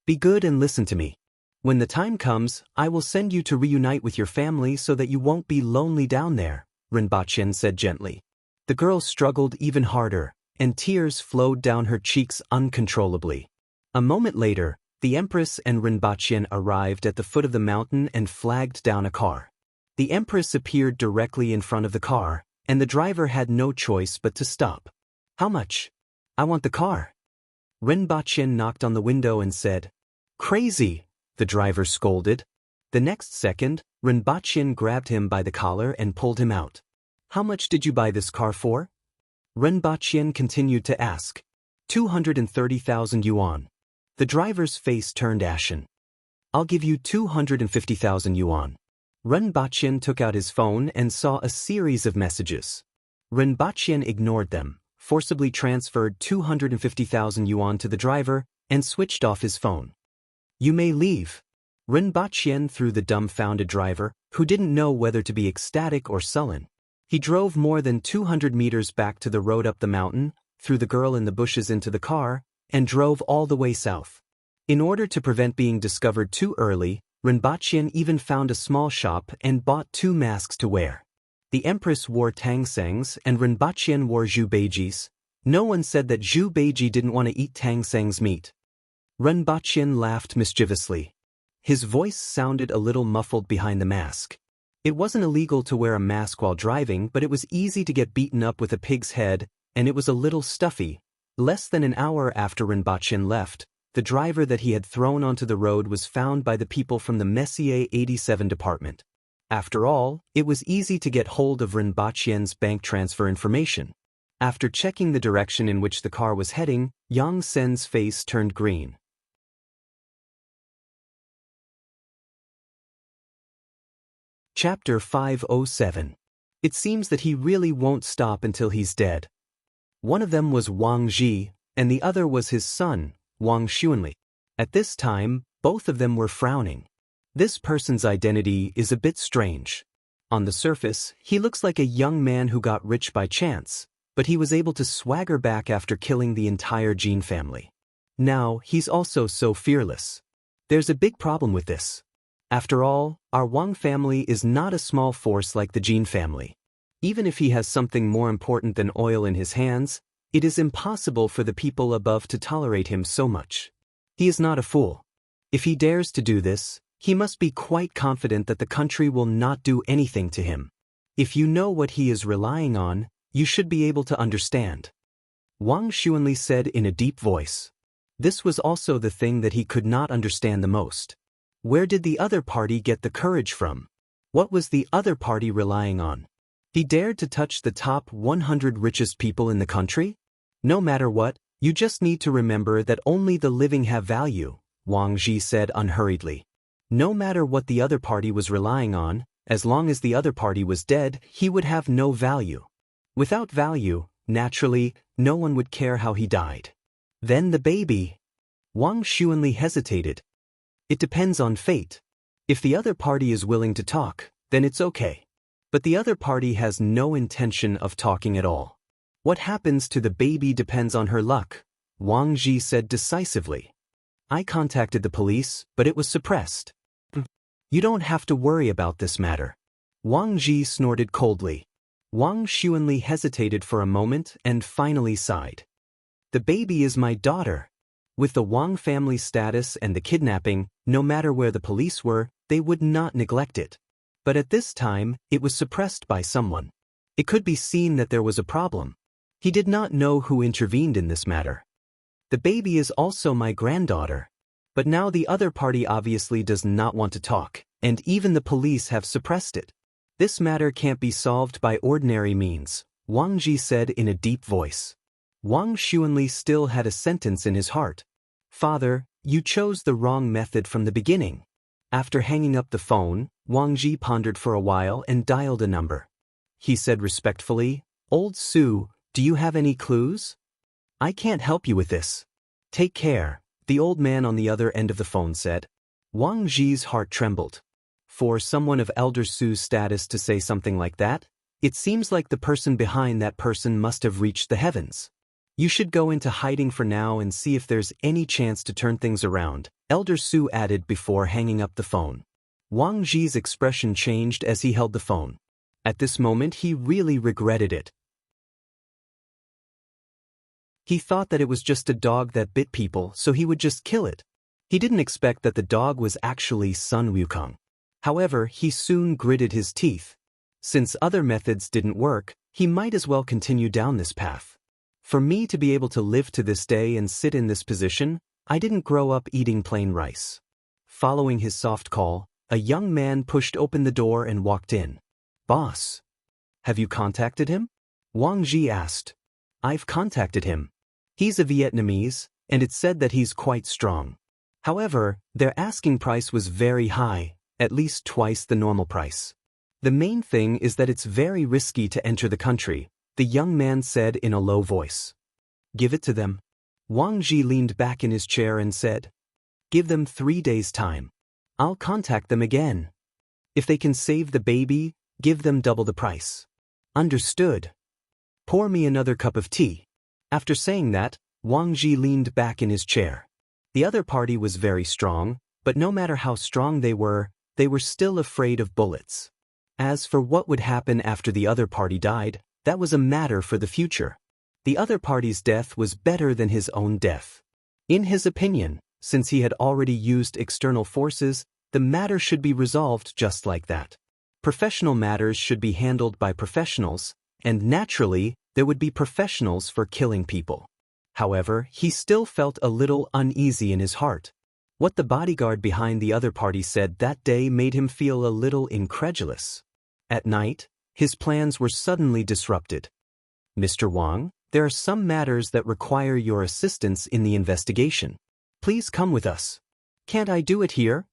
Be good and listen to me. When the time comes, I will send you to reunite with your family so that you won't be lonely down there, Ren Baqian said gently. The girl struggled even harder, and tears flowed down her cheeks uncontrollably. A moment later, the Empress and Ren Baqian arrived at the foot of the mountain and flagged down a car. The Empress appeared directly in front of the car, and the driver had no choice but to stop. How much? I want the car. Ren Baqian knocked on the window and said, Crazy, the driver scolded. The next second, Ren Baqian grabbed him by the collar and pulled him out. How much did you buy this car for? Ren Baqian continued to ask. 230,000 yuan. The driver's face turned ashen. I'll give you 250,000 yuan. Ren Baqian took out his phone and saw a series of messages. Ren Baqian ignored them, forcibly transferred 250,000 yuan to the driver, and switched off his phone. You may leave. Ren Baqian threw the dumbfounded driver, who didn't know whether to be ecstatic or sullen. He drove more than 200 meters back to the road up the mountain, threw the girl in the bushes into the car, and drove all the way south. In order to prevent being discovered too early, Ren Baqian even found a small shop and bought 2 masks to wear. The Empress wore Tangsengs and Ren Baqian wore Zhu Beiji's. No one said that Zhu Beiji didn't want to eat Tangseng's meat. Ren Baqian laughed mischievously. His voice sounded a little muffled behind the mask. It wasn't illegal to wear a mask while driving, but it was easy to get beaten up with a pig's head, and it was a little stuffy. Less than an hour after Ren Baqian left, the driver that he had thrown onto the road was found by the people from the Messier 87 department. After all, it was easy to get hold of Ren Baqian's bank transfer information. After checking the direction in which the car was heading, Yang Sen's face turned green. Chapter 507. It seems that he really won't stop until he's dead. One of them was Wang Ji, and the other was his son, Wang Xuanli. At this time, both of them were frowning. This person's identity is a bit strange. On the surface, he looks like a young man who got rich by chance, but he was able to swagger back after killing the entire Jin family. Now, he's also so fearless. There's a big problem with this. After all, our Wang family is not a small force like the Jin family. Even if he has something more important than oil in his hands, it is impossible for the people above to tolerate him so much. He is not a fool. If he dares to do this, he must be quite confident that the country will not do anything to him. If you know what he is relying on, you should be able to understand. Wang Xuanli said in a deep voice. This was also the thing that he could not understand the most. Where did the other party get the courage from? What was the other party relying on? He dared to touch the top 100 richest people in the country? No matter what, you just need to remember that only the living have value, Wang Ji said unhurriedly. No matter what the other party was relying on, as long as the other party was dead, he would have no value. Without value, naturally, no one would care how he died. Then the baby. Wang Xuanli hesitated. It depends on fate. If the other party is willing to talk, then it's okay. But the other party has no intention of talking at all. What happens to the baby depends on her luck, Wang Ji said decisively. I contacted the police, but it was suppressed. You don't have to worry about this matter. Wang Ji snorted coldly. Wang Xuanli hesitated for a moment and finally sighed. The baby is my daughter. With the Wang family status and the kidnapping, no matter where the police were, they would not neglect it. But at this time, it was suppressed by someone. It could be seen that there was a problem. He did not know who intervened in this matter. The baby is also my granddaughter. But now the other party obviously does not want to talk, and even the police have suppressed it. This matter can't be solved by ordinary means, Wang Ji said in a deep voice. Wang Xuanli still had a sentence in his heart. Father, you chose the wrong method from the beginning. After hanging up the phone, Wang Ji pondered for a while and dialed a number. He said respectfully, Old Su, do you have any clues? I can't help you with this. Take care, the old man on the other end of the phone said. Wang Ji's heart trembled. For someone of Elder Su's status to say something like that, it seems like the person behind that person must have reached the heavens. You should go into hiding for now and see if there's any chance to turn things around, Elder Su added before hanging up the phone. Wang Ji's expression changed as he held the phone. At this moment he really regretted it. He thought that it was just a dog that bit people, so he would just kill it. He didn't expect that the dog was actually Sun Wukong. However, he soon gritted his teeth. Since other methods didn't work, he might as well continue down this path. For me to be able to live to this day and sit in this position, I didn't grow up eating plain rice. Following his soft call, a young man pushed open the door and walked in. Boss, have you contacted him? Wang Ji asked. I've contacted him. He's a Vietnamese, and it's said that he's quite strong. However, their asking price was very high, at least twice the normal price. The main thing is that it's very risky to enter the country, the young man said in a low voice. Give it to them. Wang Ji leaned back in his chair and said, Give them 3 days' time. I'll contact them again. If they can save the baby, give them double the price. Understood. Pour me another cup of tea. After saying that, Wang Ji leaned back in his chair. The other party was very strong, but no matter how strong they were still afraid of bullets. As for what would happen after the other party died, that was a matter for the future. The other party's death was better than his own death. In his opinion, since he had already used external forces, the matter should be resolved just like that. Professional matters should be handled by professionals, and naturally, there would be professionals for killing people. However, he still felt a little uneasy in his heart. What the bodyguard behind the other party said that day made him feel a little incredulous. At night, his plans were suddenly disrupted. Mr. Wang, there are some matters that require your assistance in the investigation. Please come with us. Can't I do it here?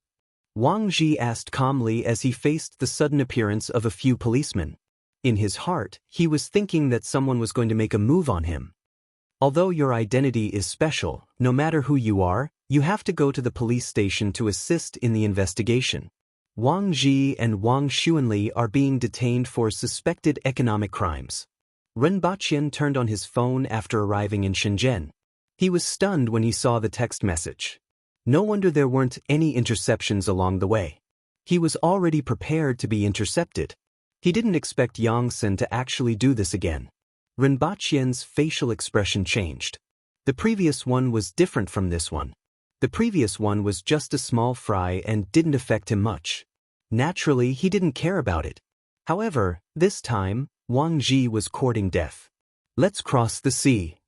Wang Ji asked calmly as he faced the sudden appearance of a few policemen. In his heart, he was thinking that someone was going to make a move on him. Although your identity is special, no matter who you are, you have to go to the police station to assist in the investigation. Wang Ji and Wang Xuanli are being detained for suspected economic crimes. Ren Baqian turned on his phone after arriving in Shenzhen. He was stunned when he saw the text message. No wonder there weren't any interceptions along the way. He was already prepared to be intercepted. He didn't expect Yang Sen to actually do this again. Ren Baqian's facial expression changed. The previous one was different from this one. The previous one was just a small fry and didn't affect him much. Naturally, he didn't care about it. However, this time, Wang Ji was courting death. Let's cross the sea.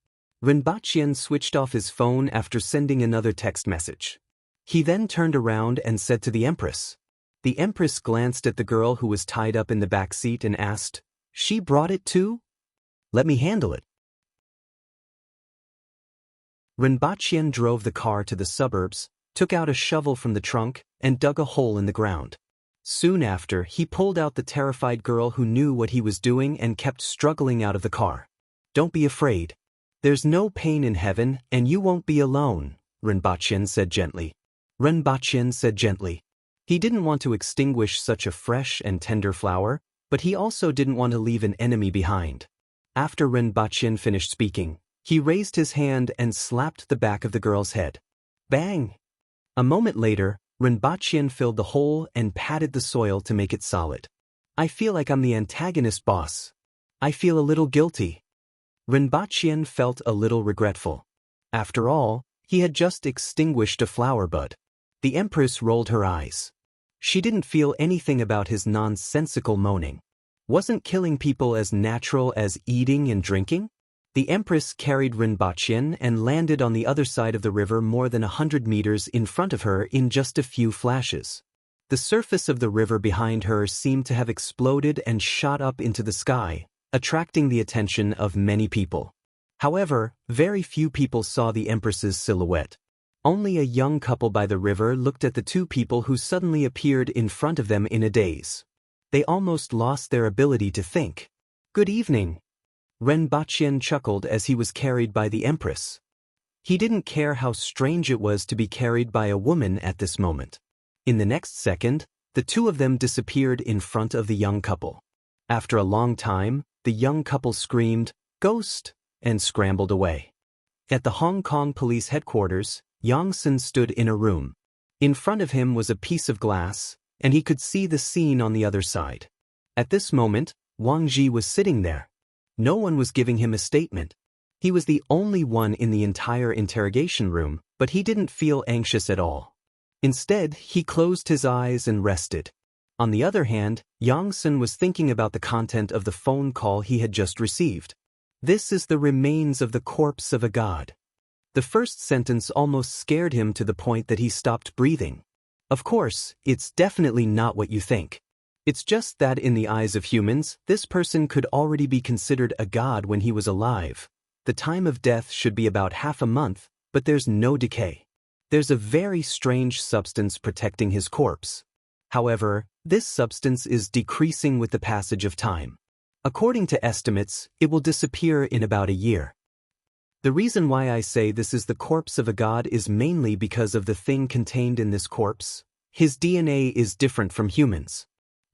Ren Baqian switched off his phone after sending another text message. He then turned around and said to the Empress. The Empress glanced at the girl who was tied up in the back seat and asked, She brought it too? Let me handle it. Ren Baqian drove the car to the suburbs, took out a shovel from the trunk, and dug a hole in the ground. Soon after, he pulled out the terrified girl who knew what he was doing and kept struggling out of the car. Don't be afraid. There's no pain in heaven, and you won't be alone, Rinpoche said gently. Rinpoche said gently. He didn't want to extinguish such a fresh and tender flower, but he also didn't want to leave an enemy behind. After Rinpoche finished speaking, he raised his hand and slapped the back of the girl's head. Bang! A moment later, Rinpoche filled the hole and patted the soil to make it solid. I feel like I'm the antagonist boss. I feel a little guilty. Rinpoche felt a little regretful. After all, he had just extinguished a flower bud. The Empress rolled her eyes. She didn't feel anything about his nonsensical moaning. Wasn't killing people as natural as eating and drinking? The Empress carried Rinpoche and landed on the other side of the river more than 100 meters in front of her in just a few flashes. The surface of the river behind her seemed to have exploded and shot up into the sky, attracting the attention of many people. However, very few people saw the Empress's silhouette. Only a young couple by the river looked at the two people who suddenly appeared in front of them in a daze. They almost lost their ability to think. Good evening. Rinpoche chuckled as he was carried by the Empress. He didn't care how strange it was to be carried by a woman at this moment. In the next second, the two of them disappeared in front of the young couple. After a long time, the young couple screamed, "Ghost!" and scrambled away. At the Hong Kong police headquarters, Yang Sen stood in a room. In front of him was a piece of glass, and he could see the scene on the other side. At this moment, Wang Ji was sitting there. No one was giving him a statement. He was the only one in the entire interrogation room, but he didn't feel anxious at all. Instead, he closed his eyes and rested. On the other hand, Yang Sen was thinking about the content of the phone call he had just received. This is the remains of the corpse of a god. The first sentence almost scared him to the point that he stopped breathing. Of course, it's definitely not what you think. It's just that in the eyes of humans, this person could already be considered a god when he was alive. The time of death should be about half a month, but there's no decay. There's a very strange substance protecting his corpse. However, this substance is decreasing with the passage of time. According to estimates, it will disappear in about a year. The reason why I say this is the corpse of a god is mainly because of the thing contained in this corpse. His DNA is different from humans.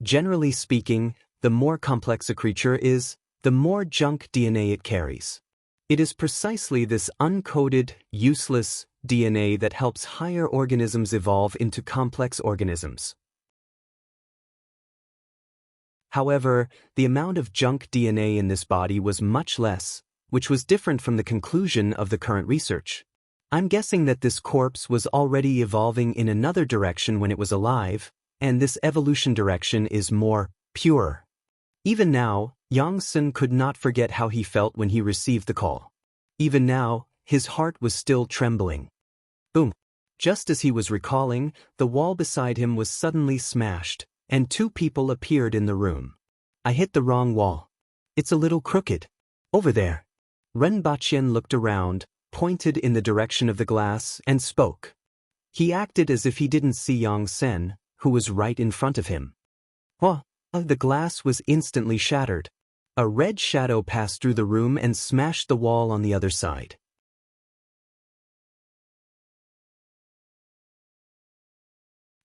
Generally speaking, the more complex a creature is, the more junk DNA it carries. It is precisely this uncoded, useless DNA that helps higher organisms evolve into complex organisms. However, the amount of junk DNA in this body was much less, which was different from the conclusion of the current research. I'm guessing that this corpse was already evolving in another direction when it was alive, and this evolution direction is more pure. Even now, Yang Sen could not forget how he felt when he received the call. Even now, his heart was still trembling. Boom! Just as he was recalling, the wall beside him was suddenly smashed, and two people appeared in the room. I hit the wrong wall. It's a little crooked. Over there. Rinpoche looked around, pointed in the direction of the glass, and spoke. He acted as if he didn't see Yang Sen, who was right in front of him. The glass was instantly shattered. A red shadow passed through the room and smashed the wall on the other side.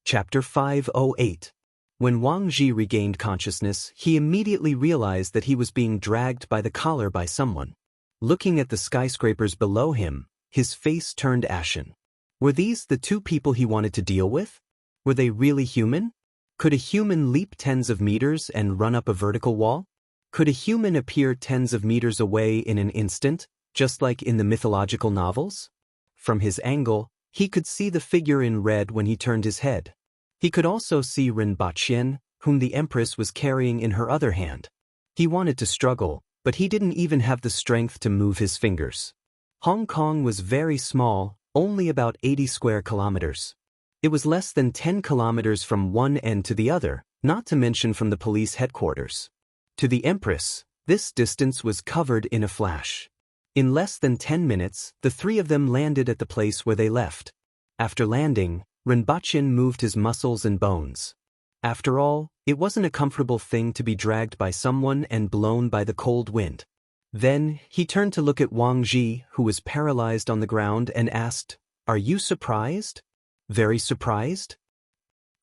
Chapter 508. When Wang Ji regained consciousness, he immediately realized that he was being dragged by the collar by someone. Looking at the skyscrapers below him, his face turned ashen. Were these the two people he wanted to deal with? Were they really human? Could a human leap tens of meters and run up a vertical wall? Could a human appear tens of meters away in an instant, just like in the mythological novels? From his angle, he could see the figure in red when he turned his head. He could also see Rinpoche, whom the Empress was carrying in her other hand. He wanted to struggle, but he didn't even have the strength to move his fingers. Hong Kong was very small, only about 80 square kilometers. It was less than 10 kilometers from one end to the other, not to mention from the police headquarters. To the Empress, this distance was covered in a flash. In less than 10 minutes, the three of them landed at the place where they left. After landing, Rinpoche moved his muscles and bones. After all, it wasn't a comfortable thing to be dragged by someone and blown by the cold wind. Then, he turned to look at Wang Ji, who was paralyzed on the ground, and asked, Are you surprised? Very surprised?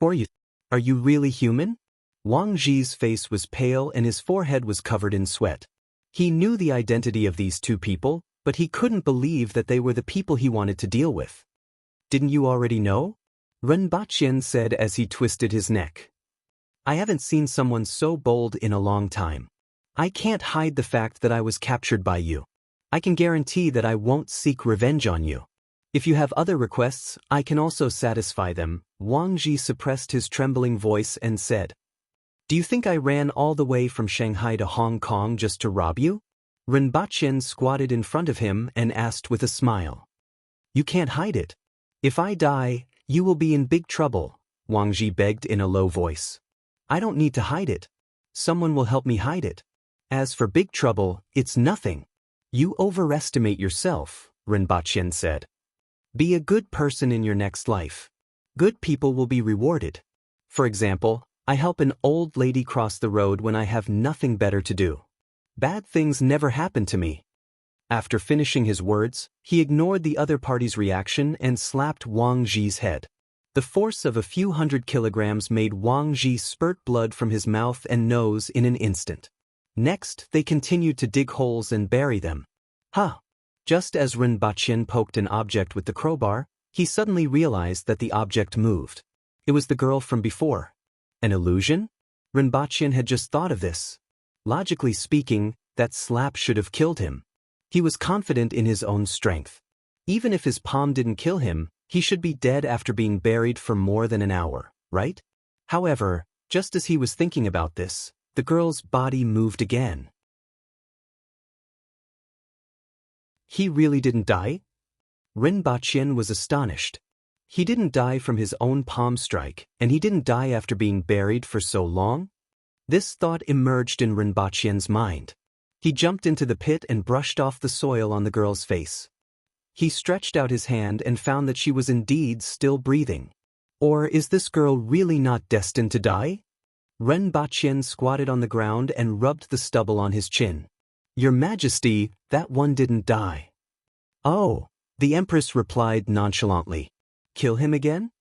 Are you really human? Wang Ji's face was pale and his forehead was covered in sweat. He knew the identity of these two people, but he couldn't believe that they were the people he wanted to deal with. Didn't you already know? Ren Baqian said as he twisted his neck. I haven't seen someone so bold in a long time. I can't hide the fact that I was captured by you. I can guarantee that I won't seek revenge on you. If you have other requests, I can also satisfy them. Wang Ji suppressed his trembling voice and said, Do you think I ran all the way from Shanghai to Hong Kong just to rob you? Ren Baqian squatted in front of him and asked with a smile. You can't hide it. If I die, you will be in big trouble, Wang Ji begged in a low voice. I don't need to hide it. Someone will help me hide it. As for big trouble, it's nothing. You overestimate yourself, Ren Baqian said. Be a good person in your next life. Good people will be rewarded. For example, I help an old lady cross the road when I have nothing better to do. Bad things never happen to me. After finishing his words, he ignored the other party's reaction and slapped Wang Ji's head. The force of a few hundred kilograms made Wang Ji spurt blood from his mouth and nose in an instant. Next, they continued to dig holes and bury them. Just as Ren Baqian poked an object with the crowbar, he suddenly realized that the object moved. It was the girl from before. An illusion? Ren Baqian had just thought of this. Logically speaking, that slap should have killed him. He was confident in his own strength. Even if his palm didn't kill him, he should be dead after being buried for more than an hour, right? However, just as he was thinking about this, the girl's body moved again. He really didn't die? Ren Baqian was astonished. He didn't die from his own palm strike, and he didn't die after being buried for so long? This thought emerged in Ren Baqian's mind. He jumped into the pit and brushed off the soil on the girl's face. He stretched out his hand and found that she was indeed still breathing. Or is this girl really not destined to die? Ren Baqian squatted on the ground and rubbed the stubble on his chin. Your Majesty, that one didn't die. Oh, the Empress replied nonchalantly. Kill him again?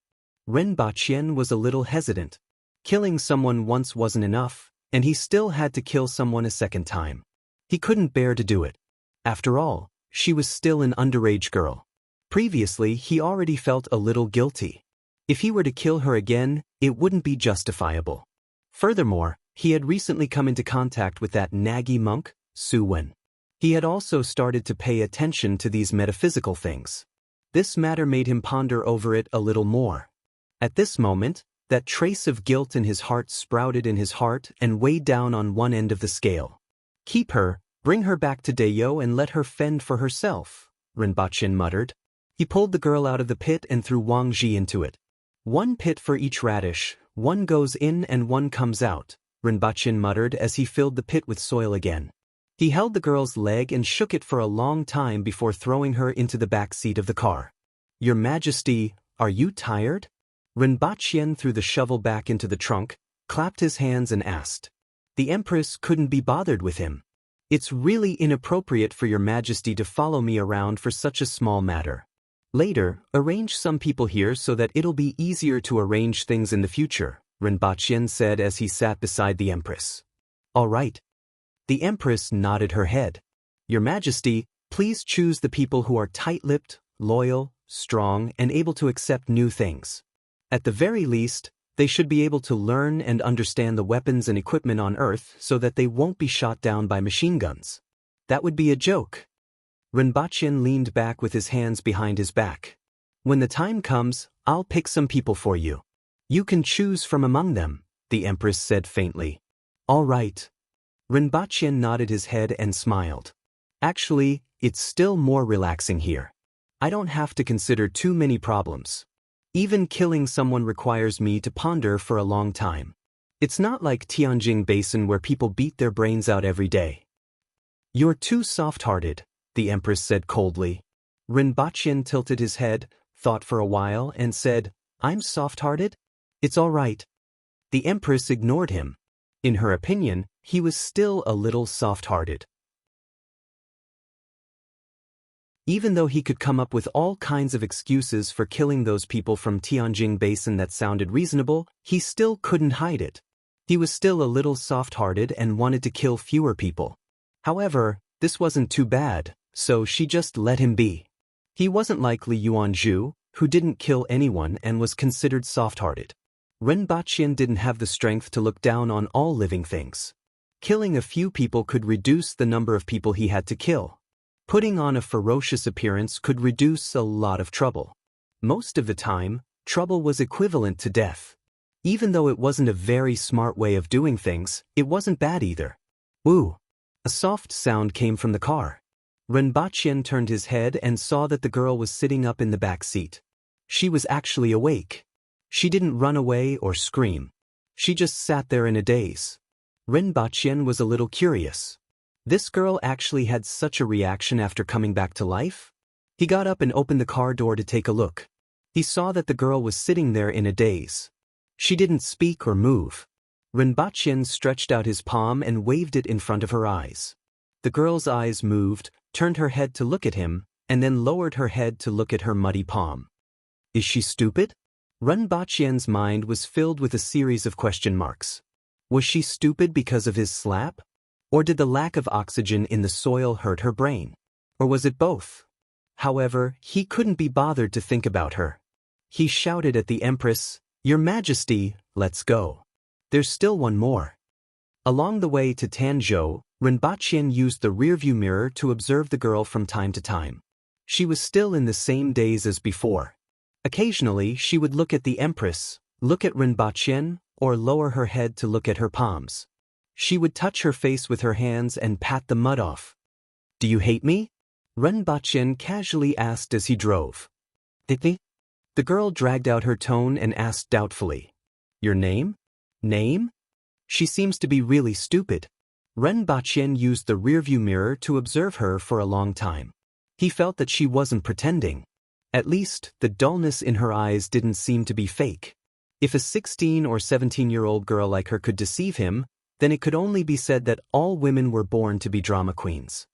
Ren Baqian was a little hesitant. Killing someone once wasn't enough, and he still had to kill someone a second time. He couldn't bear to do it. After all, she was still an underage girl. Previously, he already felt a little guilty. If he were to kill her again, it wouldn't be justifiable. Furthermore, he had recently come into contact with that naggy monk, Su Wen. He had also started to pay attention to these metaphysical things. This matter made him ponder over it a little more. At this moment, that trace of guilt in his heart sprouted in his heart and weighed down on one end of the scale. Keep her, bring her back to Deyo and let her fend for herself, Ren Baqian muttered. He pulled the girl out of the pit and threw Wang Ji into it. One pit for each radish, one goes in and one comes out, Ren Baqian muttered as he filled the pit with soil again. He held the girl's leg and shook it for a long time before throwing her into the back seat of the car. Your Majesty, are you tired? Ren Baqian threw the shovel back into the trunk, clapped his hands and asked. The Empress couldn't be bothered with him. It's really inappropriate for your Majesty to follow me around for such a small matter. Later, arrange some people here so that it'll be easier to arrange things in the future, Ren Baqian said as he sat beside the Empress. All right. The Empress nodded her head. Your Majesty, please choose the people who are tight-lipped, loyal, strong, and able to accept new things. At the very least, they should be able to learn and understand the weapons and equipment on Earth so that they won't be shot down by machine guns. That would be a joke. Ren Baqian leaned back with his hands behind his back. When the time comes, I'll pick some people for you. You can choose from among them, the Empress said faintly. All right. Ren Baqian nodded his head and smiled. Actually, it's still more relaxing here. I don't have to consider too many problems. Even killing someone requires me to ponder for a long time. It's not like Tianjin Basin where people beat their brains out every day. You're too soft-hearted, the Empress said coldly. Ren Baqian tilted his head, thought for a while, and said, I'm soft-hearted? It's all right. The Empress ignored him. In her opinion, he was still a little soft-hearted. Even though he could come up with all kinds of excuses for killing those people from Tianjin Basin that sounded reasonable, he still couldn't hide it. He was still a little soft-hearted and wanted to kill fewer people. However, this wasn't too bad, so she just let him be. He wasn't like Li Yuanzhu, who didn't kill anyone and was considered soft-hearted. Ren Baqian didn't have the strength to look down on all living things. Killing a few people could reduce the number of people he had to kill. Putting on a ferocious appearance could reduce a lot of trouble. Most of the time, trouble was equivalent to death. Even though it wasn't a very smart way of doing things, it wasn't bad either. Woo! A soft sound came from the car. Ren Baqian turned his head and saw that the girl was sitting up in the back seat. She was actually awake. She didn't run away or scream. She just sat there in a daze. Ren Baqian was a little curious. This girl actually had such a reaction after coming back to life? He got up and opened the car door to take a look. He saw that the girl was sitting there in a daze. She didn't speak or move. Ren Baqian stretched out his palm and waved it in front of her eyes. The girl's eyes moved, turned her head to look at him, and then lowered her head to look at her muddy palm. Is she stupid? Ren Baqian's mind was filled with a series of question marks. Was she stupid because of his slap? Or did the lack of oxygen in the soil hurt her brain? Or was it both? However, he couldn't be bothered to think about her. He shouted at the Empress, "Your Majesty, let's go. There's still one more." Along the way to Tanzhou, Ren Baqian used the rearview mirror to observe the girl from time to time. She was still in the same daze as before. Occasionally, she would look at the Empress, look at Ren Baqian, or lower her head to look at her palms. She would touch her face with her hands and pat the mud off. "Do you hate me?" Ren Baqian casually asked as he drove. "Did?" The girl dragged out her tone and asked doubtfully. "Your name? Name? She seems to be really stupid." Ren Baqian used the rearview mirror to observe her for a long time. He felt that she wasn't pretending. At least, the dullness in her eyes didn't seem to be fake. If a 16 or 17-year-old girl like her could deceive him, then it could only be said that all women were born to be drama queens.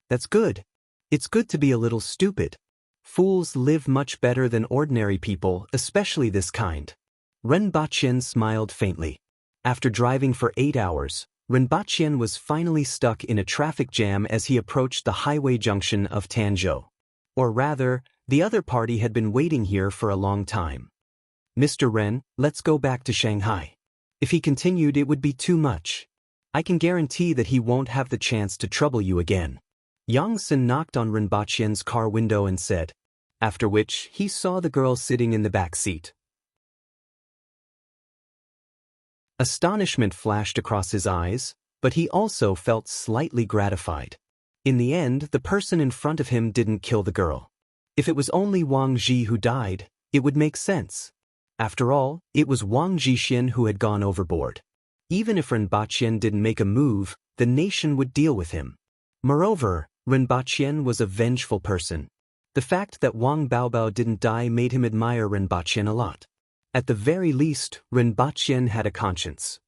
That's good. It's good to be a little stupid. Fools live much better than ordinary people, especially this kind. Ren Baqian smiled faintly. After driving for 8 hours, Ren Baqian was finally stuck in a traffic jam as he approached the highway junction of Tanzhou. Or rather, the other party had been waiting here for a long time. "Mr. Ren, let's go back to Shanghai. If he continued, it would be too much. I can guarantee that he won't have the chance to trouble you again." Yang Sen knocked on Ren Baqian's car window and said, after which he saw the girl sitting in the back seat. Astonishment flashed across his eyes, but he also felt slightly gratified. In the end, the person in front of him didn't kill the girl. If it was only Wang Ji who died, it would make sense. After all, it was Wang Jixin who had gone overboard. Even if Ren Baqian didn't make a move, the nation would deal with him. Moreover, Ren Baqian was a vengeful person. The fact that Wang Baobao didn't die made him admire Ren Baqian a lot. At the very least, Ren Baqian had a conscience.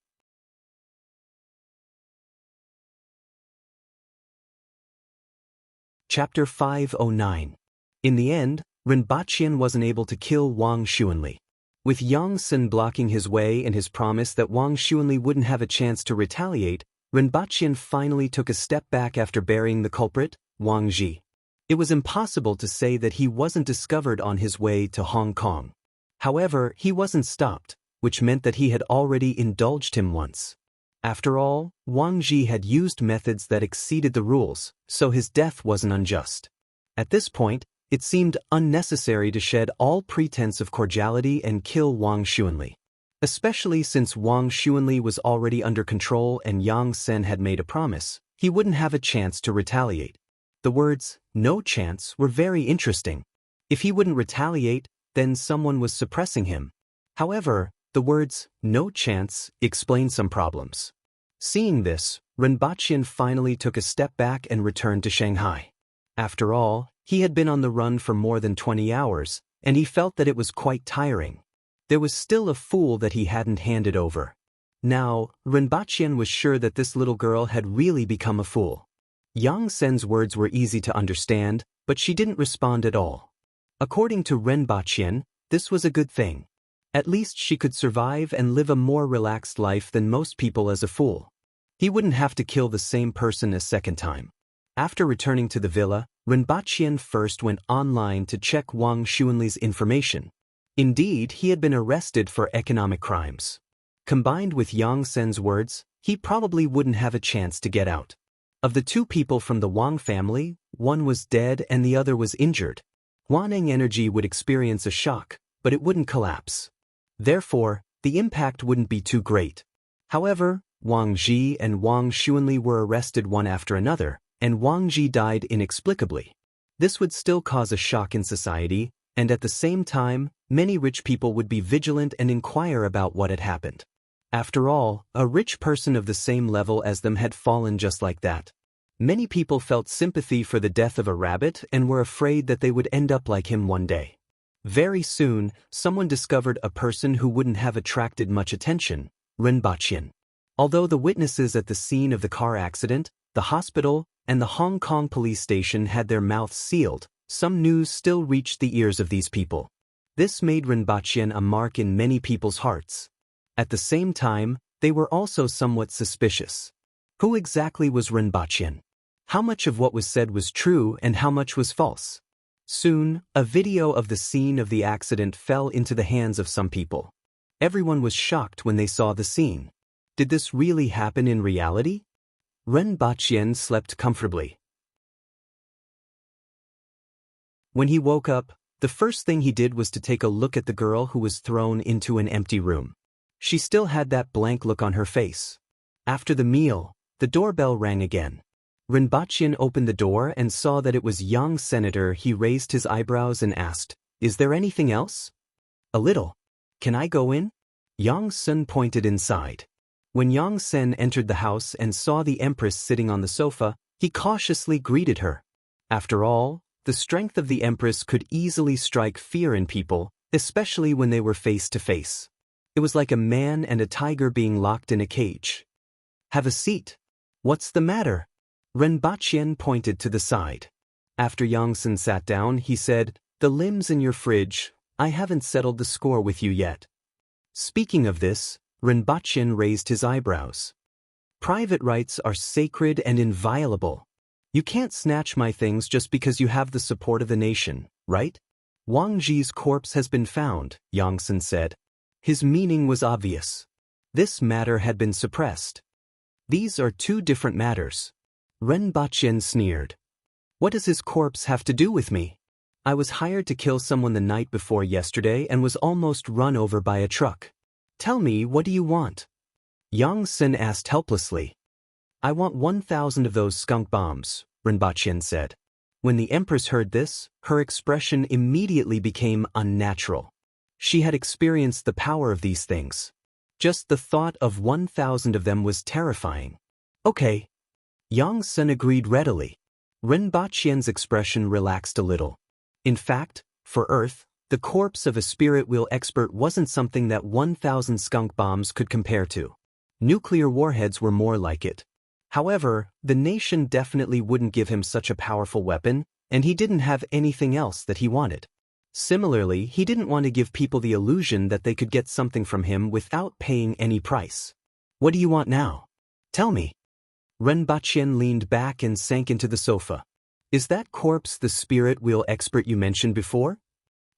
Chapter 509. In the end, Ren Baqian wasn't able to kill Wang Xuanli. With Yang Sen blocking his way and his promise that Wang Xuanli wouldn't have a chance to retaliate, Ren Baqian finally took a step back after burying the culprit, Wang Ji. It was impossible to say that he wasn't discovered on his way to Hong Kong. However, he wasn't stopped, which meant that he had already indulged him once. After all, Wang Ji had used methods that exceeded the rules, so his death wasn't unjust. At this point, it seemed unnecessary to shed all pretense of cordiality and kill Wang Xuanli. Especially since Wang Xuanli was already under control and Yang Sen had made a promise, he wouldn't have a chance to retaliate. The words, "no chance," were very interesting. If he wouldn't retaliate, then someone was suppressing him. However, the words, "no chance," explained some problems. Seeing this, Ren Baqian finally took a step back and returned to Shanghai. After all, he had been on the run for more than 20 hours, and he felt that it was quite tiring. There was still a fool that he hadn't handed over. Now, Ren Baqian was sure that this little girl had really become a fool. Yang Sen's words were easy to understand, but she didn't respond at all. According to Ren Baqian, this was a good thing. At least she could survive and live a more relaxed life than most people as a fool. He wouldn't have to kill the same person a second time. After returning to the villa, Ren Baqian first went online to check Wang Xuanli's information. Indeed, he had been arrested for economic crimes. Combined with Yang Sen's words, he probably wouldn't have a chance to get out. Of the two people from the Wang family, one was dead and the other was injured. Huaneng Energy would experience a shock, but it wouldn't collapse. Therefore, the impact wouldn't be too great. However, Wang Ji and Wang Xuanli were arrested one after another, and Wang Ji died inexplicably. This would still cause a shock in society, and at the same time, many rich people would be vigilant and inquire about what had happened. After all, a rich person of the same level as them had fallen just like that. Many people felt sympathy for the death of a rabbit and were afraid that they would end up like him one day. Very soon, someone discovered a person who wouldn't have attracted much attention, Ren Baqian. Although the witnesses at the scene of the car accident, the hospital, and the Hong Kong police station had their mouths sealed, some news still reached the ears of these people. This made Ren Baqian a mark in many people's hearts. At the same time, they were also somewhat suspicious. Who exactly was Ren Baqian? How much of what was said was true and how much was false? Soon, a video of the scene of the accident fell into the hands of some people. Everyone was shocked when they saw the scene. Did this really happen in reality? Ren Baqian slept comfortably. When he woke up, the first thing he did was to take a look at the girl who was thrown into an empty room. She still had that blank look on her face. After the meal, the doorbell rang again. Ren Baqian opened the door and saw that it was Yang Senator. He raised his eyebrows and asked, "Is there anything else?" "A little. Can I go in?" Yang Sen pointed inside. When Yang Sen entered the house and saw the Empress sitting on the sofa, he cautiously greeted her. After all, the strength of the Empress could easily strike fear in people, especially when they were face to face. It was like a man and a tiger being locked in a cage. "Have a seat." "What's the matter?" Ren Baqian pointed to the side. After Yang Sen sat down, he said, "The limbs in your fridge, I haven't settled the score with you yet." Speaking of this, Ren Baqian raised his eyebrows. "Private rights are sacred and inviolable. You can't snatch my things just because you have the support of the nation, right?" "Wang Ji's corpse has been found," Yang Sen said. His meaning was obvious. This matter had been suppressed. "These are two different matters." Ren Baqian sneered. "What does his corpse have to do with me? I was hired to kill someone the night before yesterday and was almost run over by a truck. Tell me, what do you want?" Yang Sen asked helplessly. "I want 1,000 of those skunk bombs," Ren Baqian said. When the Empress heard this, her expression immediately became unnatural. She had experienced the power of these things. Just the thought of 1,000 of them was terrifying. "Okay." Yang Sen agreed readily. Ren Baqian's expression relaxed a little. In fact, for Earth, the corpse of a spirit wheel expert wasn't something that 1,000 skunk bombs could compare to. Nuclear warheads were more like it. However, the nation definitely wouldn't give him such a powerful weapon, and he didn't have anything else that he wanted. Similarly, he didn't want to give people the illusion that they could get something from him without paying any price. "What do you want now? Tell me." Ren Baqian leaned back and sank into the sofa. "Is that corpse the spirit wheel expert you mentioned before?"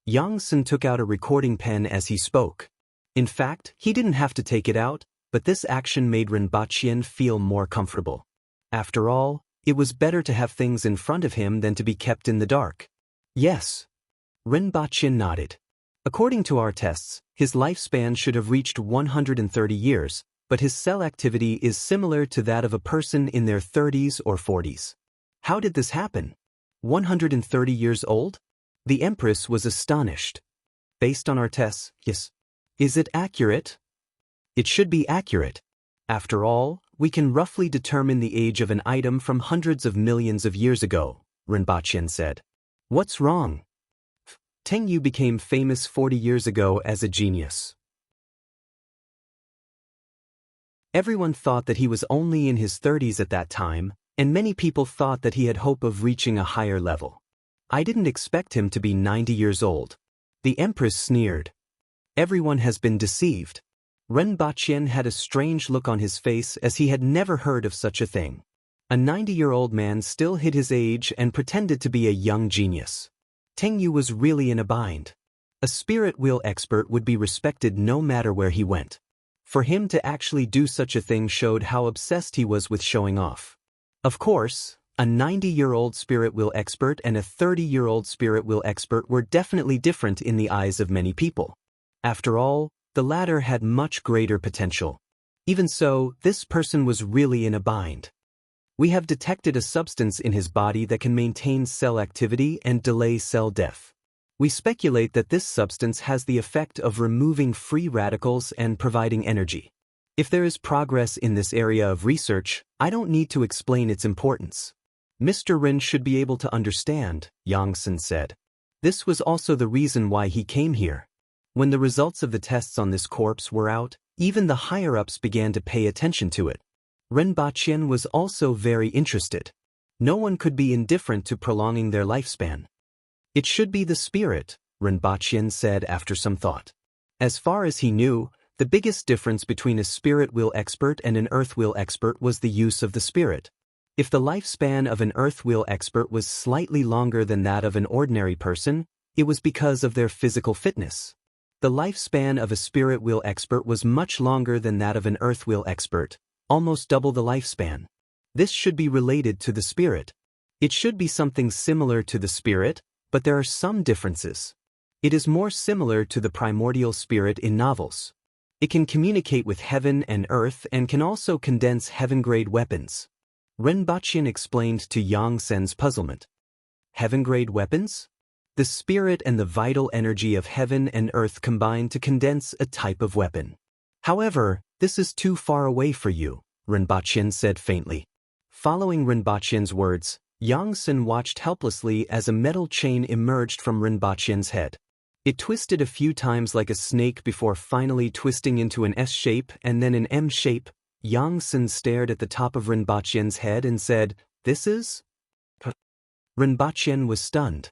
Yang Sen took out a recording pen as he spoke. In fact, he didn't have to take it out, but this action made Ren Baqian feel more comfortable. After all, it was better to have things in front of him than to be kept in the dark. "Yes." Ren Baqian nodded. "According to our tests, his lifespan should have reached 130 years, but his cell activity is similar to that of a person in their 30s or 40s. How did this happen? 130 years old?" The Empress was astonished. "Based on our tests, yes." "Is it accurate?" "It should be accurate. After all, we can roughly determine the age of an item from hundreds of millions of years ago," Ren Baqian said. "What's wrong?" "Teng Yu became famous 40 years ago as a genius. Everyone thought that he was only in his 30s at that time, and many people thought that he had hope of reaching a higher level. I didn't expect him to be 90 years old. The Empress sneered. Everyone has been deceived. Ren Baqin had a strange look on his face as he had never heard of such a thing. A 90-year-old man still hid his age and pretended to be a young genius. Teng Yu was really in a bind. A spirit wheel expert would be respected no matter where he went. For him to actually do such a thing showed how obsessed he was with showing off. Of course, a 90-year-old spirit wheel expert and a 30-year-old spirit wheel expert were definitely different in the eyes of many people. After all, the latter had much greater potential. Even so, this person was really in a bind. We have detected a substance in his body that can maintain cell activity and delay cell death. We speculate that this substance has the effect of removing free radicals and providing energy. If there is progress in this area of research, I don't need to explain its importance. Mr. Rin should be able to understand, Yang Sen said. This was also the reason why he came here. When the results of the tests on this corpse were out, even the higher-ups began to pay attention to it. Ren Baqin was also very interested. No one could be indifferent to prolonging their lifespan. It should be the spirit, Ren Baqin said after some thought. As far as he knew, the biggest difference between a spirit wheel expert and an earth wheel expert was the use of the spirit. If the lifespan of an earth wheel expert was slightly longer than that of an ordinary person, it was because of their physical fitness. The lifespan of a spirit wheel expert was much longer than that of an earth wheel expert, almost double the lifespan. This should be related to the spirit. It should be something similar to the spirit, but there are some differences. It is more similar to the primordial spirit in novels. It can communicate with heaven and earth and can also condense heaven-grade weapons. Ren Baqin explained to Yang Sen's puzzlement. Heaven-grade weapons? The spirit and the vital energy of heaven and earth combine to condense a type of weapon. However, this is too far away for you, Ren Baqin said faintly. Following Ren Baqin's words, Yang Sen watched helplessly as a metal chain emerged from Ren Baqin's head. It twisted a few times like a snake before finally twisting into an S shape and then an M shape. Yang Sen stared at the top of Ren Baqin's head and said, "This is?" Ren Baqin was stunned.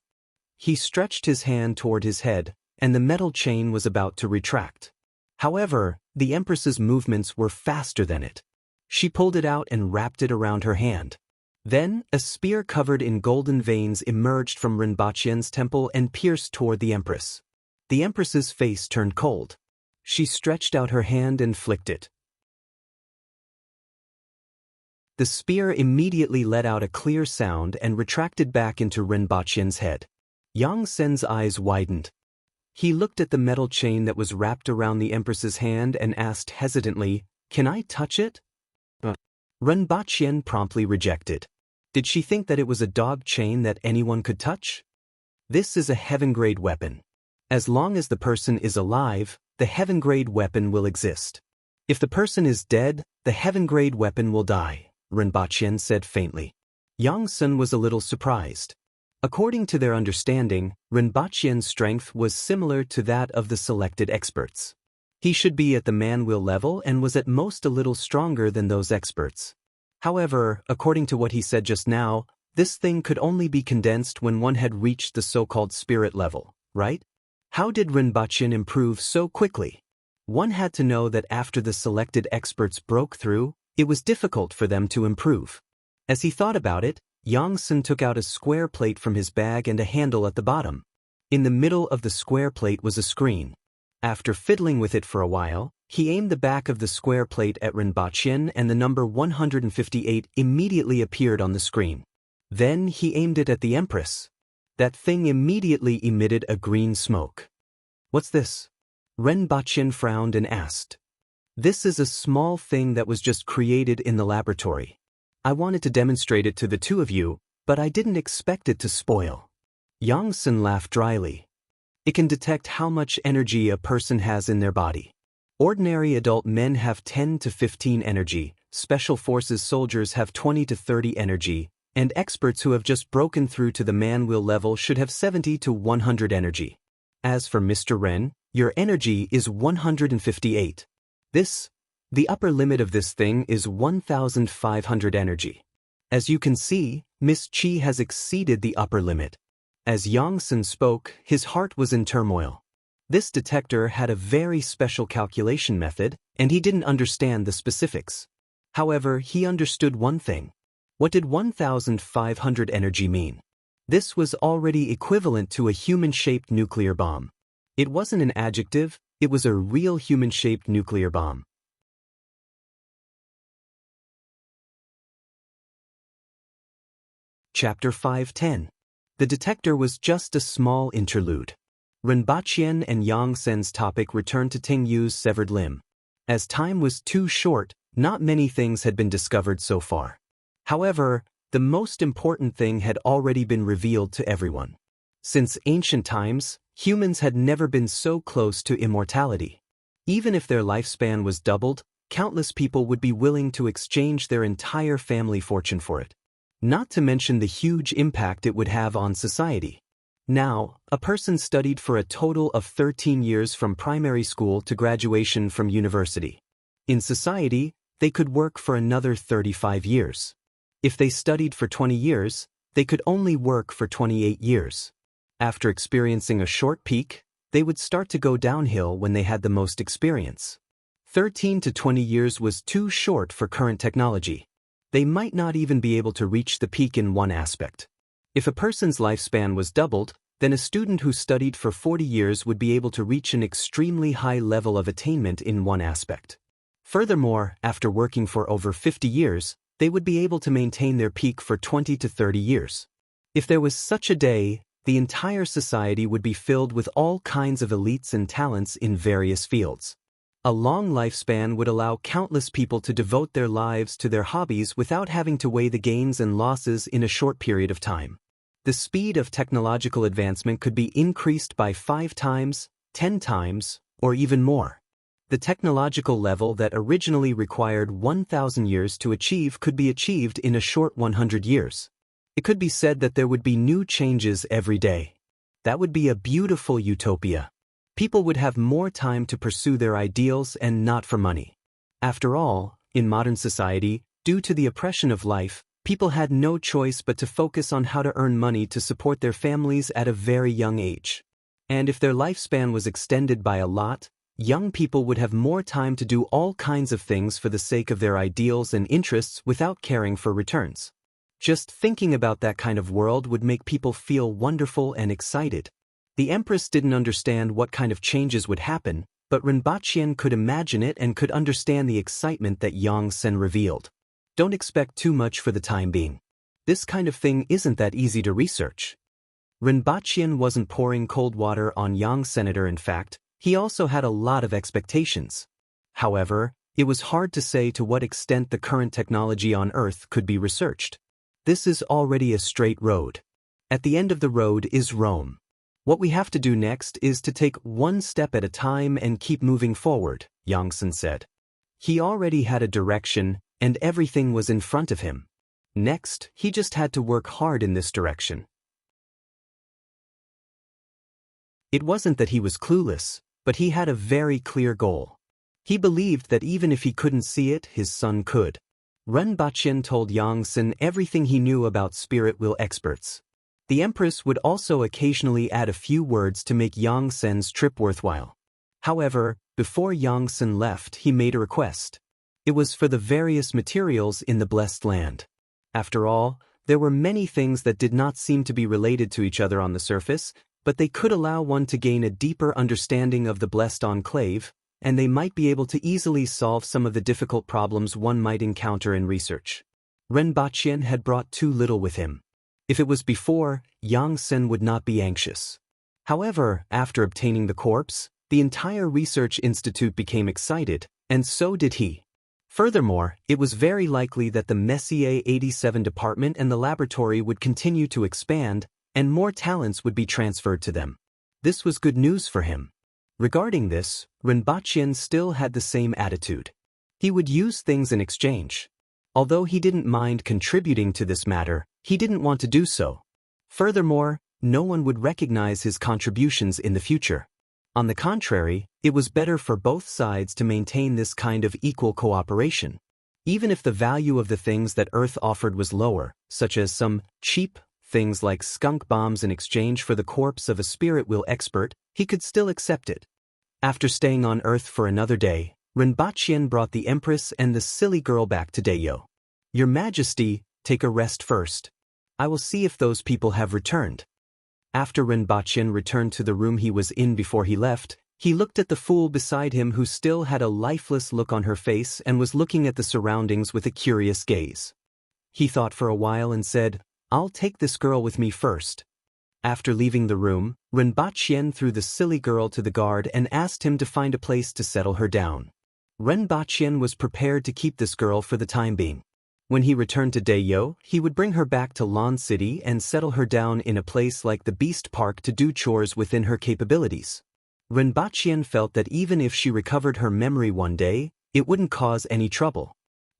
He stretched his hand toward his head, and the metal chain was about to retract. However, the Empress's movements were faster than it. She pulled it out and wrapped it around her hand. Then, a spear covered in golden veins emerged from Ren Baqin's temple and pierced toward the Empress. The Empress's face turned cold. She stretched out her hand and flicked it. The spear immediately let out a clear sound and retracted back into Ren Baqin's head. Yang Sen's eyes widened. He looked at the metal chain that was wrapped around the Empress's hand and asked hesitantly, "Can I touch it?" Ren Baqin promptly rejected. Did she think that it was a dog chain that anyone could touch? This is a heaven-grade weapon. As long as the person is alive, the heaven-grade weapon will exist. If the person is dead, the heaven-grade weapon will die, Ren Baqin said faintly. Yang Sen was a little surprised. According to their understanding, Ren Baqin's strength was similar to that of the selected experts. He should be at the man-will level and was at most a little stronger than those experts. However, according to what he said just now, this thing could only be condensed when one had reached the so-called spirit level, right? How did Ren Baqin improve so quickly? One had to know that after the selected experts broke through, it was difficult for them to improve. As he thought about it, Yang Sen took out a square plate from his bag and a handle at the bottom. In the middle of the square plate was a screen. After fiddling with it for a while, he aimed the back of the square plate at Ren Baqin and the number 158 immediately appeared on the screen. Then he aimed it at the Empress. That thing immediately emitted a green smoke. "What's this?" Ren Baqin frowned and asked. "This is a small thing that was just created in the laboratory. I wanted to demonstrate it to the two of you, but I didn't expect it to spoil." Yang Sen laughed dryly. It can detect how much energy a person has in their body. Ordinary adult men have 10 to 15 energy, special forces soldiers have 20 to 30 energy, and experts who have just broken through to the man-will level should have 70 to 100 energy. As for Mr. Ren, your energy is 158. The upper limit of this thing is 1,500 energy. As you can see, Miss Chi has exceeded the upper limit. As Yang-sen spoke, his heart was in turmoil. This detector had a very special calculation method, and he didn't understand the specifics. However, he understood one thing. What did 1,500 energy mean? This was already equivalent to a human-shaped nuclear bomb. It wasn't an adjective, it was a real human-shaped nuclear bomb. Chapter 5:10. The detector was just a small interlude. Rinpoche and Yang-sen's topic returned to Ting Yu's severed limb. As time was too short, not many things had been discovered so far. However, the most important thing had already been revealed to everyone. Since ancient times, humans had never been so close to immortality. Even if their lifespan was doubled, countless people would be willing to exchange their entire family fortune for it. Not to mention the huge impact it would have on society. Now, a person studied for a total of 13 years from primary school to graduation from university. In society, they could work for another 35 years. If they studied for 20 years, they could only work for 28 years. After experiencing a short peak, they would start to go downhill when they had the most experience. 13 to 20 years was too short for current technology. They might not even be able to reach the peak in one aspect. If a person's lifespan was doubled, then a student who studied for 40 years would be able to reach an extremely high level of attainment in one aspect. Furthermore, after working for over 50 years, they would be able to maintain their peak for 20 to 30 years. If there was such a day, the entire society would be filled with all kinds of elites and talents in various fields. A long lifespan would allow countless people to devote their lives to their hobbies without having to weigh the gains and losses in a short period of time. The speed of technological advancement could be increased by 5 times, 10 times, or even more. The technological level that originally required 1,000 years to achieve could be achieved in a short 100 years. It could be said that there would be new changes every day. That would be a beautiful utopia. People would have more time to pursue their ideals and not for money. After all, in modern society, due to the oppression of life, people had no choice but to focus on how to earn money to support their families at a very young age. And if their lifespan was extended by a lot, young people would have more time to do all kinds of things for the sake of their ideals and interests without caring for returns. Just thinking about that kind of world would make people feel wonderful and excited. The Empress didn't understand what kind of changes would happen, but Rinpoche could imagine it and could understand the excitement that Yang-sen revealed. Don't expect too much for the time being. This kind of thing isn't that easy to research. Rinpoche wasn't pouring cold water on Yang-sen. In fact, he also had a lot of expectations. However, it was hard to say to what extent the current technology on Earth could be researched. This is already a straight road. At the end of the road is Rome. What we have to do next is to take one step at a time and keep moving forward, Yang-sen said. He already had a direction, and everything was in front of him. Next, he just had to work hard in this direction. It wasn't that he was clueless, but he had a very clear goal. He believed that even if he couldn't see it, his son could. Rinpoche told Yang-sen everything he knew about spirit wheel experts. The Empress would also occasionally add a few words to make Yang-sen's trip worthwhile. However, before Yang-sen left, he made a request. It was for the various materials in the blessed land. After all, there were many things that did not seem to be related to each other on the surface, but they could allow one to gain a deeper understanding of the blessed enclave, and they might be able to easily solve some of the difficult problems one might encounter in research. Rinpoche had brought too little with him. If it was before, Yang-sen would not be anxious. However, after obtaining the corpse, the entire research institute became excited, and so did he. Furthermore, it was very likely that the Messier 87 department and the laboratory would continue to expand, and more talents would be transferred to them. This was good news for him. Regarding this, Rinpoche still had the same attitude. He would use things in exchange. Although he didn't mind contributing to this matter, he didn't want to do so. Furthermore, no one would recognize his contributions in the future. On the contrary, it was better for both sides to maintain this kind of equal cooperation. Even if the value of the things that Earth offered was lower, such as some cheap, things like skunk bombs in exchange for the corpse of a spirit wheel expert, he could still accept it. After staying on Earth for another day, Rinpoche brought the Empress and the silly girl back to Dayo. Your Majesty, take a rest first. I will see if those people have returned. After Rinpoche returned to the room he was in before he left, he looked at the fool beside him who still had a lifeless look on her face and was looking at the surroundings with a curious gaze. He thought for a while and said, I'll take this girl with me first. After leaving the room, Rinpoche threw the silly girl to the guard and asked him to find a place to settle her down. Rinpoche was prepared to keep this girl for the time being. When he returned to Dayo, he would bring her back to Lon City and settle her down in a place like the Beast Park to do chores within her capabilities. Rinpoche felt that even if she recovered her memory one day, it wouldn't cause any trouble.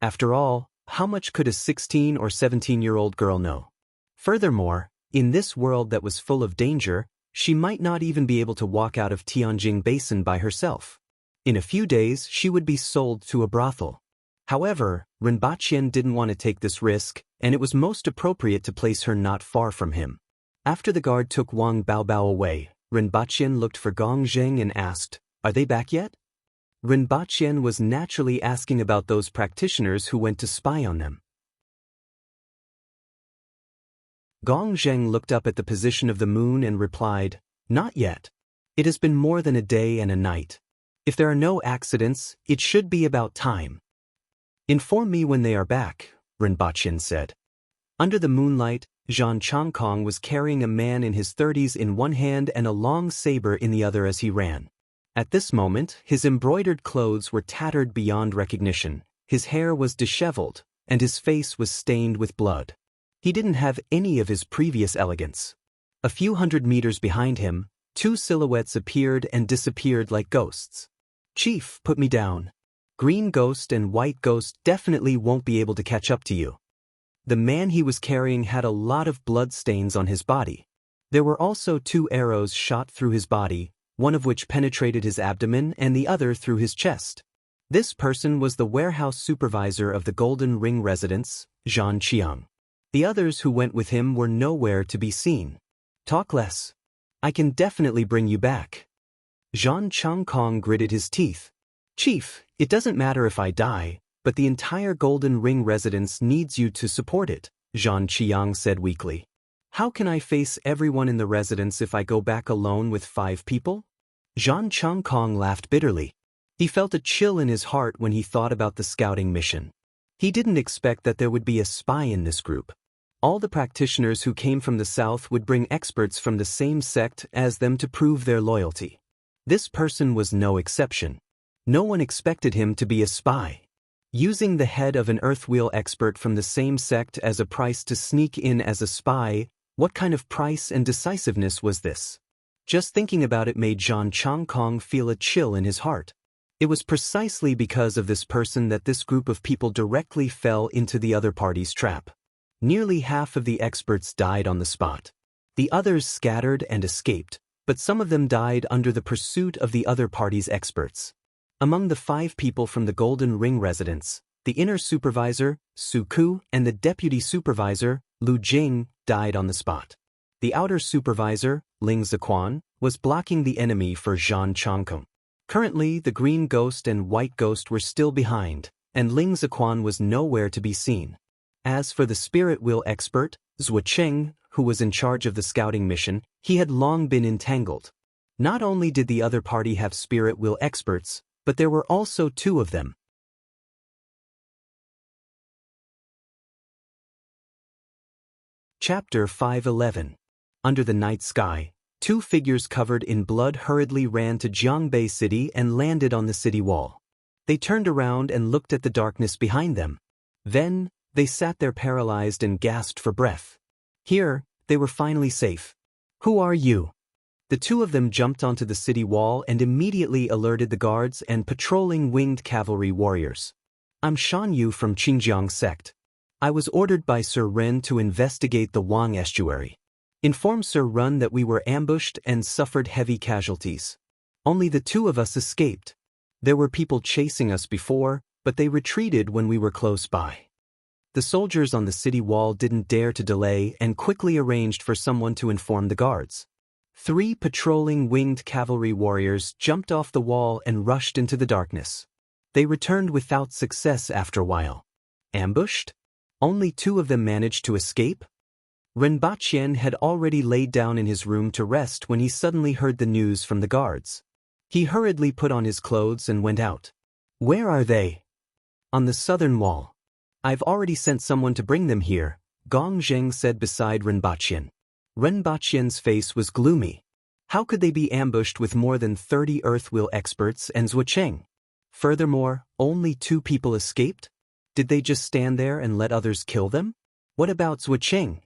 After all, how much could a 16 or 17-year-old girl know? Furthermore, in this world that was full of danger, she might not even be able to walk out of Tianjin Basin by herself. In a few days, she would be sold to a brothel. However, Rinpoche didn't want to take this risk, and it was most appropriate to place her not far from him. After the guard took Wang Baobao away, Rinpoche looked for Gong Zheng and asked, Are they back yet? Rinpoche was naturally asking about those practitioners who went to spy on them. Gong Zheng looked up at the position of the moon and replied, Not yet. It has been more than a day and a night. If there are no accidents, it should be about time. Inform me when they are back, Rinpoche said. Under the moonlight, Zhan Changkong was carrying a man in his 30s in one hand and a long saber in the other as he ran. At this moment, his embroidered clothes were tattered beyond recognition, his hair was disheveled, and his face was stained with blood. He didn't have any of his previous elegance. A few hundred meters behind him, two silhouettes appeared and disappeared like ghosts. Chief, put me down. Green Ghost and White Ghost definitely won't be able to catch up to you. The man he was carrying had a lot of blood stains on his body. There were also 2 arrows shot through his body, one of which penetrated his abdomen and the other through his chest. This person was the warehouse supervisor of the Golden Ring residence, Zhan Qiang. The others who went with him were nowhere to be seen. Talk less. I can definitely bring you back. Zhan Changkong gritted his teeth. Chief, it doesn't matter if I die, but the entire Golden Ring residence needs you to support it, Zhan Qiang said weakly. How can I face everyone in the residence if I go back alone with 5 people? Zhan Changkong laughed bitterly. He felt a chill in his heart when he thought about the scouting mission. He didn't expect that there would be a spy in this group. All the practitioners who came from the south would bring experts from the same sect as them to prove their loyalty. This person was no exception. No one expected him to be a spy. Using the head of an earthwheel expert from the same sect as a price to sneak in as a spy, what kind of price and decisiveness was this? Just thinking about it made Zhan Changkong feel a chill in his heart. It was precisely because of this person that this group of people directly fell into the other party's trap. Nearly half of the experts died on the spot. The others scattered and escaped, but some of them died under the pursuit of the other party's experts. Among the 5 people from the Golden Ring residence, the inner supervisor, Su Ku, and the deputy supervisor, Lu Jing, died on the spot. The outer supervisor, Ling Ziquan, was blocking the enemy for Zhan Changkong. Currently, the Green Ghost and White Ghost were still behind, and Ling Ziquan was nowhere to be seen. As for the spirit wheel expert, Zhuo Cheng, who was in charge of the scouting mission, he had long been entangled. Not only did the other party have spirit wheel experts, but there were also 2 of them. Chapter 511. Under the night sky, 2 figures covered in blood hurriedly ran to Jiangbei City and landed on the city wall. They turned around and looked at the darkness behind them. Then, they sat there paralyzed and gasped for breath. Here, they were finally safe. Who are you? The 2 of them jumped onto the city wall and immediately alerted the guards and patrolling winged cavalry warriors. I'm Shan Yu from Qingjiang sect. I was ordered by Sir Ren to investigate the Wang estuary. Inform Sir Ren that we were ambushed and suffered heavy casualties. Only the 2 of us escaped. There were people chasing us before, but they retreated when we were close by. The soldiers on the city wall didn't dare to delay and quickly arranged for someone to inform the guards. 3 patrolling winged cavalry warriors jumped off the wall and rushed into the darkness. They returned without success after a while. Ambushed? Only 2 of them managed to escape? Renbachien had already laid down in his room to rest when he suddenly heard the news from the guards. He hurriedly put on his clothes and went out. Where are they? On the southern wall. I've already sent someone to bring them here, Gong Zheng said beside Renbachien. Renbachien's face was gloomy. How could they be ambushed with more than 30 Earthwheel experts and Zhuocheng? Furthermore, only 2 people escaped? Did they just stand there and let others kill them? What about Zhuocheng?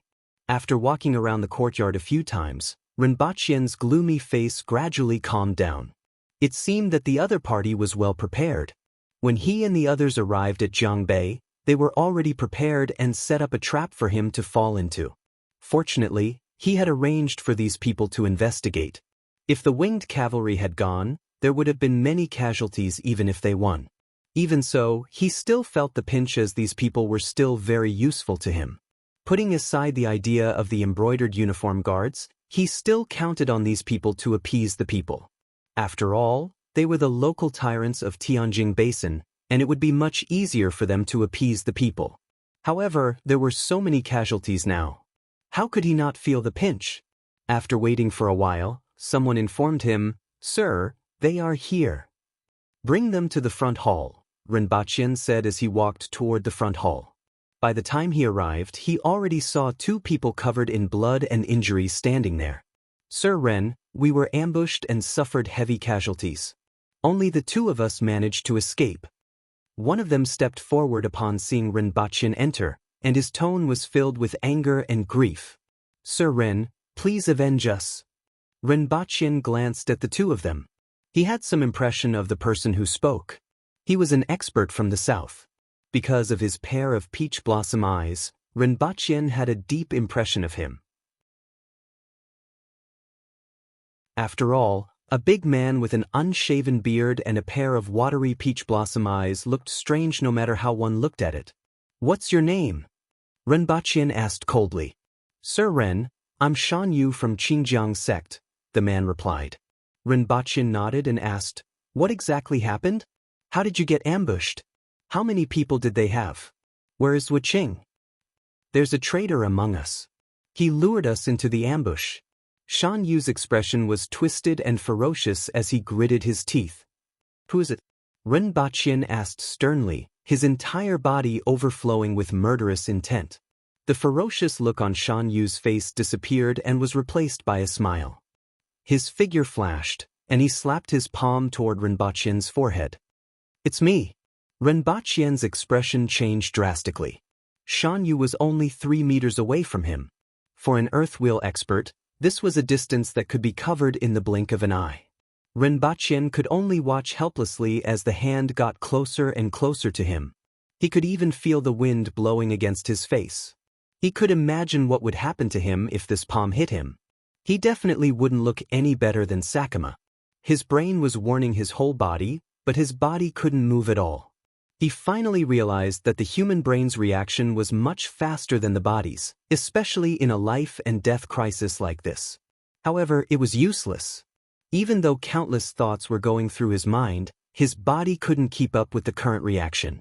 After walking around the courtyard a few times, Renbachien's gloomy face gradually calmed down. It seemed that the other party was well prepared. When he and the others arrived at Jiangbei, they were already prepared and set up a trap for him to fall into. Fortunately, he had arranged for these people to investigate. If the winged cavalry had gone, there would have been many casualties even if they won. Even so, he still felt the pinch as these people were still very useful to him. Putting aside the idea of the embroidered uniform guards, he still counted on these people to appease the people. After all, they were the local tyrants of Tianjing Basin, and it would be much easier for them to appease the people. However, there were so many casualties now. How could he not feel the pinch? After waiting for a while, someone informed him, "Sir, they are here." "Bring them to the front hall," Renbachien said as he walked toward the front hall. By the time he arrived, he already saw 2 people covered in blood and injuries standing there. "Sir Ren, we were ambushed and suffered heavy casualties. Only the 2 of us managed to escape." One of them stepped forward upon seeing Renbachien enter, and his tone was filled with anger and grief. "Sir Ren, please avenge us." Renbachien glanced at the 2 of them. He had some impression of the person who spoke. He was an expert from the south. Because of his pair of peach blossom eyes, Renbachien had a deep impression of him. After all, a big man with an unshaven beard and a pair of watery peach blossom eyes looked strange no matter how one looked at it. "What's your name?" Renbachien asked coldly. "Sir Ren, I'm Shan Yu from Qingjiang sect," the man replied. Renbachien nodded and asked, "What exactly happened? How did you get ambushed? How many people did they have? Where is Wuqing?" "There's a traitor among us. He lured us into the ambush." Shan Yu's expression was twisted and ferocious as he gritted his teeth. "Who is it?" Renbachien asked sternly, his entire body overflowing with murderous intent. The ferocious look on Shan Yu's face disappeared and was replaced by a smile. His figure flashed, and he slapped his palm toward Renbachien's forehead. "It's me." Renbachien's expression changed drastically. Shan Yu was only 3 meters away from him. For an Earthwheel expert, this was a distance that could be covered in the blink of an eye. Renbachien could only watch helplessly as the hand got closer and closer to him. He could even feel the wind blowing against his face. He could imagine what would happen to him if this palm hit him. He definitely wouldn't look any better than Sakuma. His brain was warning his whole body, but his body couldn't move at all. He finally realized that the human brain's reaction was much faster than the body's, especially in a life-and-death crisis like this. However, it was useless. Even though countless thoughts were going through his mind, his body couldn't keep up with the current reaction.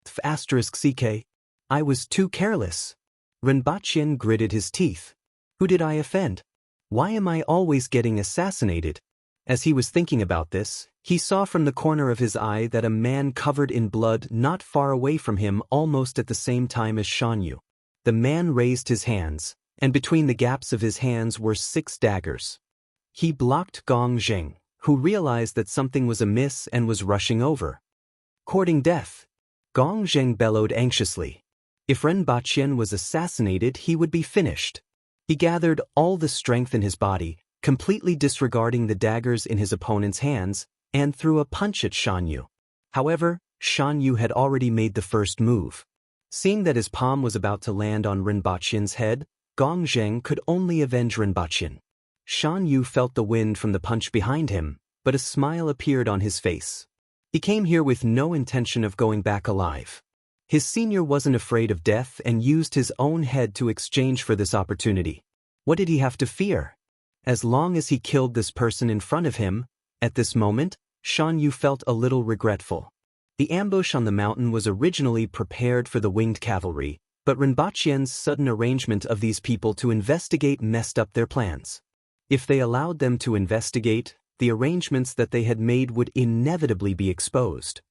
*CK. I was too careless. Renbachien gritted his teeth. Who did I offend? Why am I always getting assassinated? As he was thinking about this, he saw from the corner of his eye that a man covered in blood not far away from him almost at the same time as Shan Yu. The man raised his hands, and between the gaps of his hands were 6 daggers. He blocked Gong Zheng, who realized that something was amiss and was rushing over. Courting death. Gong Zheng bellowed anxiously. If Renbachien was assassinated, he would be finished. He gathered all the strength in his body, completely disregarding the daggers in his opponent's hands, and threw a punch at Shan Yu. However, Shan Yu had already made the first move. Seeing that his palm was about to land on Renbachien's head, Gong Zheng could only avenge Renbachien. Shan Yu felt the wind from the punch behind him, but a smile appeared on his face. He came here with no intention of going back alive. His senior wasn't afraid of death and used his own head to exchange for this opportunity. What did he have to fear? As long as he killed this person in front of him, at this moment, Shan Yu felt a little regretful. The ambush on the mountain was originally prepared for the winged cavalry, but Rinpoche's sudden arrangement of these people to investigate messed up their plans. If they allowed them to investigate, the arrangements that they had made would inevitably be exposed.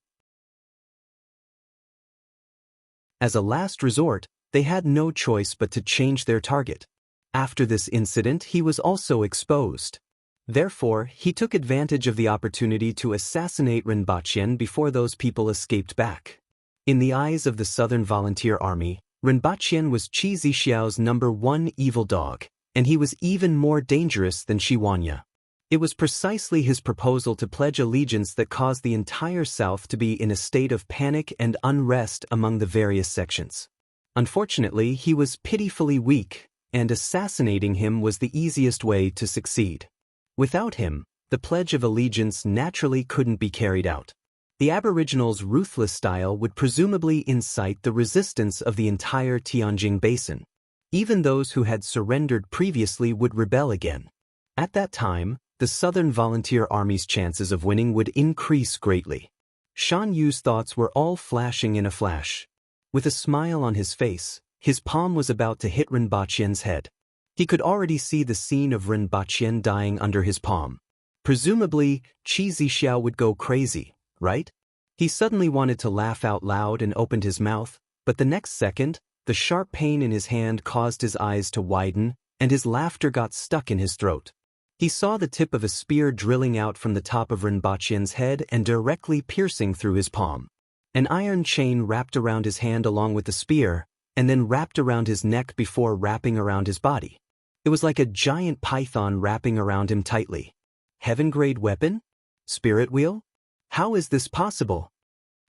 As a last resort, they had no choice but to change their target. After this incident, he was also exposed. Therefore, he took advantage of the opportunity to assassinate Rinpoche before those people escaped back. In the eyes of the Southern Volunteer Army, Rinpoche was Qi Zixiao's #1 evil dog, and he was even more dangerous than Shiwanya. It was precisely his proposal to pledge allegiance that caused the entire South to be in a state of panic and unrest among the various sections. Unfortunately, he was pitifully weak, and assassinating him was the easiest way to succeed. Without him, the Pledge of Allegiance naturally couldn't be carried out. The Aboriginals' ruthless style would presumably incite the resistance of the entire Tianjin Basin. Even those who had surrendered previously would rebel again. At that time, the Southern Volunteer Army's chances of winning would increase greatly. Shan Yu's thoughts were all flashing in a flash. With a smile on his face, his palm was about to hit Rinpoche's head. He could already see the scene of Rinpoche dying under his palm. Presumably, Qi Zixiao would go crazy, right? He suddenly wanted to laugh out loud and opened his mouth, but the next second, the sharp pain in his hand caused his eyes to widen, and his laughter got stuck in his throat. He saw the tip of a spear drilling out from the top of Rinpoche's head and directly piercing through his palm. An iron chain wrapped around his hand along with the spear, and then wrapped around his neck before wrapping around his body. It was like a giant python wrapping around him tightly. Heaven-grade weapon? Spirit wheel? How is this possible?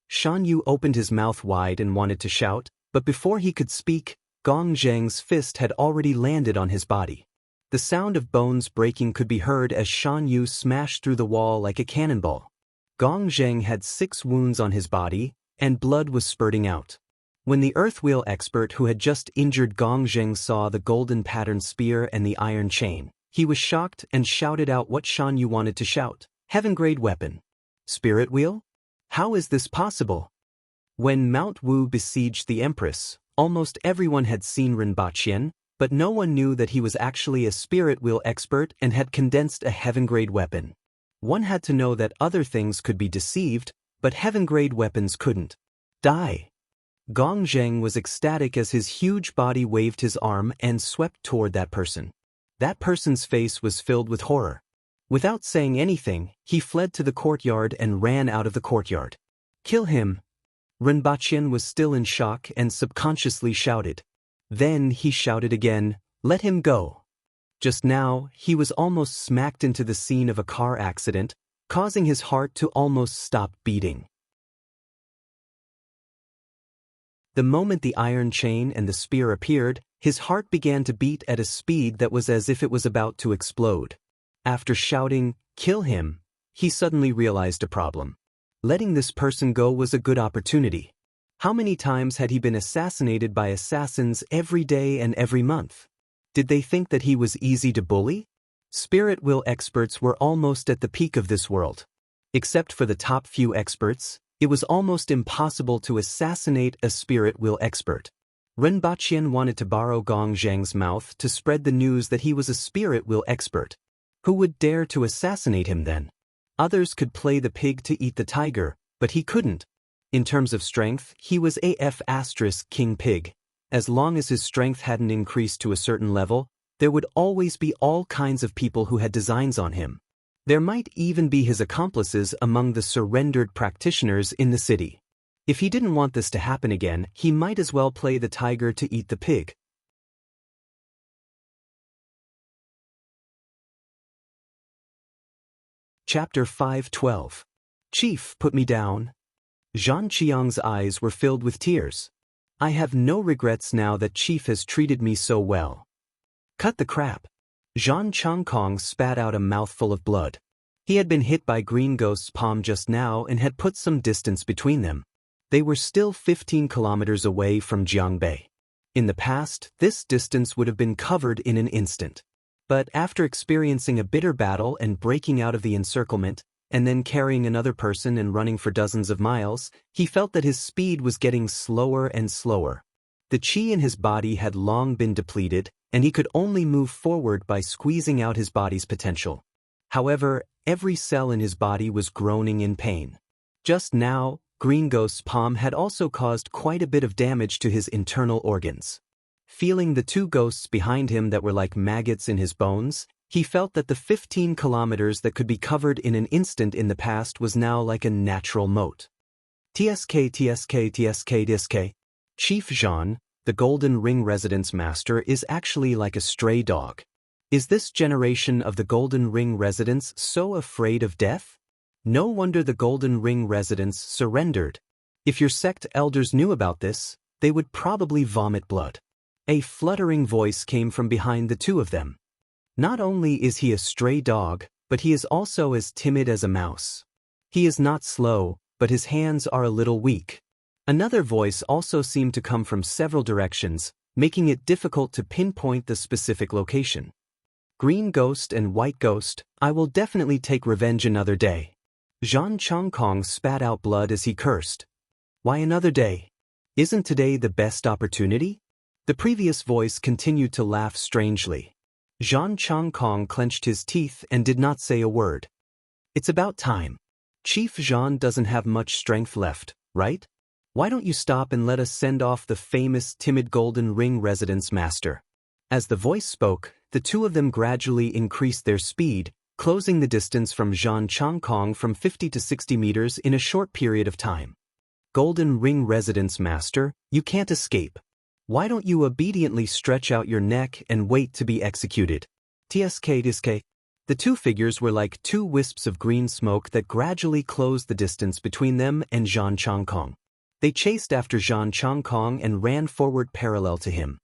Shan Yu opened his mouth wide and wanted to shout, but before he could speak, Gong Zheng's fist had already landed on his body. The sound of bones breaking could be heard as Shan Yu smashed through the wall like a cannonball. Gong Zheng had 6 wounds on his body, and blood was spurting out. When the earth wheel expert who had just injured Gong Zheng saw the golden patterned spear and the iron chain, he was shocked and shouted out what Shan Yu wanted to shout. Heaven-grade weapon. Spirit wheel? How is this possible? When Mount Wu besieged the Empress, almost everyone had seen Rinpoche, but no one knew that he was actually a spirit wheel expert and had condensed a heaven-grade weapon. One had to know that other things could be deceived, but heaven-grade weapons couldn't. Die. Gong Zheng was ecstatic as his huge body waved his arm and swept toward that person. That person's face was filled with horror. Without saying anything, he fled to the courtyard and ran out of the courtyard. Kill him. Rinpoche was still in shock and subconsciously shouted. Then he shouted again, let him go. Just now, he was almost smacked into the scene of a car accident, causing his heart to almost stop beating. The moment the iron chain and the spear appeared, his heart began to beat at a speed that was as if it was about to explode. After shouting, kill him, he suddenly realized a problem. Letting this person go was a good opportunity. How many times had he been assassinated by assassins every day and every month? Did they think that he was easy to bully? Spirit wheel experts were almost at the peak of this world. Except for the top few experts, it was almost impossible to assassinate a spirit wheel expert. Rinpoche wanted to borrow Gong Zheng's mouth to spread the news that he was a spirit wheel expert. Who would dare to assassinate him then? Others could play the pig to eat the tiger, but he couldn't. In terms of strength, he was AF** King Pig. As long as his strength hadn't increased to a certain level, there would always be all kinds of people who had designs on him. There might even be his accomplices among the surrendered practitioners in the city. If he didn't want this to happen again, he might as well play the tiger to eat the pig. Chapter 5:12. Chief, put me down. Zhang Qiang's eyes were filled with tears. I have no regrets now that Chief has treated me so well. Cut the crap. Zhang Changkong spat out a mouthful of blood. He had been hit by Green Ghost's palm just now and had put some distance between them. They were still 15 kilometers away from Jiangbei. In the past, this distance would have been covered in an instant. But after experiencing a bitter battle and breaking out of the encirclement, and then carrying another person and running for dozens of miles, he felt that his speed was getting slower and slower. The qi in his body had long been depleted, and he could only move forward by squeezing out his body's potential. However, every cell in his body was groaning in pain. Just now, Green Ghost's palm had also caused quite a bit of damage to his internal organs. Feeling the two ghosts behind him that were like maggots in his bones, he felt that the 15 kilometers that could be covered in an instant in the past was now like a natural moat. TSK. Chief Jean, the Golden Ring Residence Master, is actually like a stray dog. Is this generation of the Golden Ring Residence so afraid of death? No wonder the Golden Ring Residence surrendered. If your sect elders knew about this, they would probably vomit blood. A fluttering voice came from behind the two of them. Not only is he a stray dog, but he is also as timid as a mouse. He is not slow, but his hands are a little weak. Another voice also seemed to come from several directions, making it difficult to pinpoint the specific location. Green Ghost and White Ghost, I will definitely take revenge another day. Zhang Chongkong spat out blood as he cursed. Why another day? Isn't today the best opportunity? The previous voice continued to laugh strangely. Zhang Chongkong clenched his teeth and did not say a word. It's about time. Chief Zhan doesn't have much strength left, right? Why don't you stop and let us send off the famous timid Golden Ring Residence Master? As the voice spoke, the two of them gradually increased their speed, closing the distance from Zhang Chongkong from 50 to 60 meters in a short period of time. Golden Ring Residence Master, you can't escape. Why don't you obediently stretch out your neck and wait to be executed? TSK. The two figures were like two wisps of green smoke that gradually closed the distance between them and Zhang Chongkong. They chased after Zhang Chongkong and ran forward parallel to him.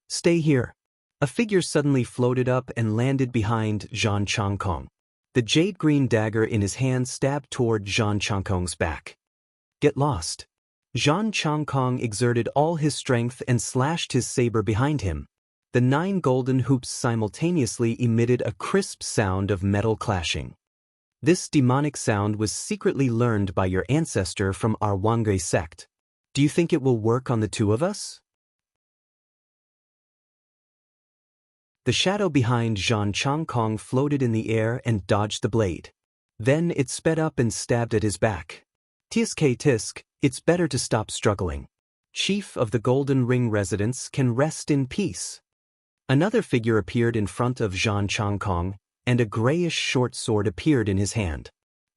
Stay here. A figure suddenly floated up and landed behind Zhang Chongkong. The jade-green dagger in his hand stabbed toward Zhang Chongkong's back. Get lost. Zhang Chongkong exerted all his strength and slashed his saber behind him. The 9 golden hoops simultaneously emitted a crisp sound of metal clashing. This demonic sound was secretly learned by your ancestor from our Wangui sect. Do you think it will work on the two of us? The shadow behind Zhang Chongkong floated in the air and dodged the blade. Then it sped up and stabbed at his back. Tisk, it's better to stop struggling. Chief of the Golden Ring Residence can rest in peace. Another figure appeared in front of Zhang Chongkong, and a grayish short sword appeared in his hand.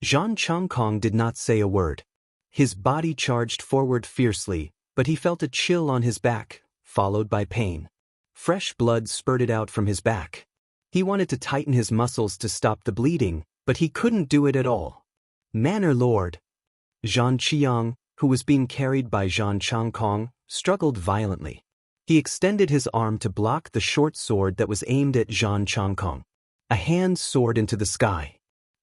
Zhang Chongkong did not say a word. His body charged forward fiercely, but he felt a chill on his back, followed by pain. Fresh blood spurted out from his back. He wanted to tighten his muscles to stop the bleeding, but he couldn't do it at all. Manor Lord. Zhang Qiang, who was being carried by Zhang Chongkong, struggled violently. He extended his arm to block the short sword that was aimed at Zhang Chongkong. A hand soared into the sky.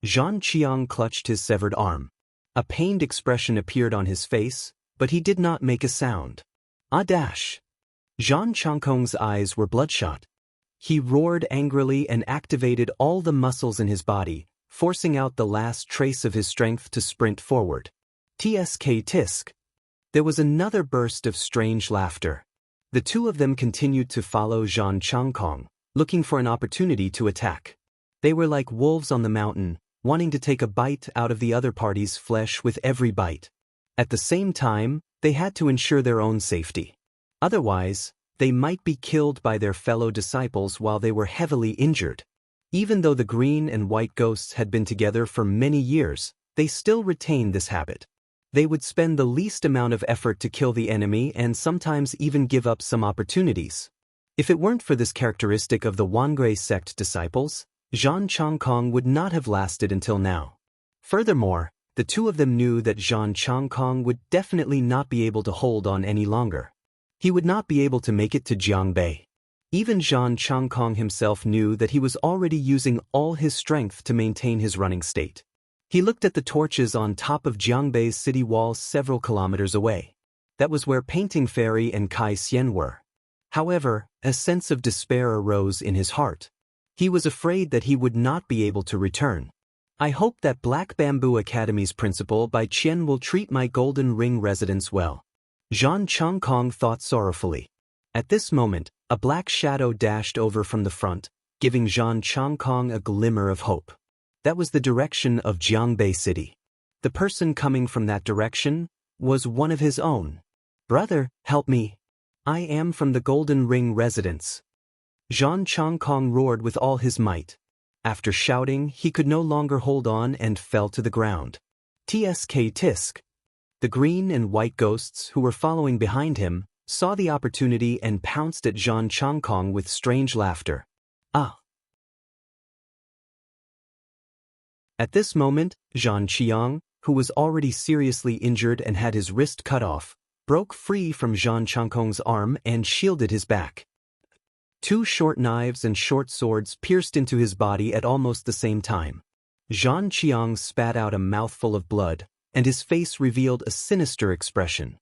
Zhang Qiang clutched his severed arm. A pained expression appeared on his face, but he did not make a sound. Dash! Zhang Chongkong's eyes were bloodshot. He roared angrily and activated all the muscles in his body, forcing out the last trace of his strength to sprint forward. Tisk. There was another burst of strange laughter. The two of them continued to follow Zhang Chongkong, looking for an opportunity to attack. They were like wolves on the mountain, wanting to take a bite out of the other party's flesh with every bite. At the same time, they had to ensure their own safety. Otherwise, they might be killed by their fellow disciples while they were heavily injured. Even though the green and white ghosts had been together for many years, they still retained this habit. They would spend the least amount of effort to kill the enemy and sometimes even give up some opportunities. If it weren't for this characteristic of the Wangui sect disciples, Zhang Chongkong would not have lasted until now. Furthermore, the two of them knew that Zhang Chongkong would definitely not be able to hold on any longer. He would not be able to make it to Jiangbei. Even Zhang Chongkong himself knew that he was already using all his strength to maintain his running state. He looked at the torches on top of Jiangbei's city walls several kilometers away. That was where Painting Fairy and Kai Xian were. However, a sense of despair arose in his heart. He was afraid that he would not be able to return. I hope that Black Bamboo Academy's principal Bai Qian will treat my Golden Ring residents well. Zhang Chongkong thought sorrowfully. At this moment, a black shadow dashed over from the front, giving Zhang Chongkong a glimmer of hope. That was the direction of Jiangbei City. The person coming from that direction was one of his own. Brother, help me. I am from the Golden Ring residence. Zhang Chongkong roared with all his might. After shouting, he could no longer hold on and fell to the ground. Tsk tisk. The green and white ghosts who were following behind him saw the opportunity and pounced at Zhang Chongkong with strange laughter. Ah! At this moment, Zhang Qiang, who was already seriously injured and had his wrist cut off, broke free from Zhang Chongkong's arm and shielded his back. 2 short knives and short swords pierced into his body at almost the same time. Zhang Qiang spat out a mouthful of blood, and his face revealed a sinister expression.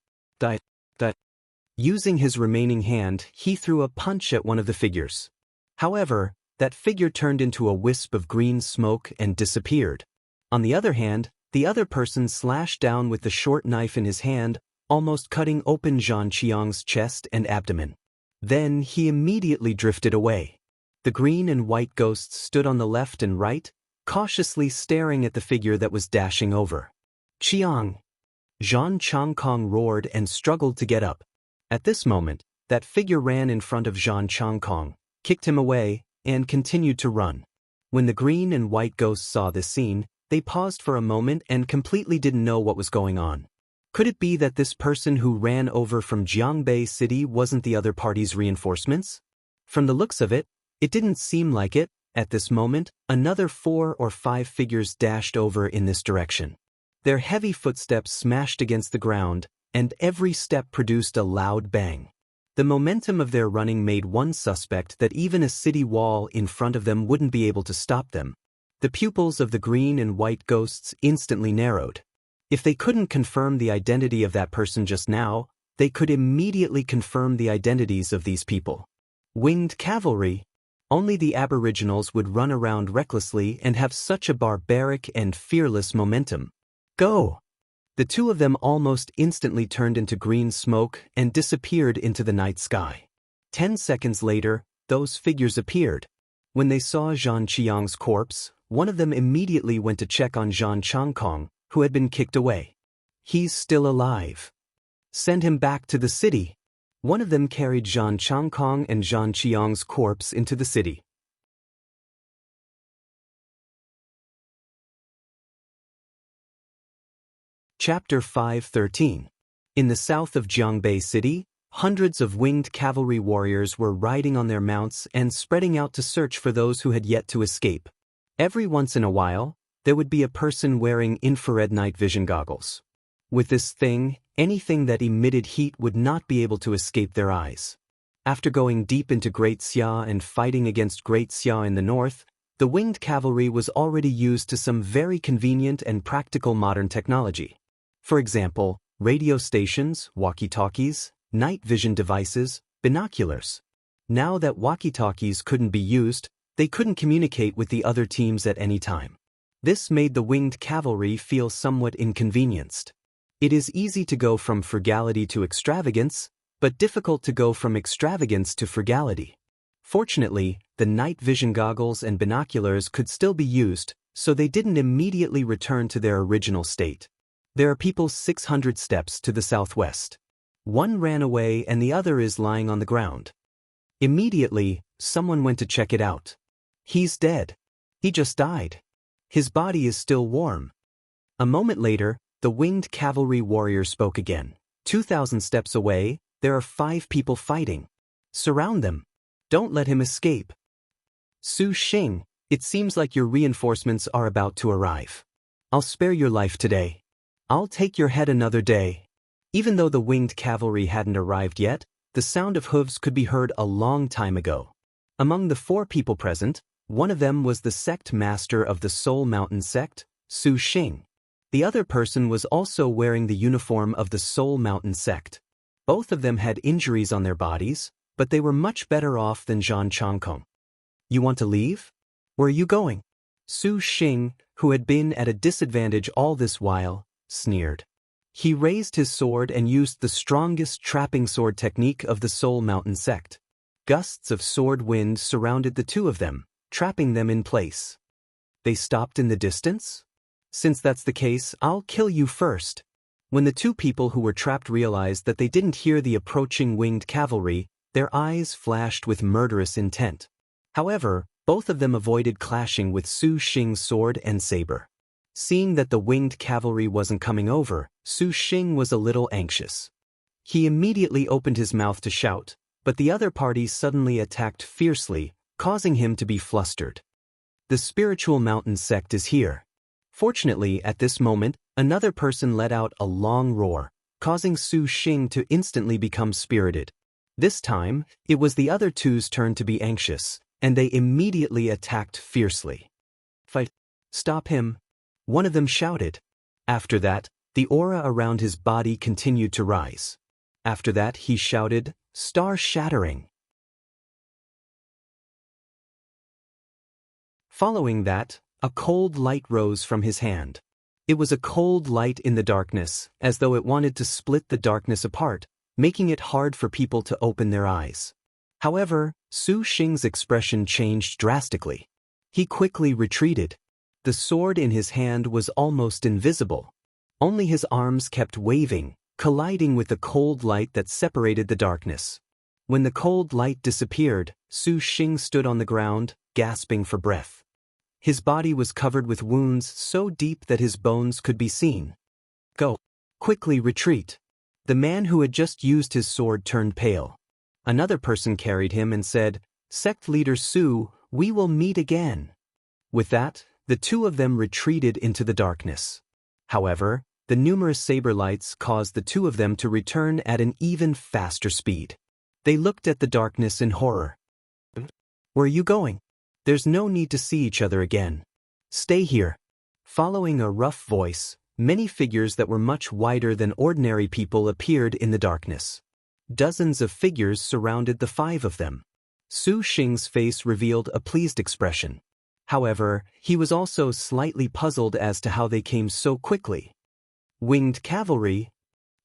Using his remaining hand, he threw a punch at one of the figures. However, that figure turned into a wisp of green smoke and disappeared. On the other hand, the other person slashed down with the short knife in his hand, almost cutting open Zhang Qiang's chest and abdomen. Then he immediately drifted away. The green and white ghosts stood on the left and right, cautiously staring at the figure that was dashing over. Qiang! Zhang Chongkong roared and struggled to get up. At this moment, that figure ran in front of Zhang Chongkong, kicked him away, and continued to run. When the green and white ghosts saw this scene, they paused for a moment and completely didn't know what was going on. Could it be that this person who ran over from Jiangbei City wasn't the other party's reinforcements? From the looks of it, it didn't seem like it. At this moment, another 4 or 5 figures dashed over in this direction. Their heavy footsteps smashed against the ground, and every step produced a loud bang. The momentum of their running made one suspect that even a city wall in front of them wouldn't be able to stop them. The pupils of the green and white ghosts instantly narrowed. If they couldn't confirm the identity of that person just now, they could immediately confirm the identities of these people. Winged cavalry? Only the aboriginals would run around recklessly and have such a barbaric and fearless momentum. Go! The 2 of them almost instantly turned into green smoke and disappeared into the night sky. 10 seconds later, those figures appeared. When they saw Zhang Qiang's corpse, one of them immediately went to check on Zhang Chongkong, who had been kicked away. He's still alive. Send him back to the city. One of them carried Zhang Chongkong and Zhang Qiang's corpse into the city. Chapter 5:13. In the south of Jiangbei City, hundreds of winged cavalry warriors were riding on their mounts and spreading out to search for those who had yet to escape. Every once in a while, there would be a person wearing infrared night vision goggles. With this thing, anything that emitted heat would not be able to escape their eyes. After going deep into Great Xia and fighting against Great Xia in the north, the winged cavalry was already used to some very convenient and practical modern technology. For example, radio stations, walkie-talkies, night vision devices, binoculars. Now that walkie-talkies couldn't be used, they couldn't communicate with the other teams at any time. This made the winged cavalry feel somewhat inconvenienced. It is easy to go from frugality to extravagance, but difficult to go from extravagance to frugality. Fortunately, the night vision goggles and binoculars could still be used, so they didn't immediately return to their original state. There are people 600 steps to the southwest. One ran away and the other is lying on the ground. Immediately, someone went to check it out. He's dead. He just died. His body is still warm. A moment later, the winged cavalry warrior spoke again. 2,000 steps away, there are 5 people fighting. Surround them. Don't let him escape. Su Xing, it seems like your reinforcements are about to arrive. I'll spare your life today. I'll take your head another day. Even though the winged cavalry hadn't arrived yet, the sound of hooves could be heard a long time ago. Among the 4 people present, one of them was the sect master of the Soul Mountain sect, Su Xing. The other person was also wearing the uniform of the Soul Mountain sect. Both of them had injuries on their bodies, but they were much better off than Zhang Changkong. You want to leave? Where are you going? Su Xing, who had been at a disadvantage all this while, sneered. He raised his sword and used the strongest trapping sword technique of the Soul Mountain sect. Gusts of sword wind surrounded the two of them, trapping them in place. They stopped in the distance? Since that's the case, I'll kill you first. When the two people who were trapped realized that they didn't hear the approaching winged cavalry, their eyes flashed with murderous intent. However, both of them avoided clashing with Su Xing's sword and saber. Seeing that the winged cavalry wasn't coming over, Su Xing was a little anxious. He immediately opened his mouth to shout, but the other party suddenly attacked fiercely, causing him to be flustered. The spiritual mountain sect is here. Fortunately, at this moment, another person let out a long roar, causing Su Xing to instantly become spirited. This time, it was the other two's turn to be anxious, and they immediately attacked fiercely. Fight! Stop him! One of them shouted. After that, the aura around his body continued to rise. After that, he shouted, "Star-shattering!" Following that, a cold light rose from his hand. It was a cold light in the darkness, as though it wanted to split the darkness apart, making it hard for people to open their eyes. However, Su Xing's expression changed drastically. He quickly retreated. The sword in his hand was almost invisible. Only his arms kept waving, colliding with the cold light that separated the darkness. When the cold light disappeared, Su Xing stood on the ground, gasping for breath. His body was covered with wounds so deep that his bones could be seen. Go! Quickly retreat! The man who had just used his sword turned pale. Another person carried him and said, "Sect leader Su, we will meet again." With that, the two of them retreated into the darkness. However, the numerous saber lights caused the two of them to return at an even faster speed. They looked at the darkness in horror. Where are you going? There's no need to see each other again. Stay here. Following a rough voice, many figures that were much wider than ordinary people appeared in the darkness. Dozens of figures surrounded the five of them. Su Xing's face revealed a pleased expression. However, he was also slightly puzzled as to how they came so quickly. Winged cavalry?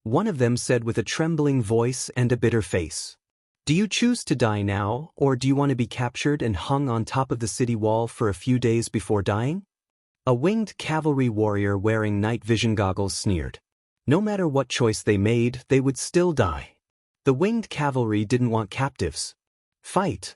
One of them said with a trembling voice and a bitter face. Do you choose to die now, or do you want to be captured and hung on top of the city wall for a few days before dying? A winged cavalry warrior wearing night vision goggles sneered. No matter what choice they made, they would still die. The winged cavalry didn't want captives. Fight!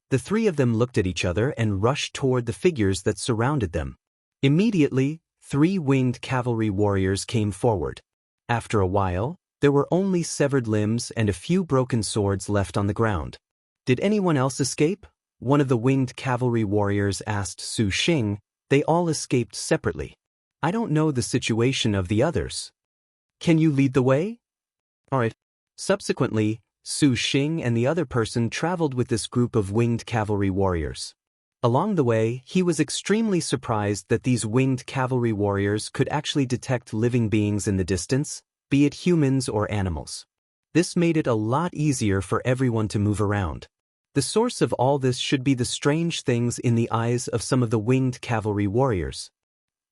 The three of them looked at each other and rushed toward the figures that surrounded them. Immediately, 3 winged cavalry warriors came forward. After a while, there were only severed limbs and a few broken swords left on the ground. Did anyone else escape? One of the winged cavalry warriors asked Su Xing. They all escaped separately. I don't know the situation of the others. Can you lead the way? All right. Subsequently, Su Xing and the other person traveled with this group of winged cavalry warriors. Along the way, he was extremely surprised that these winged cavalry warriors could actually detect living beings in the distance, be it humans or animals. This made it a lot easier for everyone to move around. The source of all this should be the strange things in the eyes of some of the winged cavalry warriors.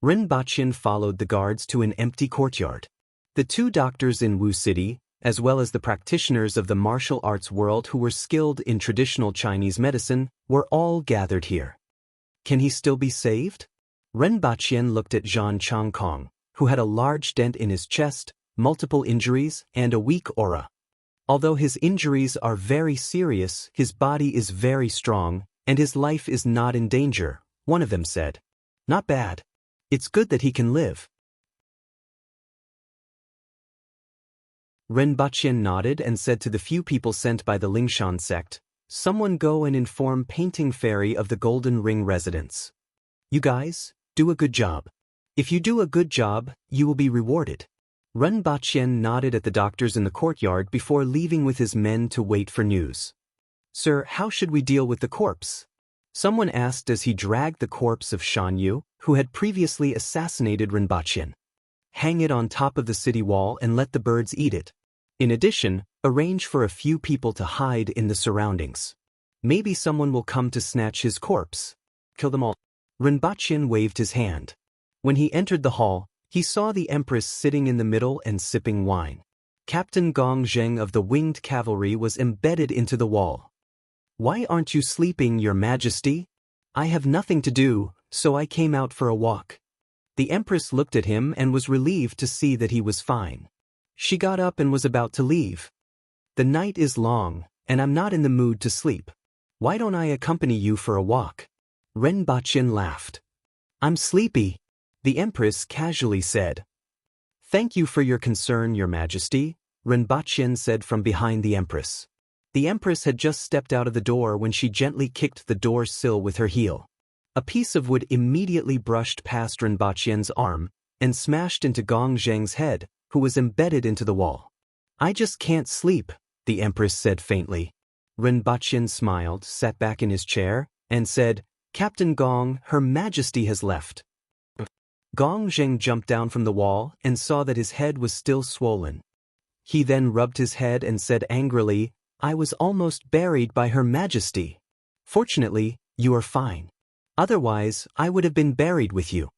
Ren Baqian followed the guards to an empty courtyard. The 2 doctors in Wu City, as well as the practitioners of the martial arts world who were skilled in traditional Chinese medicine, were all gathered here. Can he still be saved? Ren Baqian looked at Zhang Changkong, who had a large dent in his chest, multiple injuries, and a weak aura. Although his injuries are very serious, his body is very strong, and his life is not in danger, one of them said. Not bad. It's good that he can live. Ren Baqian nodded and said to the few people sent by the Lingshan sect, "Someone go and inform Painting Fairy of the Golden Ring residence. You guys, do a good job. If you do a good job, you will be rewarded." Ren Baqian nodded at the doctors in the courtyard before leaving with his men to wait for news. "Sir, how should we deal with the corpse?" Someone asked as he dragged the corpse of Shan Yu. who had previously assassinated Rinpoche. Hang it on top of the city wall and let the birds eat it. In addition, arrange for a few people to hide in the surroundings. Maybe someone will come to snatch his corpse. Kill them all. Rinpoche waved his hand. When he entered the hall, he saw the Empress sitting in the middle and sipping wine. Captain Gong Zheng of the Winged Cavalry was embedded into the wall. "Why aren't you sleeping, Your Majesty?" "I have nothing to do, so I came out for a walk." The Empress looked at him and was relieved to see that he was fine. She got up and was about to leave. "The night is long, and I'm not in the mood to sleep. Why don't I accompany you for a walk?" Rinpoche laughed. "I'm sleepy," the Empress casually said. "Thank you for your concern, Your Majesty," Rinpoche said from behind the Empress. The Empress had just stepped out of the door when she gently kicked the door sill with her heel. A piece of wood immediately brushed past Rinpoche's arm and smashed into Gong Zheng's head, who was embedded into the wall. "I just can't sleep," the Empress said faintly. Rinpoche smiled, sat back in his chair, and said, "Captain Gong, Her Majesty has left." Gong Zheng jumped down from the wall and saw that his head was still swollen. He then rubbed his head and said angrily, "I was almost buried by Her Majesty. Fortunately, you are fine. Otherwise, I would have been buried with you."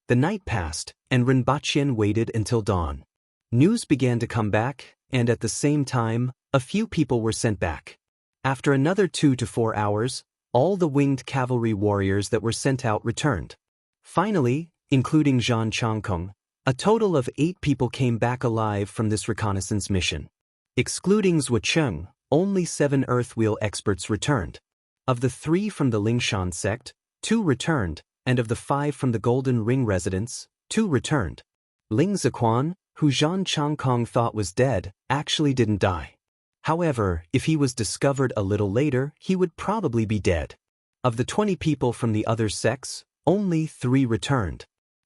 The night passed, and Rinpoche waited until dawn. News began to come back, and at the same time, a few people were sent back. After another 2 to 4 hours, all the winged cavalry warriors that were sent out returned. Finally, including Zhang Changkung, a total of 8 people came back alive from this reconnaissance mission. Excluding Zhuo Cheng, only 7 Earthwheel experts returned. Of the 3 from the Lingshan sect, 2 returned, and of the 5 from the Golden Ring residents, 2 returned. Ling Ziquan, who Zhang Changkong thought was dead, actually didn't die. However, if he was discovered a little later, he would probably be dead. Of the 20 people from the other sects, only 3 returned.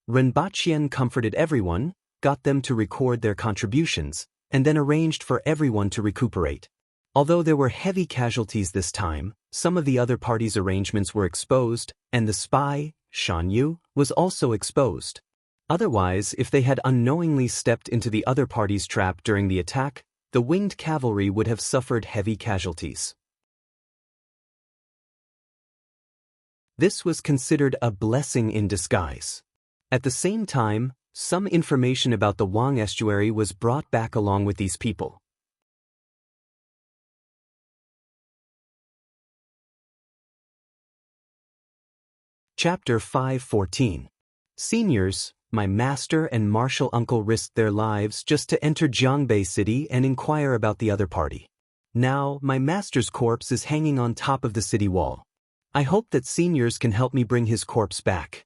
Rinpoche comforted everyone, got them to record their contributions, and then arranged for everyone to recuperate. Although there were heavy casualties this time, some of the other parties' arrangements were exposed, and the spy, Shan Yu, was also exposed. Otherwise, if they had unknowingly stepped into the other party's trap during the attack, the winged cavalry would have suffered heavy casualties. This was considered a blessing in disguise. At the same time, some information about the Wang estuary was brought back along with these people. Chapter 5:14. Seniors, my master and martial uncle risked their lives just to enter Jiangbei City and inquire about the other party. Now, my master's corpse is hanging on top of the city wall. I hope that seniors can help me bring his corpse back.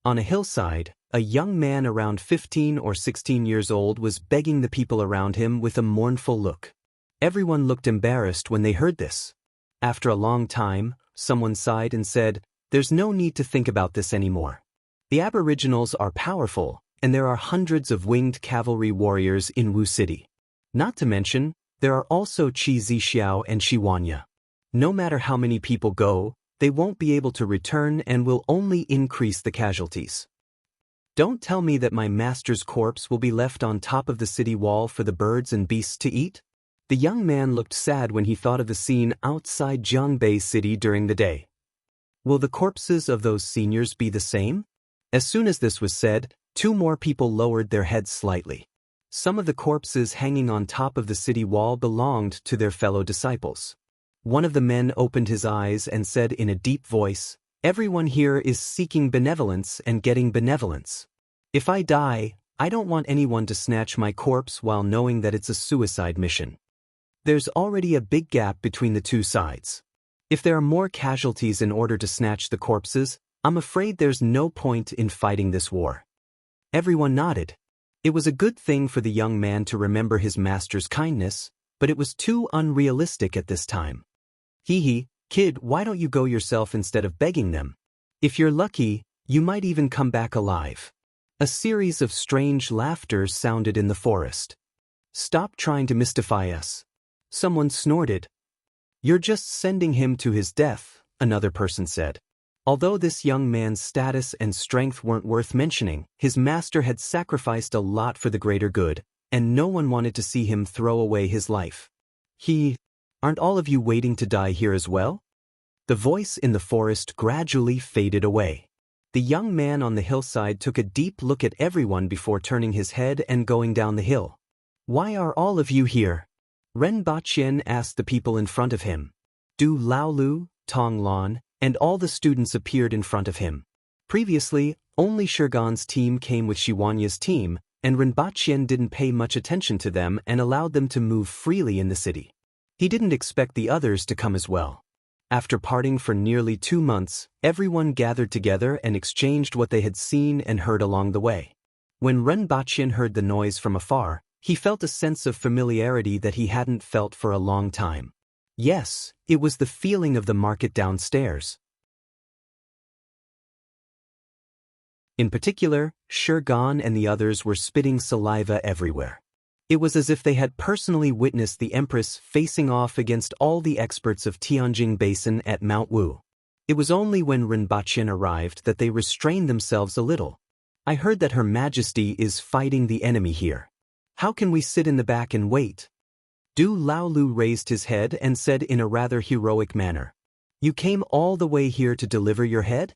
On a hillside, a young man around 15 or 16 years old was begging the people around him with a mournful look. Everyone looked embarrassed when they heard this. After a long time, someone sighed and said, "There's no need to think about this anymore. The Aboriginals are powerful, and there are hundreds of winged cavalry warriors in Wu City. Not to mention, there are also Qi Zixiao and Shiwanya. No matter how many people go, they won't be able to return and will only increase the casualties. Don't tell me that my master's corpse will be left on top of the city wall for the birds and beasts to eat." The young man looked sad when he thought of the scene outside Jiangbei City during the day. Will the corpses of those seniors be the same? As soon as this was said, 2 more people lowered their heads slightly. Some of the corpses hanging on top of the city wall belonged to their fellow disciples. One of the men opened his eyes and said in a deep voice, "Everyone here is seeking benevolence and getting benevolence. If I die, I don't want anyone to snatch my corpse while knowing that it's a suicide mission." There's already a big gap between the 2 sides. If there are more casualties in order to snatch the corpses, I'm afraid there's no point in fighting this war. Everyone nodded. It was a good thing for the young man to remember his master's kindness, but it was too unrealistic at this time. "Hee, kid, why don't you go yourself instead of begging them? If you're lucky, you might even come back alive." A series of strange laughter sounded in the forest. "Stop trying to mystify us." Someone snorted. "You're just sending him to his death," another person said. Although this young man's status and strength weren't worth mentioning, his master had sacrificed a lot for the greater good, and no one wanted to see him throw away his life. Aren't all of you waiting to die here as well? The voice in the forest gradually faded away. The young man on the hillside took a deep look at everyone before turning his head and going down the hill. Why are all of you here? Ren Baqin asked the people in front of him. Du Laolu, Tong Lan, and all the students appeared in front of him. Previously, only Shirgan's team came with Shiwanya's team, and Ren Baqin didn't pay much attention to them and allowed them to move freely in the city. He didn't expect the others to come as well. After parting for nearly 2 months, everyone gathered together and exchanged what they had seen and heard along the way. When Ren Baqin heard the noise from afar, he felt a sense of familiarity that he hadn't felt for a long time. Yes, it was the feeling of the market downstairs. In particular, Shirgan and the others were spitting saliva everywhere. It was as if they had personally witnessed the Empress facing off against all the experts of Tianjing Basin at Mount Wu. It was only when Ren Baqin arrived that they restrained themselves a little. I heard that Her Majesty is fighting the enemy here. How can we sit in the back and wait? Du Laolu raised his head and said in a rather heroic manner. You came all the way here to deliver your head?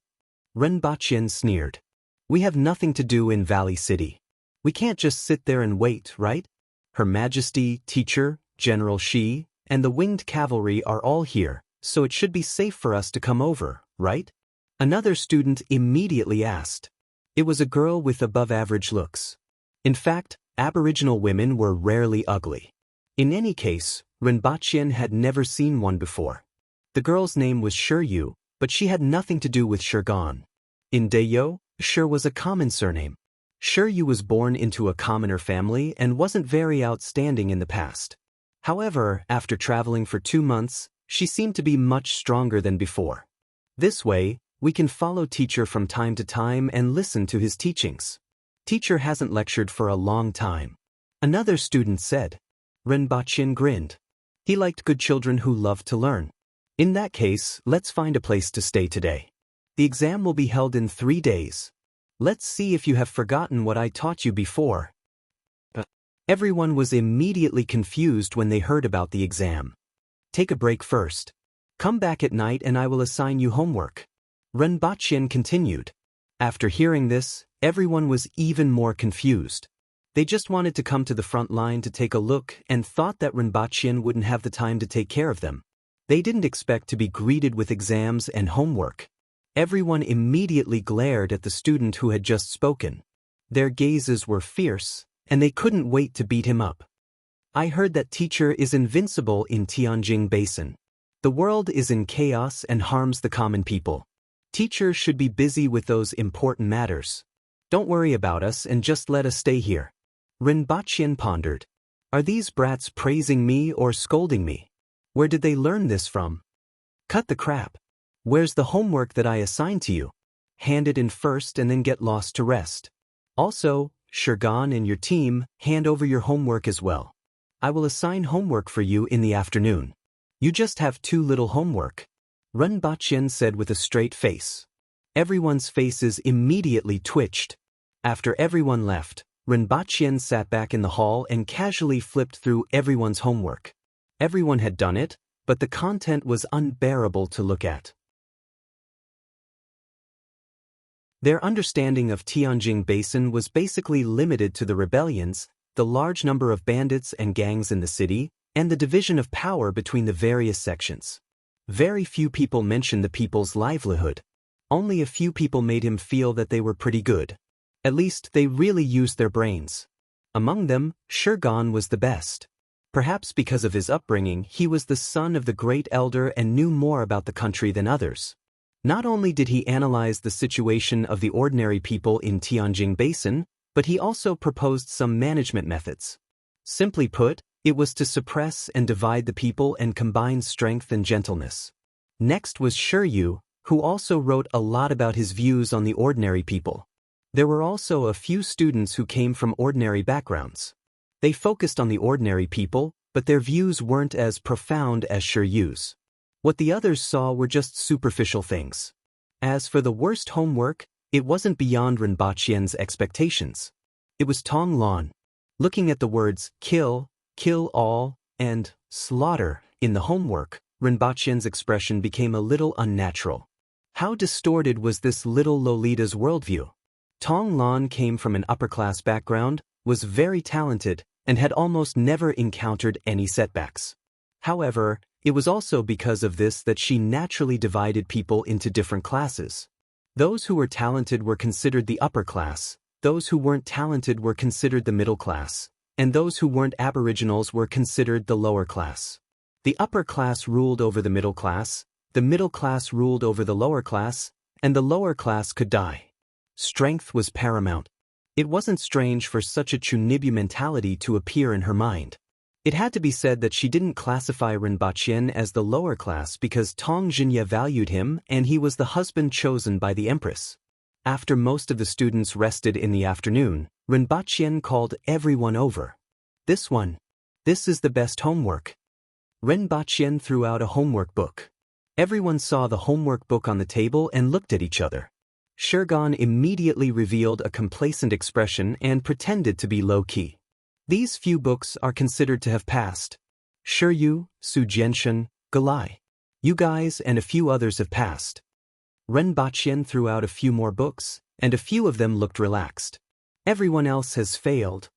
Ren Baqin sneered. We have nothing to do in Valley City. We can't just sit there and wait, right? Her Majesty, Teacher, General Shi, and the winged cavalry are all here, so it should be safe for us to come over, right? Another student immediately asked. It was a girl with above-average looks. In fact, Aboriginal women were rarely ugly. In any case, Ren Baqin had never seen one before. The girl's name was Shiryu, but she had nothing to do with Shirgan. In Deyo, Shir was a common surname. Shiryu was born into a commoner family and wasn't very outstanding in the past. However, after traveling for 2 months, she seemed to be much stronger than before. This way, we can follow Teacher from time to time and listen to his teachings. Teacher hasn't lectured for a long time. Another student said. Ren Baqin grinned. He liked good children who loved to learn. In that case, let's find a place to stay today. The exam will be held in 3 days. Let's see if you have forgotten what I taught you before. Everyone was immediately confused when they heard about the exam. Take a break first. Come back at night and I will assign you homework. Ren Baqin continued. After hearing this, everyone was even more confused. They just wanted to come to the front line to take a look and thought that Ren Baqin wouldn't have the time to take care of them. They didn't expect to be greeted with exams and homework. Everyone immediately glared at the student who had just spoken. Their gazes were fierce, and they couldn't wait to beat him up. I heard that Teacher is invincible in Tianjing Basin. The world is in chaos and harms the common people. Teacher should be busy with those important matters. Don't worry about us and just let us stay here. Ren Baqin pondered. Are these brats praising me or scolding me? Where did they learn this from? Cut the crap. Where's the homework that I assigned to you? Hand it in first and then get lost to rest. Also, Shirgan and your team, hand over your homework as well. I will assign homework for you in the afternoon. You just have too little homework. Ren Baqin said with a straight face. Everyone's faces immediately twitched. After everyone left, Ren Baqin sat back in the hall and casually flipped through everyone's homework. Everyone had done it, but the content was unbearable to look at. Their understanding of Tianjing Basin was basically limited to the rebellions, the large number of bandits and gangs in the city, and the division of power between the various sections. Very few people mentioned the people's livelihood. Only a few people made him feel that they were pretty good. At least they really used their brains. Among them, Shirgan was the best. Perhaps because of his upbringing, he was the son of the great elder and knew more about the country than others. Not only did he analyze the situation of the ordinary people in Tianjing Basin, but he also proposed some management methods. Simply put, it was to suppress and divide the people and combine strength and gentleness. Next was Shiryu, who also wrote a lot about his views on the ordinary people. There were also a few students who came from ordinary backgrounds. They focused on the ordinary people, but their views weren't as profound as Shiryu's. What the others saw were just superficial things. As for the worst homework, it wasn't beyond Rinpoche's expectations. It was Tong Lan. Looking at the words kill, kill all, and slaughter in the homework, Rinpoche's expression became a little unnatural. How distorted was this little Lolita's worldview? Tong Lan came from an upper-class background, was very talented, and had almost never encountered any setbacks. However, it was also because of this that she naturally divided people into different classes. Those who were talented were considered the upper class, those who weren't talented were considered the middle class, and those who weren't aboriginals were considered the lower class. The upper class ruled over the middle class ruled over the lower class, and the lower class could die. Strength was paramount. It wasn't strange for such a Chunibyu mentality to appear in her mind. It had to be said that she didn't classify Rinpoche as the lower class because Tong Jinya valued him and he was the husband chosen by the empress. After most of the students rested in the afternoon, Rinpoche called everyone over. This is the best homework. Rinpoche threw out a homework book. Everyone saw the homework book on the table and looked at each other. Shurgan immediately revealed a complacent expression and pretended to be low-key. These few books are considered to have passed. Shuryu, Su Jinshan, Galai. You guys and a few others have passed. Rinpoche threw out a few more books, and a few of them looked relaxed. Everyone else has failed.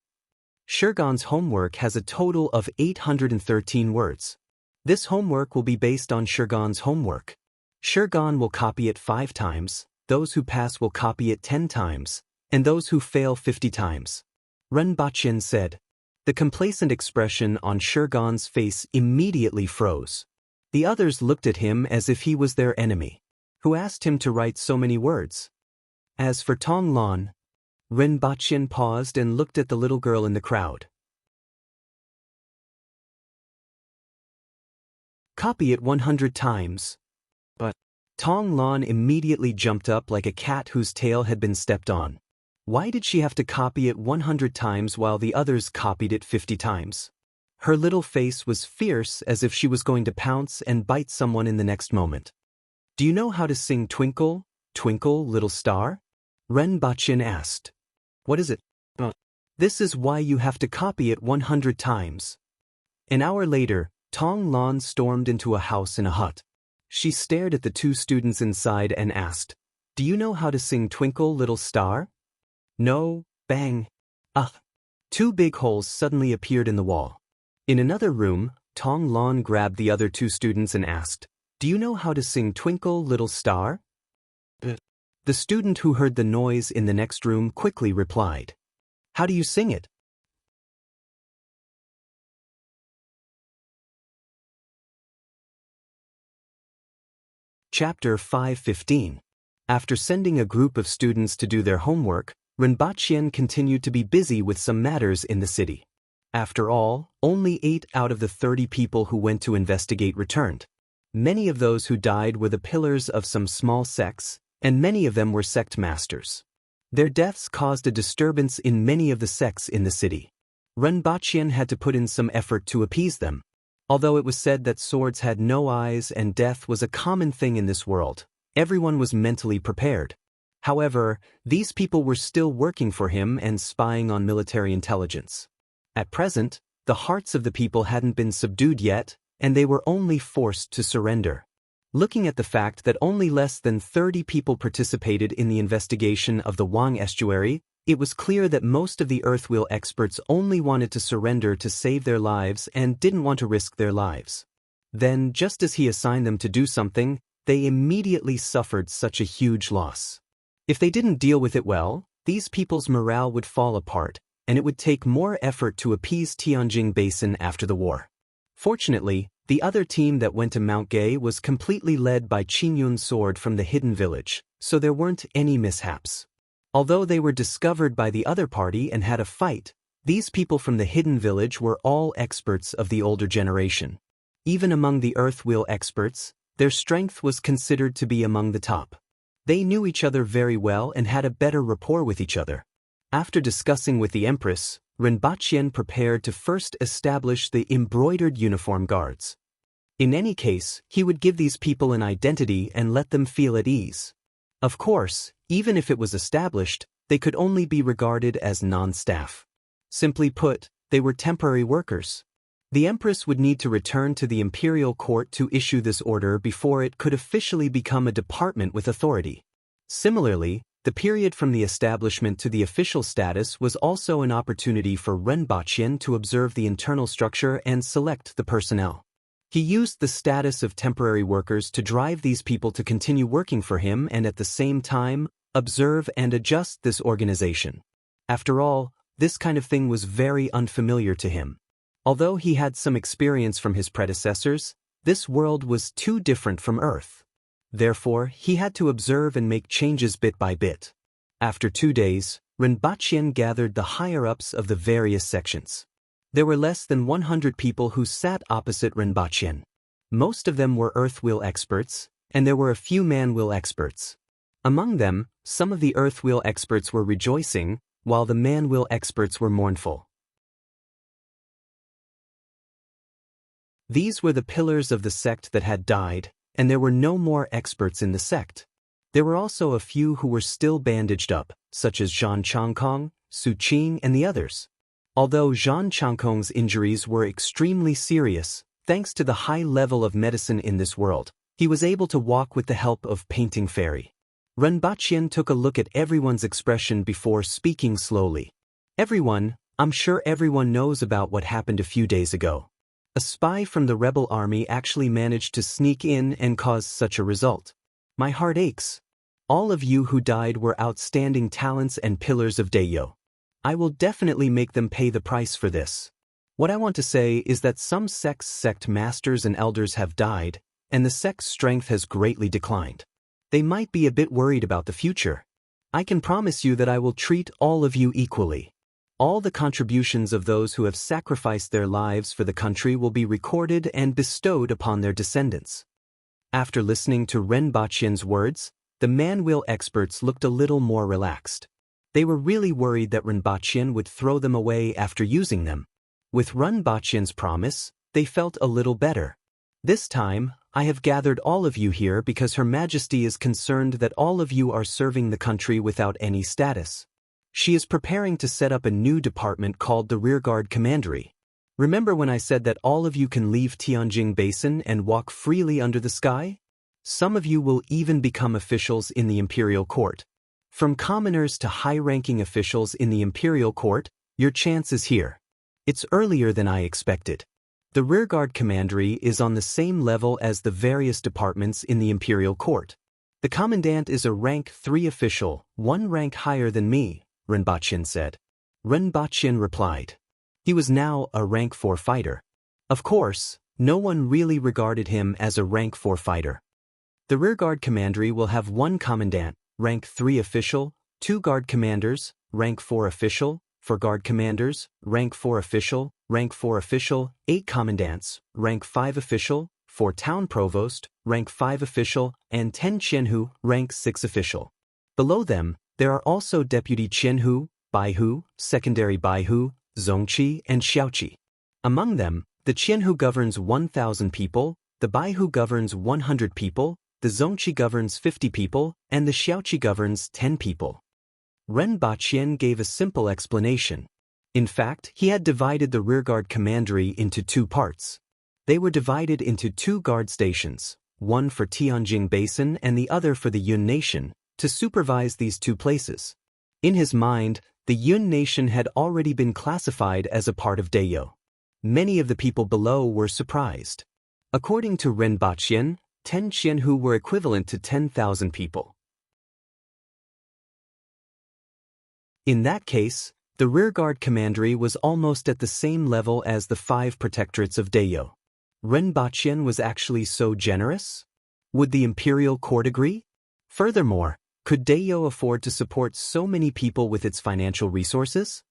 Shurgan's homework has a total of 813 words. This homework will be based on Shurgan's homework. Shurgan will copy it 5 times, those who pass will copy it 10 times, and those who fail 50 times. Rinpoche said. The complacent expression on Shurgan's face immediately froze. The others looked at him as if he was their enemy. Who asked him to write so many words? As for Tong Lan, Rinpoche paused and looked at the little girl in the crowd. Copy it 100 times. But Tong Lan immediately jumped up like a cat whose tail had been stepped on. Why did she have to copy it 100 times while the others copied it 50 times? Her little face was fierce as if she was going to pounce and bite someone in the next moment. Do you know how to sing Twinkle, Twinkle, Little Star? Rinpoche asked. What is it? This is why you have to copy it 100 times. An hour later, Tong Lan stormed into a house in a hut. She stared at the 2 students inside and asked, Do you know how to sing Twinkle, Little Star? No, bang. 2 big holes suddenly appeared in the wall. In another room, Tong Lan grabbed the other 2 students and asked, Do you know how to sing Twinkle, Little Star? The student who heard the noise in the next room quickly replied, How do you sing it? Chapter 5:15. After sending a group of students to do their homework, Rinpoche continued to be busy with some matters in the city. After all, only 8 out of the 30 people who went to investigate returned. Many of those who died were the pillars of some small sects, and many of them were sect masters. Their deaths caused a disturbance in many of the sects in the city. Rinpoche had to put in some effort to appease them. Although it was said that swords had no eyes and death was a common thing in this world, everyone was mentally prepared. However, these people were still working for him and spying on military intelligence. At present, the hearts of the people hadn't been subdued yet, and they were only forced to surrender. Looking at the fact that only less than 30 people participated in the investigation of the Wang estuary, it was clear that most of the Earthwheel experts only wanted to surrender to save their lives and didn't want to risk their lives. Then, just as he assigned them to do something, they immediately suffered such a huge loss. If they didn't deal with it well, these people's morale would fall apart, and it would take more effort to appease Tianjin Basin after the war. Fortunately, the other team that went to Mount Gay was completely led by Qingyun's sword from the hidden village, so there weren't any mishaps. Although they were discovered by the other party and had a fight, these people from the hidden village were all experts of the older generation. Even among the Earthwheel experts, their strength was considered to be among the top. They knew each other very well and had a better rapport with each other. After discussing with the Empress, Rinpoche prepared to first establish the embroidered uniform guards. In any case, he would give these people an identity and let them feel at ease. Of course, even if it was established, they could only be regarded as non-staff. Simply put, they were temporary workers. The Empress would need to return to the imperial court to issue this order before it could officially become a department with authority. Similarly, the period from the establishment to the official status was also an opportunity for Ren Baqian to observe the internal structure and select the personnel. He used the status of temporary workers to drive these people to continue working for him and at the same time, observe and adjust this organization. After all, this kind of thing was very unfamiliar to him. Although he had some experience from his predecessors, this world was too different from Earth. Therefore, he had to observe and make changes bit by bit. After 2 days, Rinpoche gathered the higher-ups of the various sections. There were less than 100 people who sat opposite Rinpoche. Most of them were earth wheel experts, and there were a few man wheel experts. Among them, some of the earth wheel experts were rejoicing, while the man wheel experts were mournful. These were the pillars of the sect that had died, and there were no more experts in the sect. There were also a few who were still bandaged up, such as Zhan Changkong, Su Qing and the others. Although Zhan Changkong's injuries were extremely serious, thanks to the high level of medicine in this world, he was able to walk with the help of Painting Fairy. Rinpoche took a look at everyone's expression before speaking slowly. Everyone, I'm sure everyone knows about what happened a few days ago. A spy from the rebel army actually managed to sneak in and cause such a result. My heart aches. All of you who died were outstanding talents and pillars of Daeyo. I will definitely make them pay the price for this. What I want to say is that some sects' sect masters and elders have died, and the sect's strength has greatly declined. They might be a bit worried about the future. I can promise you that I will treat all of you equally. All the contributions of those who have sacrificed their lives for the country will be recorded and bestowed upon their descendants. After listening to Rinpoche's words, the man-wheel experts looked a little more relaxed. They were really worried that Rinpoche would throw them away after using them. With Rinpoche's promise, they felt a little better. This time, I have gathered all of you here because Her Majesty is concerned that all of you are serving the country without any status. She is preparing to set up a new department called the Rearguard Commandery. Remember when I said that all of you can leave Tianjing Basin and walk freely under the sky? Some of you will even become officials in the Imperial Court. From commoners to high-ranking officials in the Imperial Court, your chance is here. It's earlier than I expected. The Rearguard Commandery is on the same level as the various departments in the Imperial Court. The Commandant is a rank 3 official, 1 rank higher than me, Rinpoche said. Rinpoche replied. He was now a rank 4 fighter. Of course, no one really regarded him as a rank 4 fighter. The Rearguard Commandery will have 1 Commandant, rank 3 official, 2 guard commanders, rank 4 official, 4 guard commanders, rank 4 official, 8 commandants, rank 5 official, 4 town provost, rank 5 official, and 10 Qianhu, rank 6 official. Below them, there are also deputy Qianhu, Baihu, secondary Baihu, Zongqi, and Xiaoqi. Among them, the Qianhu governs 1,000 people, the Baihu governs 100 people, the Zongqi governs 50 people, and the Xiaoqi governs 10 people. Rinpoche gave a simple explanation. In fact, he had divided the Rearguard Commandery into 2 parts. They were divided into 2 guard stations, one for Tianjing Basin and the other for the Yun Nation, to supervise these 2 places. In his mind, the Yun Nation had already been classified as a part of Daeyo. Many of the people below were surprised. According to Rinpoche, 10 Qianhu were equivalent to 10,000 people. In that case, the Rearguard Commandery was almost at the same level as the 5 protectorates of Daeyo. Rinpoche was actually so generous? Would the Imperial Court agree? Furthermore, could Daeyo afford to support so many people with its financial resources?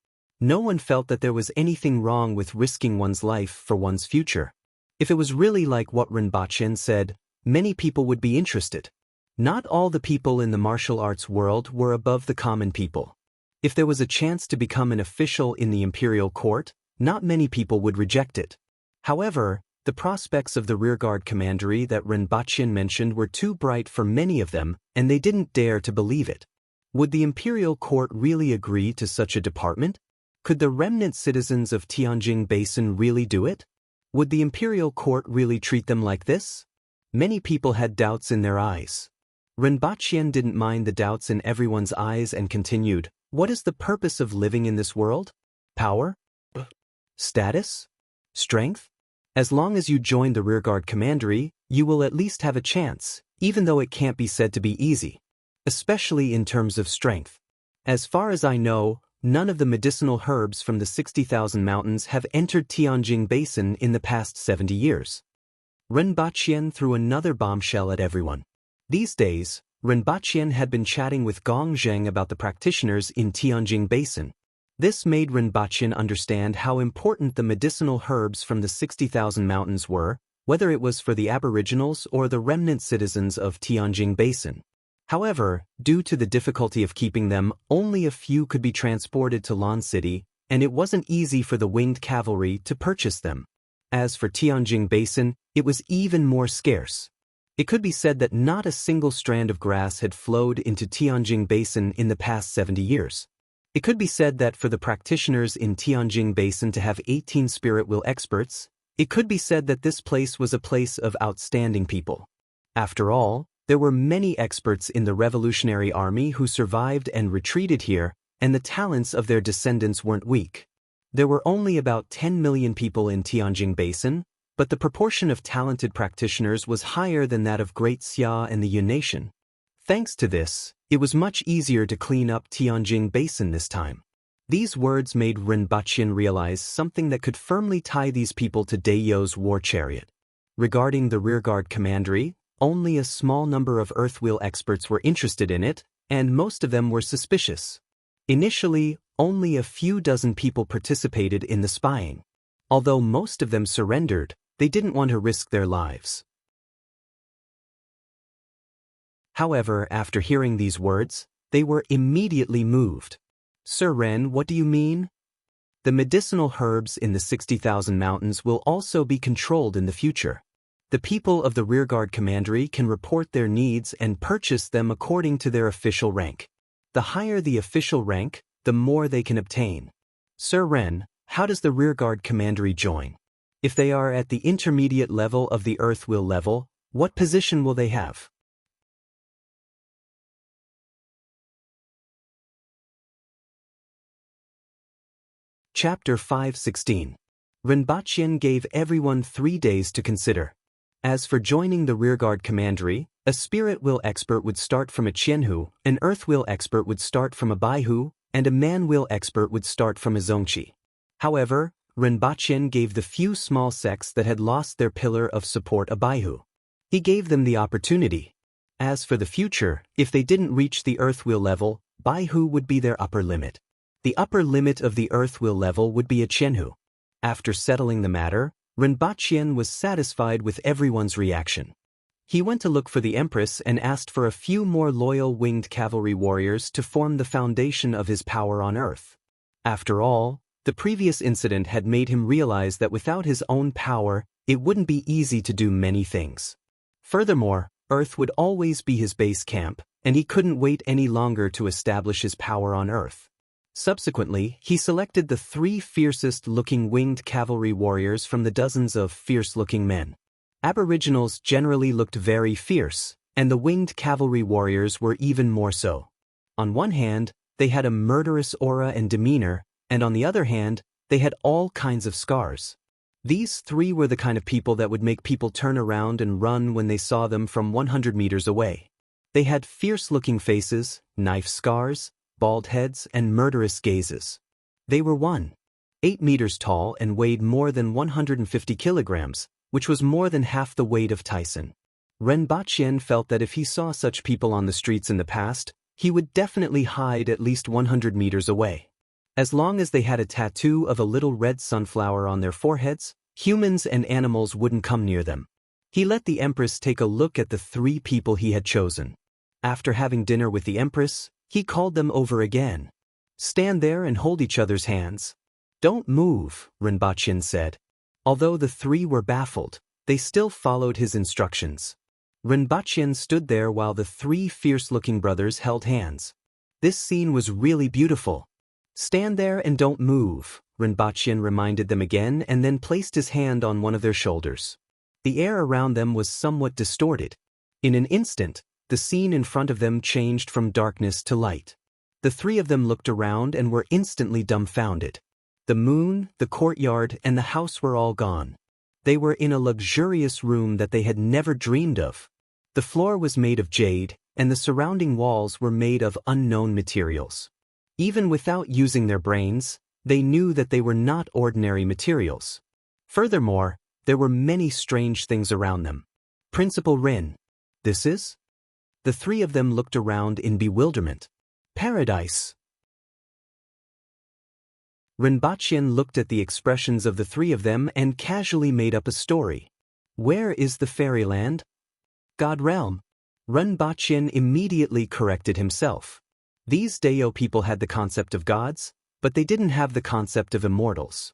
No one felt that there was anything wrong with risking one's life for one's future. If it was really like what Rinpoche said, many people would be interested. Not all the people in the martial arts world were above the common people. If there was a chance to become an official in the Imperial Court, not many people would reject it. However, The prospects of the rearguard commandery that Rinpoche mentioned were too bright for many of them, and they didn't dare to believe it. Would the imperial court really agree to such a department? Could the remnant citizens of Tianjin Basin really do it? Would the imperial court really treat them like this? Many people had doubts in their eyes. Rinpoche didn't mind the doubts in everyone's eyes and continued, "What is the purpose of living in this world? Power? Status? Strength? As long as you join the rearguard commandery, you will at least have a chance, even though it can't be said to be easy. Especially in terms of strength. As far as I know, none of the medicinal herbs from the 60,000 mountains have entered Tianjin Basin in the past 70 years. Rinpoche threw another bombshell at everyone. These days, Rinpoche had been chatting with Gong Zheng about the practitioners in Tianjin Basin. This made Rinpoche understand how important the medicinal herbs from the 60,000 mountains were, whether it was for the aboriginals or the remnant citizens of Tianjin Basin. However, due to the difficulty of keeping them, only a few could be transported to Lan City, and it wasn't easy for the winged cavalry to purchase them. As for Tianjin Basin, it was even more scarce. It could be said that not a single strand of grass had flowed into Tianjin Basin in the past 70 years. It could be said that for the practitioners in Tianjin Basin to have 18 spirit will experts, it could be said that this place was a place of outstanding people. After all, there were many experts in the Revolutionary Army who survived and retreated here, and the talents of their descendants weren't weak. There were only about 10 million people in Tianjin Basin, but the proportion of talented practitioners was higher than that of Great Xia and the Yun Nation. Thanks to this, it was much easier to clean up Tianjin Basin this time. These words made Rinpoche realize something that could firmly tie these people to Dayo's war chariot. Regarding the rearguard commandery, only a small number of Earthwheel experts were interested in it, and most of them were suspicious. Initially, only a few dozen people participated in the spying. Although most of them surrendered, they didn't want to risk their lives. However, after hearing these words, they were immediately moved. "Sir Ren, what do you mean?" "The medicinal herbs in the 60,000 mountains will also be controlled in the future. The people of the rearguard commandery can report their needs and purchase them according to their official rank. The higher the official rank, the more they can obtain. Sir Ren, how does the rearguard commandery join? If they are at the intermediate level of the Earthwheel level, what position will they have?" Chapter 5:16. Rinpoche gave everyone 3 days to consider. As for joining the rearguard commandery, a spirit will expert would start from a Qianhu, an earthwheel expert would start from a Baihu, and a manwheel expert would start from a Zongqi. However, Rinpoche gave the few small sects that had lost their pillar of support a Baihu. He gave them the opportunity. As for the future, if they didn't reach the earthwheel level, Baihu would be their upper limit. The upper limit of the earthwheel level would be a Qianhu. After settling the matter, Rinpoche was satisfied with everyone's reaction. He went to look for the Empress and asked for a few more loyal winged cavalry warriors to form the foundation of his power on Earth. After all, the previous incident had made him realize that without his own power, it wouldn't be easy to do many things. Furthermore, Earth would always be his base camp, and he couldn't wait any longer to establish his power on Earth. Subsequently, he selected the 3 fiercest-looking winged cavalry warriors from the dozens of fierce-looking men. Aboriginals generally looked very fierce, and the winged cavalry warriors were even more so. On one hand, they had a murderous aura and demeanor, and on the other hand, they had all kinds of scars. These 3 were the kind of people that would make people turn around and run when they saw them from 100 meters away. They had fierce-looking faces, knife scars, bald heads, and murderous gazes. They were 1.8 meters tall and weighed more than 150 kilograms, which was more than half the weight of Tyson. Rinpoche felt that if he saw such people on the streets in the past, he would definitely hide at least 100 meters away. As long as they had a tattoo of a little red sunflower on their foreheads, humans and animals wouldn't come near them. He let the Empress take a look at the 3 people he had chosen. After having dinner with the Empress, he called them over again. "Stand there and hold each other's hands." "Don't move," Rinpoche said. Although the three were baffled, they still followed his instructions. Rinpoche stood there while the three fierce-looking brothers held hands. This scene was really beautiful. "Stand there and don't move," Rinpoche reminded them again and then placed his hand on one of their shoulders. The air around them was somewhat distorted. In an instant, the scene in front of them changed from darkness to light. The three of them looked around and were instantly dumbfounded. The moon, the courtyard, and the house were all gone. They were in a luxurious room that they had never dreamed of. The floor was made of jade, and the surrounding walls were made of unknown materials. Even without using their brains, they knew that they were not ordinary materials. Furthermore, there were many strange things around them. "Principal Rin, this is?" The three of them looked around in bewilderment. "Paradise." Rinpoche looked at the expressions of the three of them and casually made up a story. "Where is the fairyland?" "God realm." Rinpoche immediately corrected himself. These Deo people had the concept of gods, but they didn't have the concept of immortals.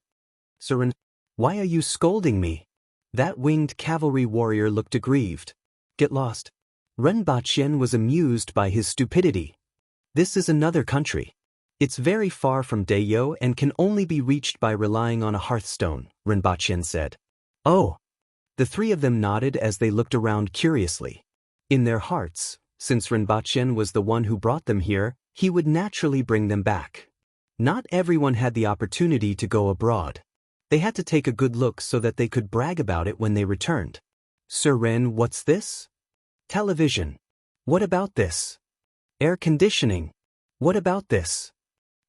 "Sir, why are you scolding me?" That winged cavalry warrior looked aggrieved. "Get lost." Rinpoche was amused by his stupidity. "This is another country. It's very far from Deo and can only be reached by relying on a hearthstone," Rinpoche said. "Oh." The three of them nodded as they looked around curiously. In their hearts, since Rinpoche was the one who brought them here, he would naturally bring them back. Not everyone had the opportunity to go abroad. They had to take a good look so that they could brag about it when they returned. "Sir Ren, what's this?" "Television." "What about this?" "Air conditioning." "What about this?"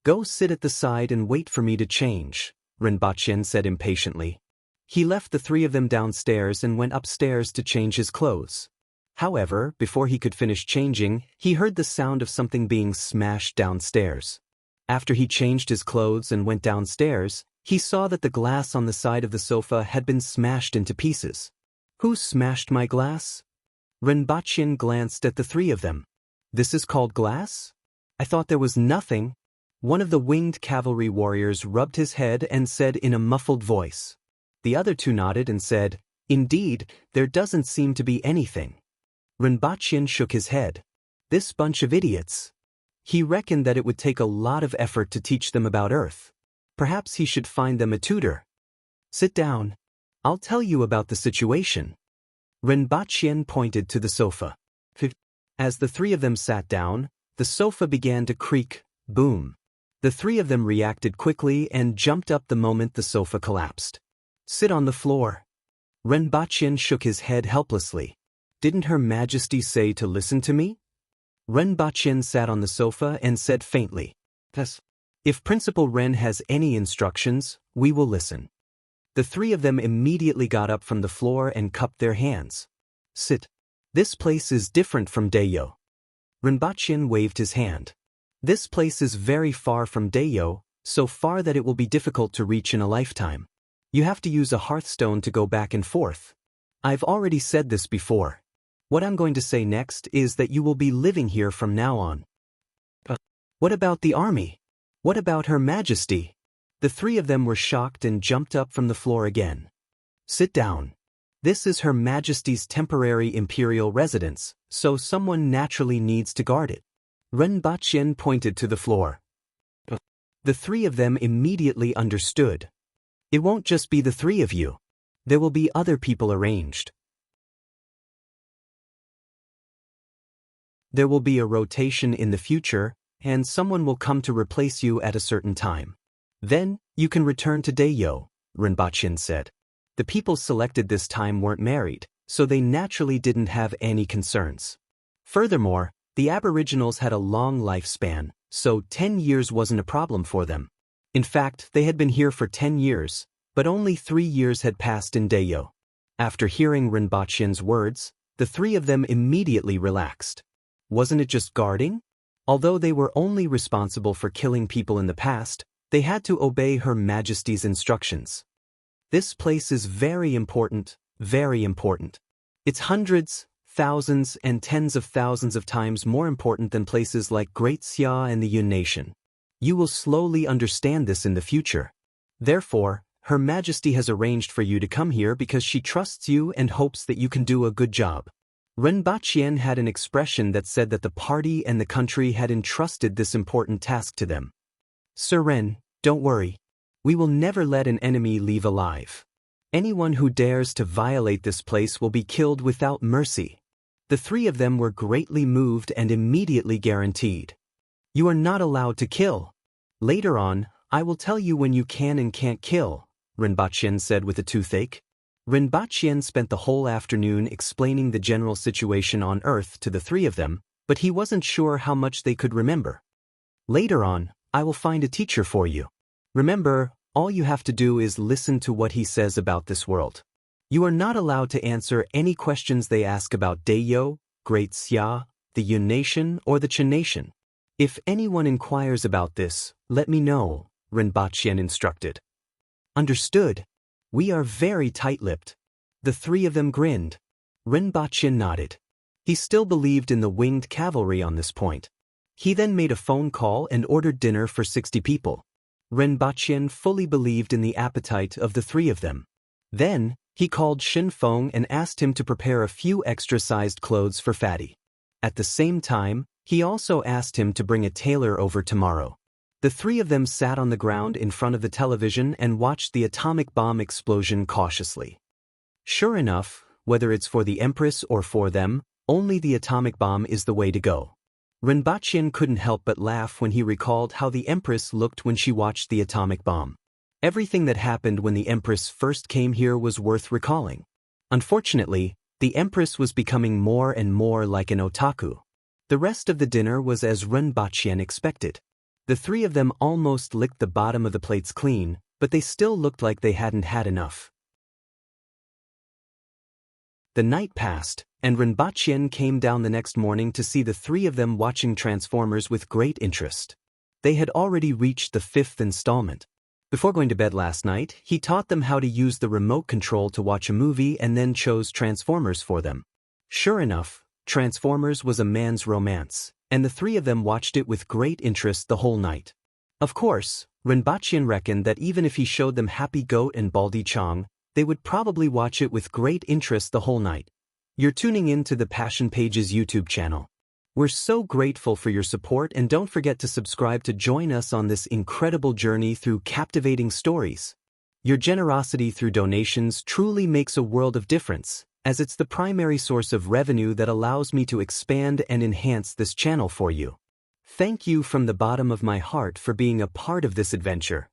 "Go sit at the side and wait for me to change," Rinpoche said impatiently. He left the three of them downstairs and went upstairs to change his clothes. However, before he could finish changing, he heard the sound of something being smashed downstairs. After he changed his clothes and went downstairs, he saw that the glass on the side of the sofa had been smashed into pieces. "Who smashed my glass?" Rinpoche glanced at the three of them. "This is called glass? I thought there was nothing." One of the winged cavalry warriors rubbed his head and said in a muffled voice. The other two nodded and said, "Indeed, there doesn't seem to be anything." Rinpoche shook his head. This bunch of idiots. He reckoned that it would take a lot of effort to teach them about Earth. Perhaps he should find them a tutor. "Sit down. I'll tell you about the situation." Rinpoche pointed to the sofa. As the three of them sat down, the sofa began to creak, boom. The three of them reacted quickly and jumped up the moment the sofa collapsed. "Sit on the floor." Rinpoche shook his head helplessly. "Didn't Her Majesty say to listen to me?" Rinpoche sat on the sofa and said faintly, "Yes. If Principal Ren has any instructions, we will listen." The three of them immediately got up from the floor and cupped their hands. "Sit. This place is different from Deo." Rinpoche waved his hand. "This place is very far from Deo, so far that it will be difficult to reach in a lifetime. You have to use a hearthstone to go back and forth. I've already said this before. What I'm going to say next is that you will be living here from now on." "What about the army? What about Her Majesty?" The three of them were shocked and jumped up from the floor again. "Sit down. This is Her Majesty's temporary imperial residence, so someone naturally needs to guard it." Rinpoche pointed to the floor. The three of them immediately understood. "It won't just be the three of you. There will be other people arranged. There will be a rotation in the future, and someone will come to replace you at a certain time. Then, you can return to Deo," Rinpoche said. The people selected this time weren't married, so they naturally didn't have any concerns. Furthermore, the Aboriginals had a long lifespan, so 10 years wasn't a problem for them. In fact, they had been here for 10 years, but only 3 years had passed in Deo. After hearing Rinpoche's words, the three of them immediately relaxed. Wasn't it just guarding? Although they were only responsible for killing people in the past, they had to obey Her Majesty's instructions. This place is very important, very important. It's hundreds, thousands, and tens of thousands of times more important than places like Great Xia and the Yun Nation. You will slowly understand this in the future. Therefore, Her Majesty has arranged for you to come here because she trusts you and hopes that you can do a good job. Ren Baqian had an expression that said that the party and the country had entrusted this important task to them. Sir Ren, don't worry. We will never let an enemy leave alive. Anyone who dares to violate this place will be killed without mercy. The three of them were greatly moved and immediately guaranteed. You are not allowed to kill. Later on, I will tell you when you can and can't kill, Rinpochen said with a toothache. Rinpochen spent the whole afternoon explaining the general situation on Earth to the three of them, but he wasn't sure how much they could remember. Later on, I will find a teacher for you. Remember, all you have to do is listen to what he says about this world. You are not allowed to answer any questions they ask about Dayo, Great Xia, the Yun Nation, or the Chen Nation. If anyone inquires about this, let me know, Rinpochen instructed. Understood. We are very tight-lipped. The three of them grinned. Rinpochen nodded. He still believed in the winged cavalry on this point. He then made a phone call and ordered dinner for 60 people. Rinpochen fully believed in the appetite of the three of them. Then, he called Xin Feng and asked him to prepare a few extra-sized clothes for Fatty. At the same time, he also asked him to bring a tailor over tomorrow. The three of them sat on the ground in front of the television and watched the atomic bomb explosion cautiously. Sure enough, whether it's for the Empress or for them, only the atomic bomb is the way to go. Rinpochen couldn't help but laugh when he recalled how the Empress looked when she watched the atomic bomb. Everything that happened when the Empress first came here was worth recalling. Unfortunately, the Empress was becoming more and more like an otaku. The rest of the dinner was as Rinpochen expected. The three of them almost licked the bottom of the plates clean, but they still looked like they hadn't had enough. The night passed, and Rinpochen came down the next morning to see the three of them watching Transformers with great interest. They had already reached the 5th installment. Before going to bed last night, he taught them how to use the remote control to watch a movie and then chose Transformers for them. Sure enough, Transformers was a man's romance, and the three of them watched it with great interest the whole night. Of course, Rinpochen reckoned that even if he showed them Happy Goat and Baldy Chong, they would probably watch it with great interest the whole night. You're tuning in to the Passion Pages YouTube channel. We're so grateful for your support, and don't forget to subscribe to join us on this incredible journey through captivating stories. Your generosity through donations truly makes a world of difference, as it's the primary source of revenue that allows me to expand and enhance this channel for you. Thank you from the bottom of my heart for being a part of this adventure.